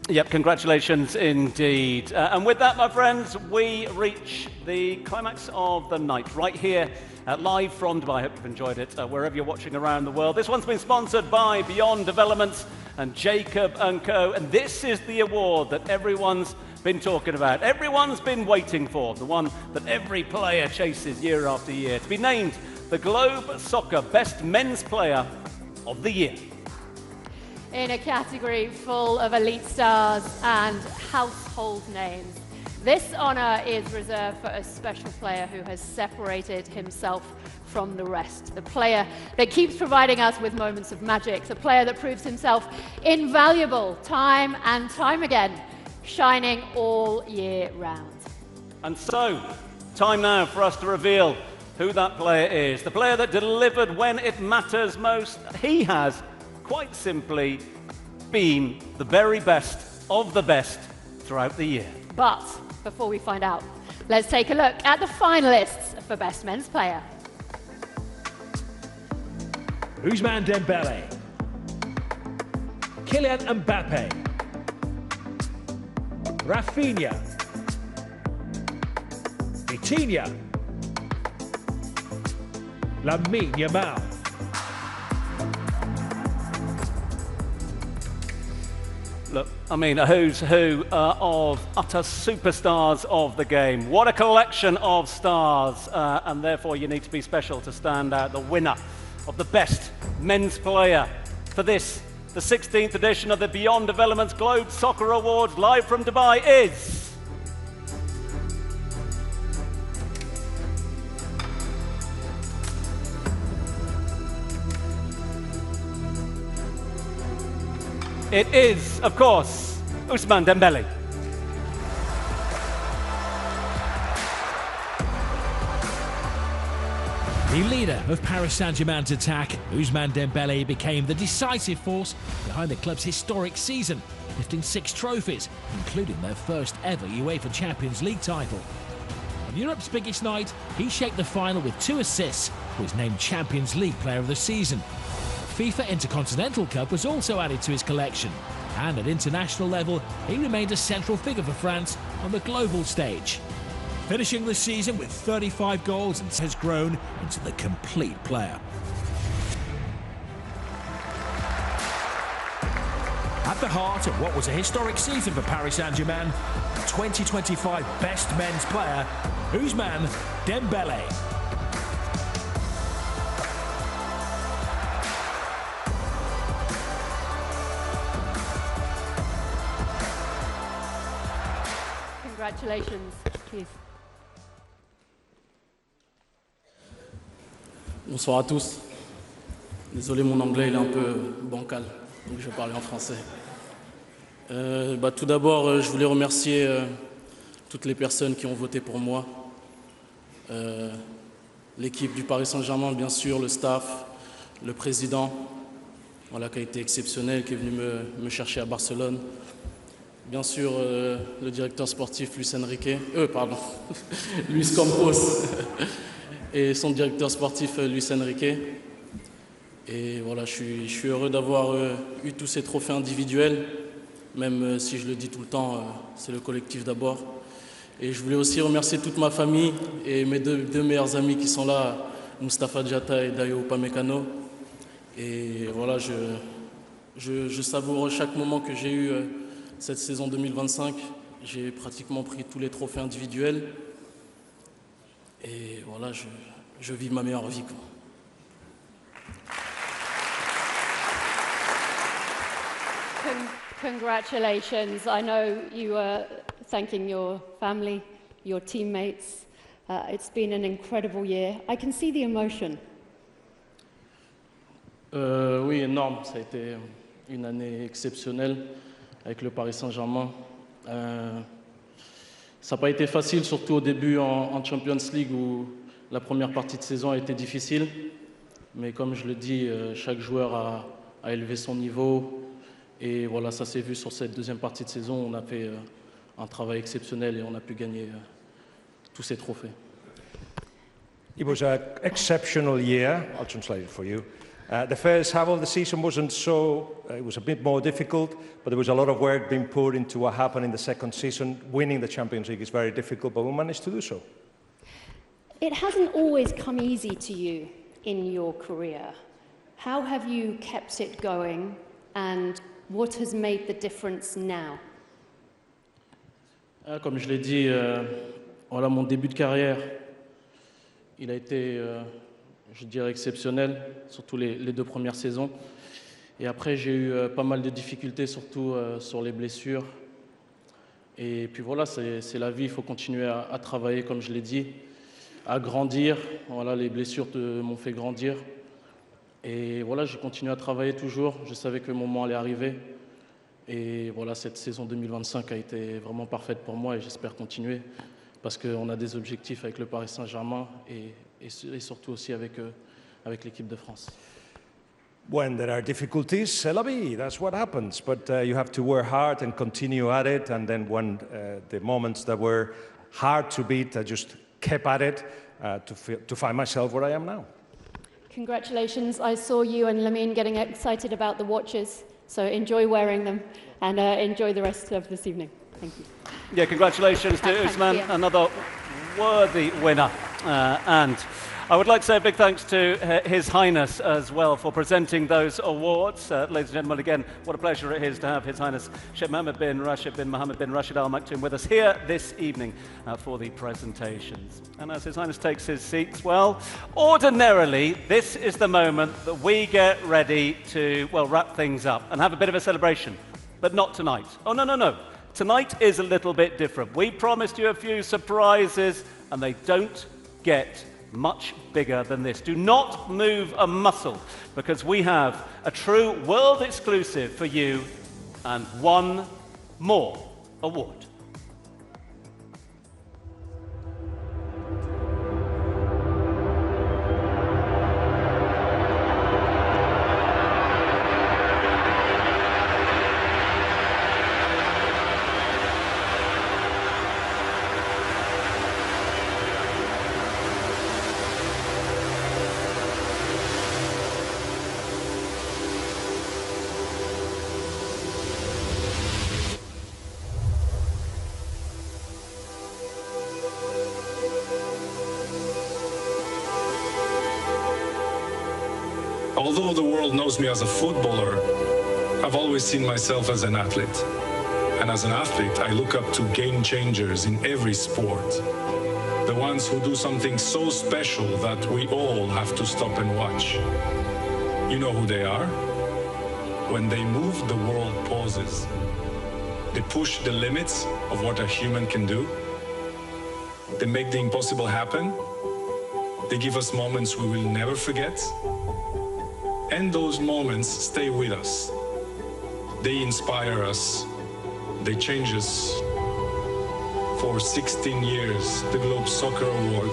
Yep, congratulations indeed. And with that, my friends, we reach the climax of the night right here, live from Dubai. I hope you've enjoyed it wherever you're watching around the world. This one's been sponsored by Beyond Developments and Jacob & Co. And this is the award that everyone's been talking about, everyone's been waiting for, the one that every player chases year after year, to be named the Globe Soccer Best Men's Player of the Year. In a category full of elite stars and household names, this honour is reserved for a special player who has separated himself from the rest. The player that keeps providing us with moments of magic, the player that proves himself invaluable time and time again, shining all year round. And so, time now for us to reveal who that player is. The player that delivered when it matters most. He has, quite simply, been the very best of the best throughout the year. But before we find out, let's take a look at the finalists for Best Men's Player. Ousmane Dembélé, Kylian Mbappé, Raphinha, Vitinha, Lamine Yamal. Look, I mean, a who's who of utter superstars of the game. What a collection of stars, and therefore you need to be special to stand out. The winner of the Best Men's Player for this, the 16th edition of the Beyond Developments Globe Soccer Awards, live from Dubai, is... It is, of course, Ousmane Dembélé. The leader of Paris Saint-Germain's attack, Ousmane Dembélé became the decisive force behind the club's historic season, lifting 6 trophies, including their first ever UEFA Champions League title. On Europe's biggest night, he shaped the final with 2 assists, was named Champions League Player of the Season. FIFA Intercontinental Cup was also added to his collection, and at international level, he remained a central figure for France on the global stage. Finishing the season with 35 goals and has grown into the complete player. At the heart of what was a historic season for Paris Saint-Germain, 2025 Best Men's Player, Ousmane Dembélé. Congratulations, Keith. Bonsoir à tous. Désolé, mon anglais il est un peu bancal, donc je vais parler en français. Tout d'abord, je voulais remercier toutes les personnes qui ont voté pour moi. L'équipe du Paris Saint-Germain, bien sûr, le staff, le président, voilà, qui a été exceptionnel, qui est venu me chercher à Barcelone. Bien sûr, le directeur sportif Luis Campos et son directeur sportif Luis Enrique. Et voilà, je suis heureux d'avoir eu tous ces trophées individuels, même si je le dis tout le temps, c'est le collectif d'abord. Et je voulais aussi remercier toute ma famille et mes deux meilleurs amis qui sont là, Mustapha Diatta et Dayo Upamecano. Et voilà, je savoure chaque moment que j'ai eu cette saison 2025. J'ai pratiquement pris tous les trophées individuels. Et voilà, je vis ma meilleure vie, quoi. Congratulations. I know you were thanking your family, your teammates. It's been an incredible year. I can see the emotion. Oui, énorme. Ça a été une année exceptionnelle avec le Paris Saint-Germain. Ça n'a pas été facile, surtout au début en Champions League où la première partie de saison a été difficile. Mais comme je le dis, chaque joueur a élevé son niveau. Et voilà, ça s'est vu sur cette deuxième partie de saison. On a fait un travail exceptionnel et on a pu gagner tous ces trophées. It was an exceptional year. I'll translate it for you. The first half of the season wasn't so, it was a bit more difficult, but there was a lot of work being put into what happened in the second season. Winning the Champions League is very difficult, but we managed to do so. It hasn't always come easy to you in your career. How have you kept it going, and what has made the difference now? Comme je l'ai dit, voilà, mon début de carrière, il a été, je dirais, exceptionnel, surtout les deux premières saisons. Et après, j'ai eu pas mal de difficultés, surtout sur les blessures. Et puis voilà, c'est la vie, il faut continuer à travailler, comme je l'ai dit, à grandir. Voilà, les blessures m'ont fait grandir. Et voilà, j'ai continué à travailler toujours. Je savais que le moment allait arriver. Et voilà, cette saison 2025 a été vraiment parfaite pour moi et j'espère continuer parce qu'on a des objectifs avec le Paris Saint-Germain et surtout aussi avec l'équipe de France. When there are difficulties, c'est la vie, that's what happens. But you have to work hard and continue at it. And then when the moments that were hard to beat, I just kept at it to find myself where I am now. Congratulations. I saw you and Lamine getting excited about the watches, so enjoy wearing them and enjoy the rest of this evening. Thank you. Yeah, congratulations to Ousmane, another worthy winner. And I would like to say a big thanks to His Highness as well for presenting those awards. Ladies and gentlemen, again, what a pleasure it is to have His Highness Sheikh Mohammed bin Rashid bin Mohammed bin Rashid Al Maktoum with us here this evening for the presentations. And as His Highness takes his seat, well, ordinarily, this is the moment that we get ready to, well, wrap things up and have a bit of a celebration. But not tonight. Oh, no, no, no. Tonight is a little bit different. We promised you a few surprises, and they don't get much bigger than this. Do not move a muscle, because we have a true world exclusive for you and one more award. Although the world knows me as a footballer, I've always seen myself as an athlete. And as an athlete, I look up to game changers in every sport. The ones who do something so special that we all have to stop and watch. You know who they are? When they move, the world pauses. They push the limits of what a human can do. They make the impossible happen. They give us moments we will never forget. And those moments stay with us. They inspire us. They change us. For 16 years, the Globe Soccer Award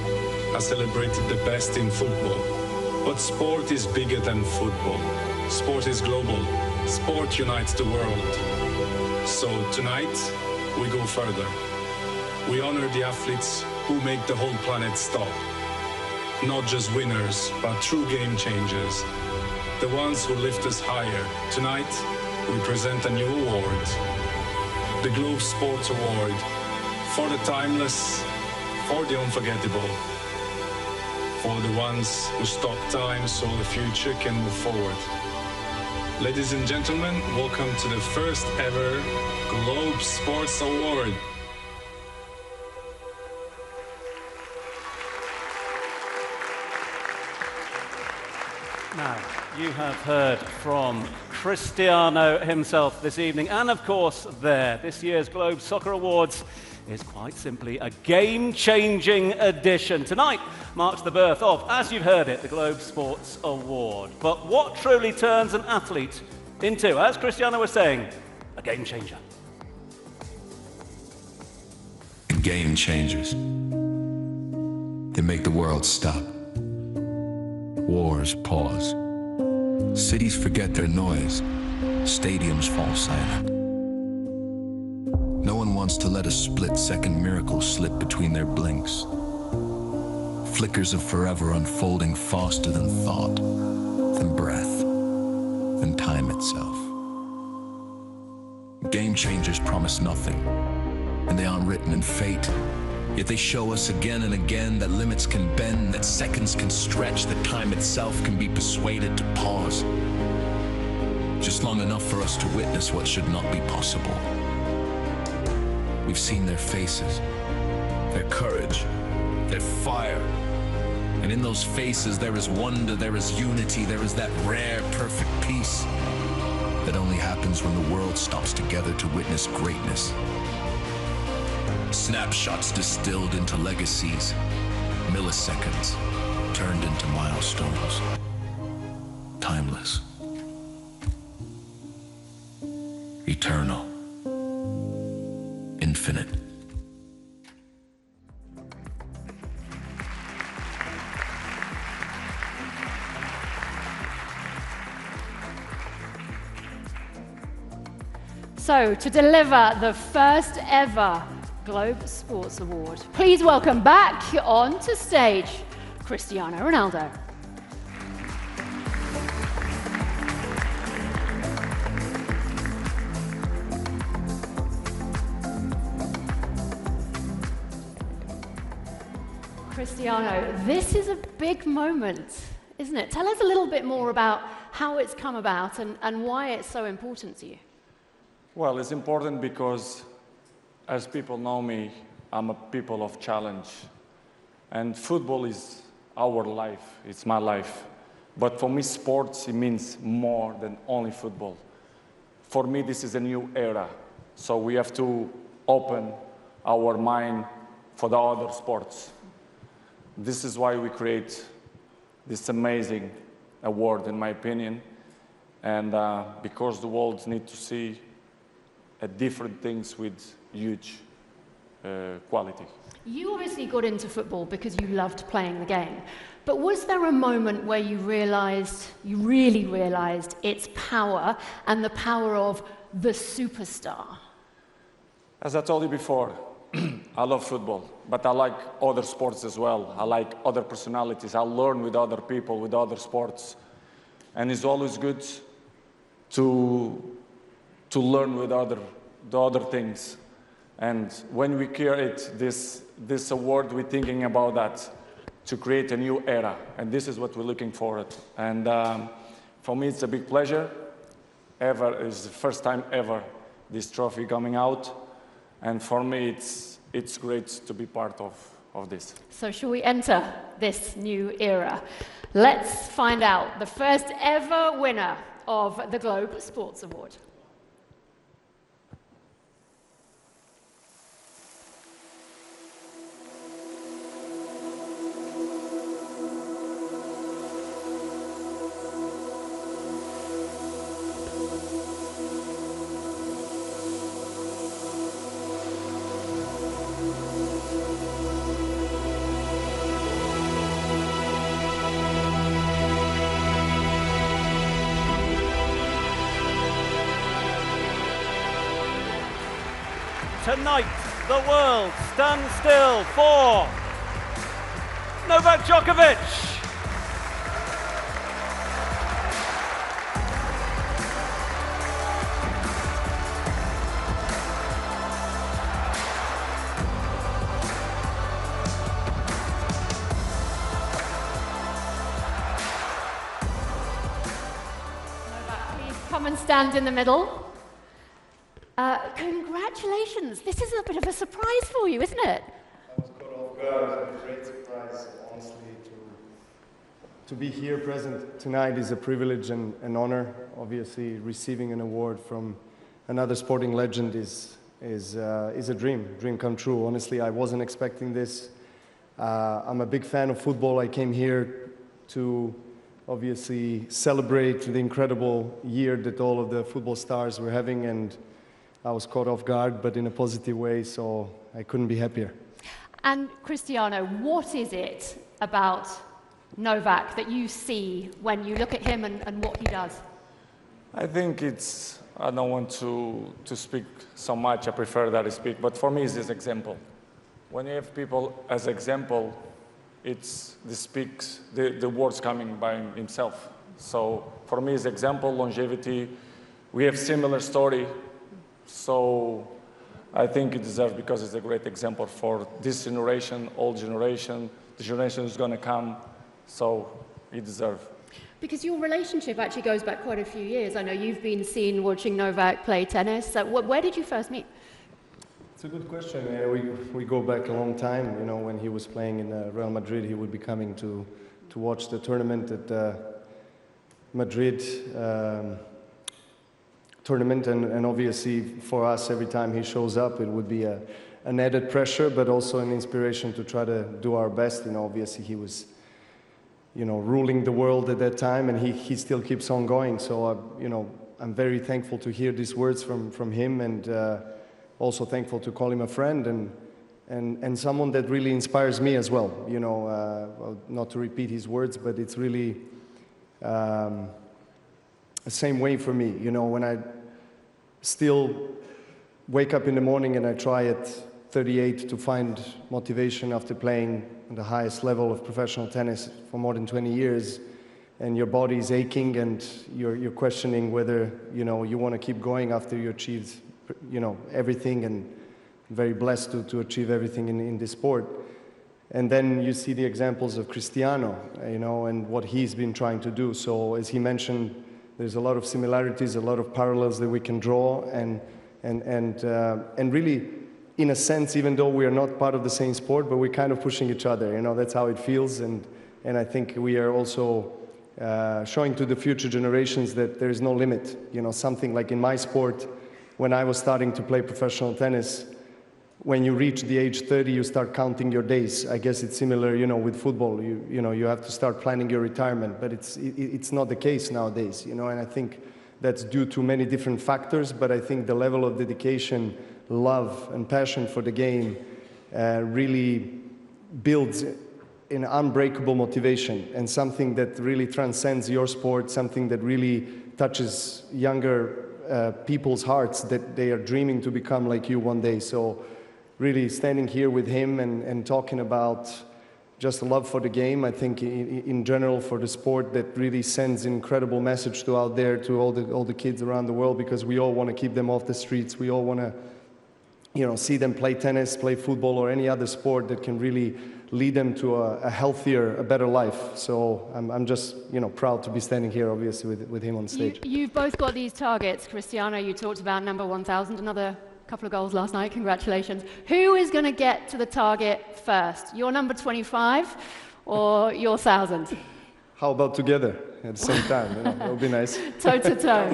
has celebrated the best in football. But sport is bigger than football. Sport is global. Sport unites the world. So tonight, we go further. We honor the athletes who make the whole planet stop. Not just winners, but true game changers. The ones who lift us higher. Tonight, we present a new award. The Globe Sports Award. For the timeless, for the unforgettable. For the ones who stop time so the future can move forward. Ladies and gentlemen, welcome to the first ever Globe Sports Award. Now, you have heard from Cristiano himself this evening, and of course there, this year's Globe Soccer Awards is quite simply a game-changing edition. Tonight marks the birth of, as you've heard it, the Globe Sports Award. But what truly turns an athlete into, as Cristiano was saying, a game changer? Game changers. They make the world stop. Wars pause. Cities forget their noise. Stadiums fall silent. No one wants to let a split-second miracle slip between their blinks. Flickers of forever unfolding faster than thought, than breath, than time itself. Game changers promise nothing, and they aren't written in fate. Yet they show us again and again that limits can bend, that seconds can stretch, that time itself can be persuaded to pause. Just long enough for us to witness what should not be possible. We've seen their faces, their courage, their fire. And in those faces there is wonder, there is unity, there is that rare, perfect peace that only happens when the world stops together to witness greatness. Snapshots distilled into legacies, milliseconds turned into milestones. Timeless. Eternal. Infinite. So, to deliver the first ever Globe Sports Award, please welcome back onto stage Cristiano Ronaldo. Cristiano, this is a big moment, isn't it? Tell us a little bit more about how it's come about and why it's so important to you. Well, it's important because, as people know me, I'm a people of challenge. And football is our life, it's my life. But for me, sports, it means more than only football. For me, this is a new era. So we have to open our mind for the other sports. This is why we create this amazing award, in my opinion. And because the world needs to see different things with huge quality. You obviously got into football because you loved playing the game. But was there a moment where you really realized its power and the power of the superstar? As I told you before, I love football, but I like other sports as well. I like other personalities. I learn with other people, with other sports. And it's always good to learn with the other things. And when we create this award, we're thinking about that, to create a new era. And this is what we're looking forward. And for me, it's a big pleasure. It's the first time ever this trophy coming out. And for me, it's great to be part of this. So shall we enter this new era? Let's find out the first ever winner of the Globe Sports Award. Tonight, the world stands still for Novak Djokovic. Come and stand in the middle. Congratulations. This is a bit of a surprise for you, isn't it? I was caught off guard. It's a great surprise, honestly. To be here present tonight is a privilege and an honor. Obviously, receiving an award from another sporting legend is a dream come true. Honestly, I wasn't expecting this. I'm a big fan of football. I came here to obviously celebrate the incredible year that all of the football stars were having, and I was caught off guard, but in a positive way, so I couldn't be happier. And Cristiano, what is it about Novak that you see when you look at him and what he does? I think I don't want to speak so much, I prefer that I speak, but for me it's this example. When you have people as example, the words coming by himself. So for me it's example, longevity, we have similar story, so I think it deserves, because it's a great example for this generation, old generation, the generation is going to come, so it deserves. Because your relationship actually goes back quite a few years. I know you've been seen watching Novak play tennis. Where did you first meet? It's a good question. We go back a long time. You know, when he was playing in Real Madrid, he would be coming to watch the tournament at Madrid tournament, and obviously for us, every time he shows up, it would be an added pressure, but also an inspiration to try to do our best. You know, obviously he was, you know, ruling the world at that time, and he still keeps on going. So, you know, I'm very thankful to hear these words from him, and also thankful to call him a friend and someone that really inspires me as well. You know, well, not to repeat his words, but it's really the same way for me. You know, when I still wake up in the morning and I try at 38 to find motivation after playing the highest level of professional tennis for more than 20 years, and your body is aching and you're questioning whether, you know, you want to keep going after you achieved, you know, everything, and very blessed to achieve everything in this sport. And then you see the examples of Cristiano, you know, and what he's been trying to do. So as he mentioned, there's a lot of similarities, a lot of parallels that we can draw, and really, in a sense, even though we are not part of the same sport, but we're kind of pushing each other. You know, that's how it feels, and I think we are also showing to the future generations that there is no limit. You know, something like in my sport, when I was starting to play professional tennis, when you reach the age 30, you start counting your days. I guess it's similar, you know, with football. You know, you have to start planning your retirement, but it's not the case nowadays, you know, and I think that's due to many different factors, but I think the level of dedication, love, and passion for the game really builds an unbreakable motivation, and something that really transcends your sport, something that really touches younger people's hearts, that they are dreaming to become like you one day. So really standing here with him and talking about just love for the game, I think in general for the sport, that really sends an incredible message to out there to all the kids around the world, because we all want to keep them off the streets. We all want to, you know, see them play tennis, play football, or any other sport that can really lead them to a healthier, a better life. So I'm just, you know, proud to be standing here, obviously, with him on stage. You've both got these targets. Cristiano, you talked about number 1,000, another couple of goals last night, congratulations. Who is going to get to the target first? Your number 25 or your 1,000? How about together at the same time? You know, that would be nice. Toe to toe.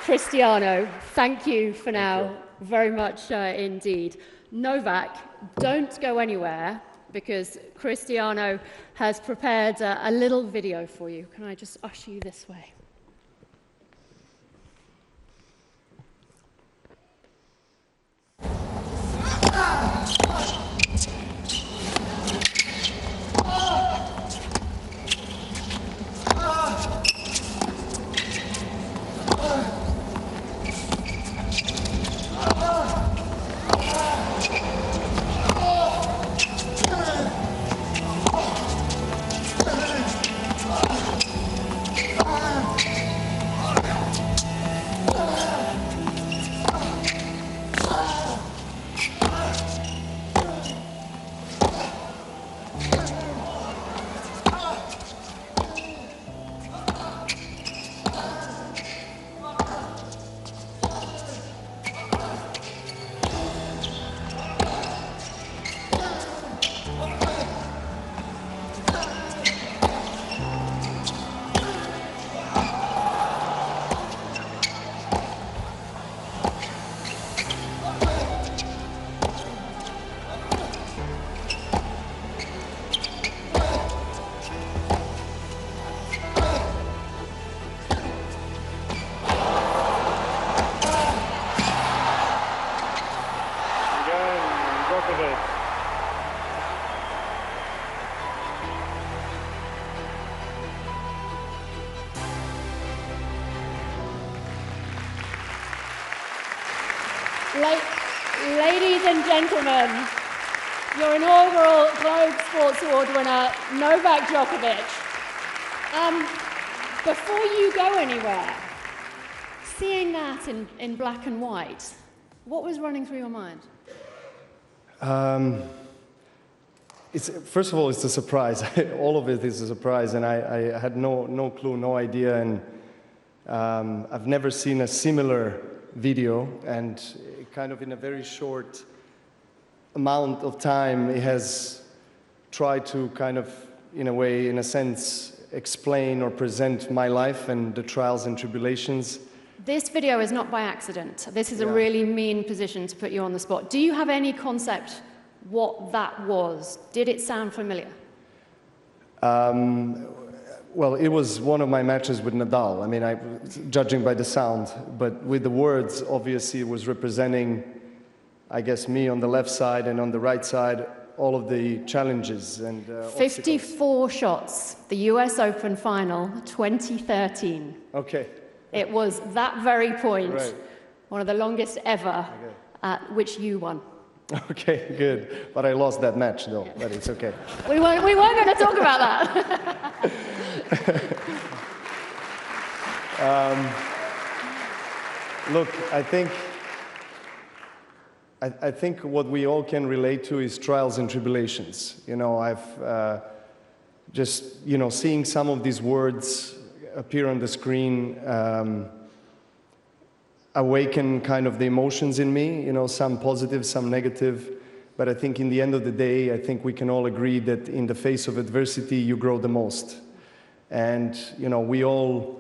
Cristiano, thank you for now, very much indeed. Novak, don't go anywhere, because Cristiano has prepared a little video for you. Can I just usher you this way? Ladies and gentlemen, your inaugural Globe Sports Award winner, Novak Djokovic. Before you go anywhere, seeing that in black and white, what was running through your mind? First of all, it's a surprise. All of it is a surprise, and I had no clue, no idea, and I've never seen a similar video, and kind of in a very short amount of time, it has tried to kind of, in a way, in a sense, explain or present my life and the trials and tribulations. This video is not by accident. This is a really mean position to put you on the spot. Do you have any concept what that was? Did it sound familiar? Well, it was one of my matches with Nadal. I mean, judging by the sound, but with the words, obviously, it was representing, I guess, me on the left side, and on the right side, all of the challenges and 54 shots, the US Open final 2013. Okay. It was that very point, Right. one of the longest ever, at which you won. Okay, good. But I lost that match, though, but it's okay. We weren't going to talk about that. Look, I think what we all can relate to is trials and tribulations. You know, I've just, you know, seeing some of these words appear on the screen awaken kind of the emotions in me, you know, some positive, some negative. But I think in the end of the day, I think we can all agree that in the face of adversity, you grow the most. And, you know, we all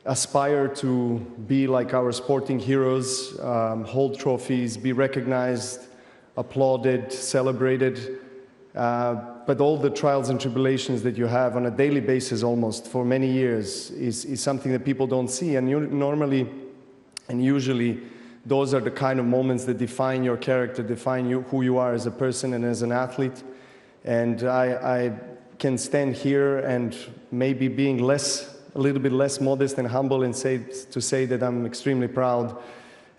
aspire to be like our sporting heroes, hold trophies, be recognized, applauded, celebrated. But all the trials and tribulations that you have on a daily basis almost for many years is something that people don't see. And normally and usually those are the kind of moments that define your character, define you, who you are as a person and as an athlete. And I can stand here and maybe being a little bit less modest and humble and say that I'm extremely proud.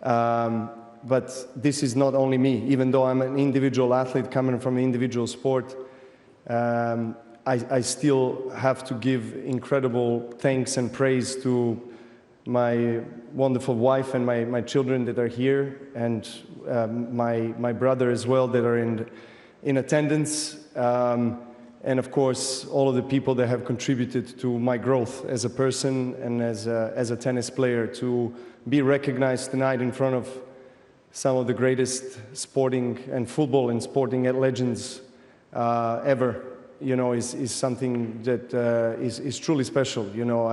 But this is not only me. Even though I'm an individual athlete coming from an individual sport, I still have to give incredible thanks and praise to my wonderful wife and my children that are here, and my brother as well that are in attendance. And of course, all of the people that have contributed to my growth as a person and as a tennis player. To be recognized tonight in front of some of the greatest sporting and football and sporting legends ever, you know, is something that is truly special. You know,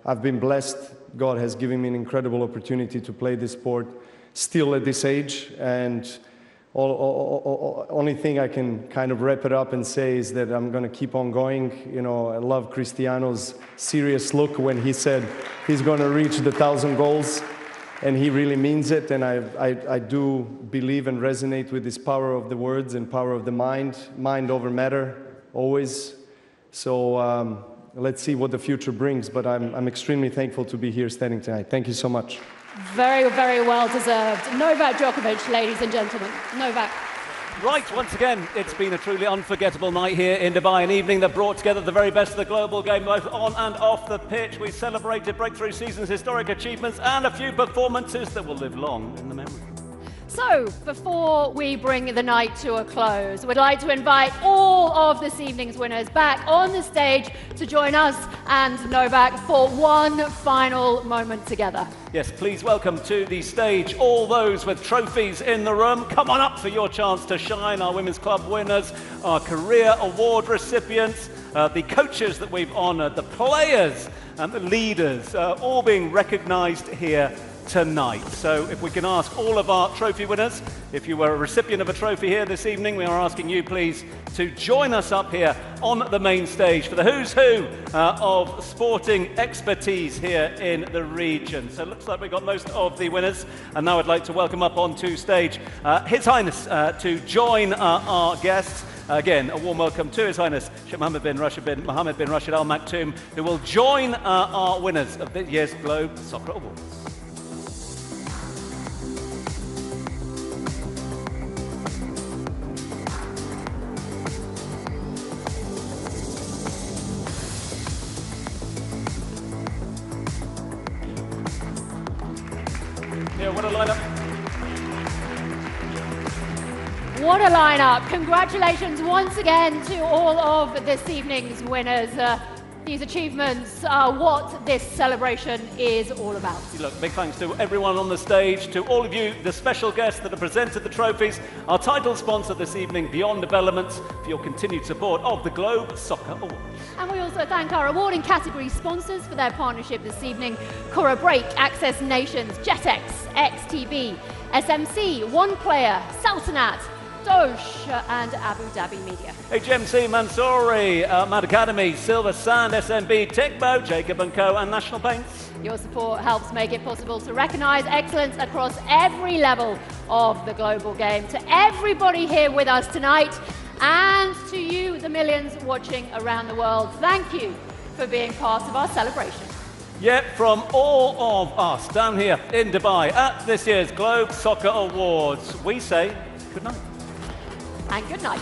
I've been blessed. God has given me an incredible opportunity to play this sport still at this age, and only thing I can kind of wrap it up and say is that I'm going to keep on going. You know, I love Cristiano's serious look when he said he's going to reach the 1,000 goals, and he really means it. And I do believe and resonate with this power of the words and power of the mind over matter, always. So let's see what the future brings, but I'm extremely thankful to be here standing tonight. Thank you so much. Very, very well deserved. Novak Djokovic, ladies and gentlemen. Novak. Right, once again, it's been a truly unforgettable night here in Dubai, an evening that brought together the very best of the global game, both on and off the pitch. We celebrated Breakthrough Season's historic achievements and a few performances that will live long in the memory. So, before we bring the night to a close, we'd like to invite all of this evening's winners back on the stage to join us and Novak for one final moment together. Yes, please welcome to the stage all those with trophies in the room. Come on up for your chance to shine. Our Women's Club winners, our career award recipients, the coaches that we've honoured, the players and the leaders, all being recognised here tonight. So if we can ask all of our trophy winners, if you were a recipient of a trophy here this evening, we are asking you please to join us up here on the main stage for the who's who of sporting expertise here in the region. So it looks like we've got most of the winners, and now I'd like to welcome up onto stage His Highness to join our guests. Again, a warm welcome to His Highness Sheikh Mohammed bin Rashid Al Maktoum, who will join our winners of this year's Globe Soccer Awards. What a lineup. Congratulations once again to all of this evening's winners. These achievements are what this celebration is all about. Look, big thanks to everyone on the stage, to all of you, the special guests that have presented the trophies, our title sponsor this evening, Beyond Developments, for your continued support of the Globe Soccer Awards. And we also thank our awarding category sponsors for their partnership this evening: Cora Break, Access Nations, JetX, XTB, SMC, One Player, Saltanat, Dosh and Abu Dhabi Media. HMC, Mansouri, Mad Academy, Silver Sand, SMB, Tickbo, Jacob & Co and National Paints. Your support helps make it possible to recognise excellence across every level of the global game. To everybody here with us tonight, and to you, the millions watching around the world, thank you for being part of our celebration. Yep, from all of us down here in Dubai at this year's Globe Soccer Awards, we say good night. And good night.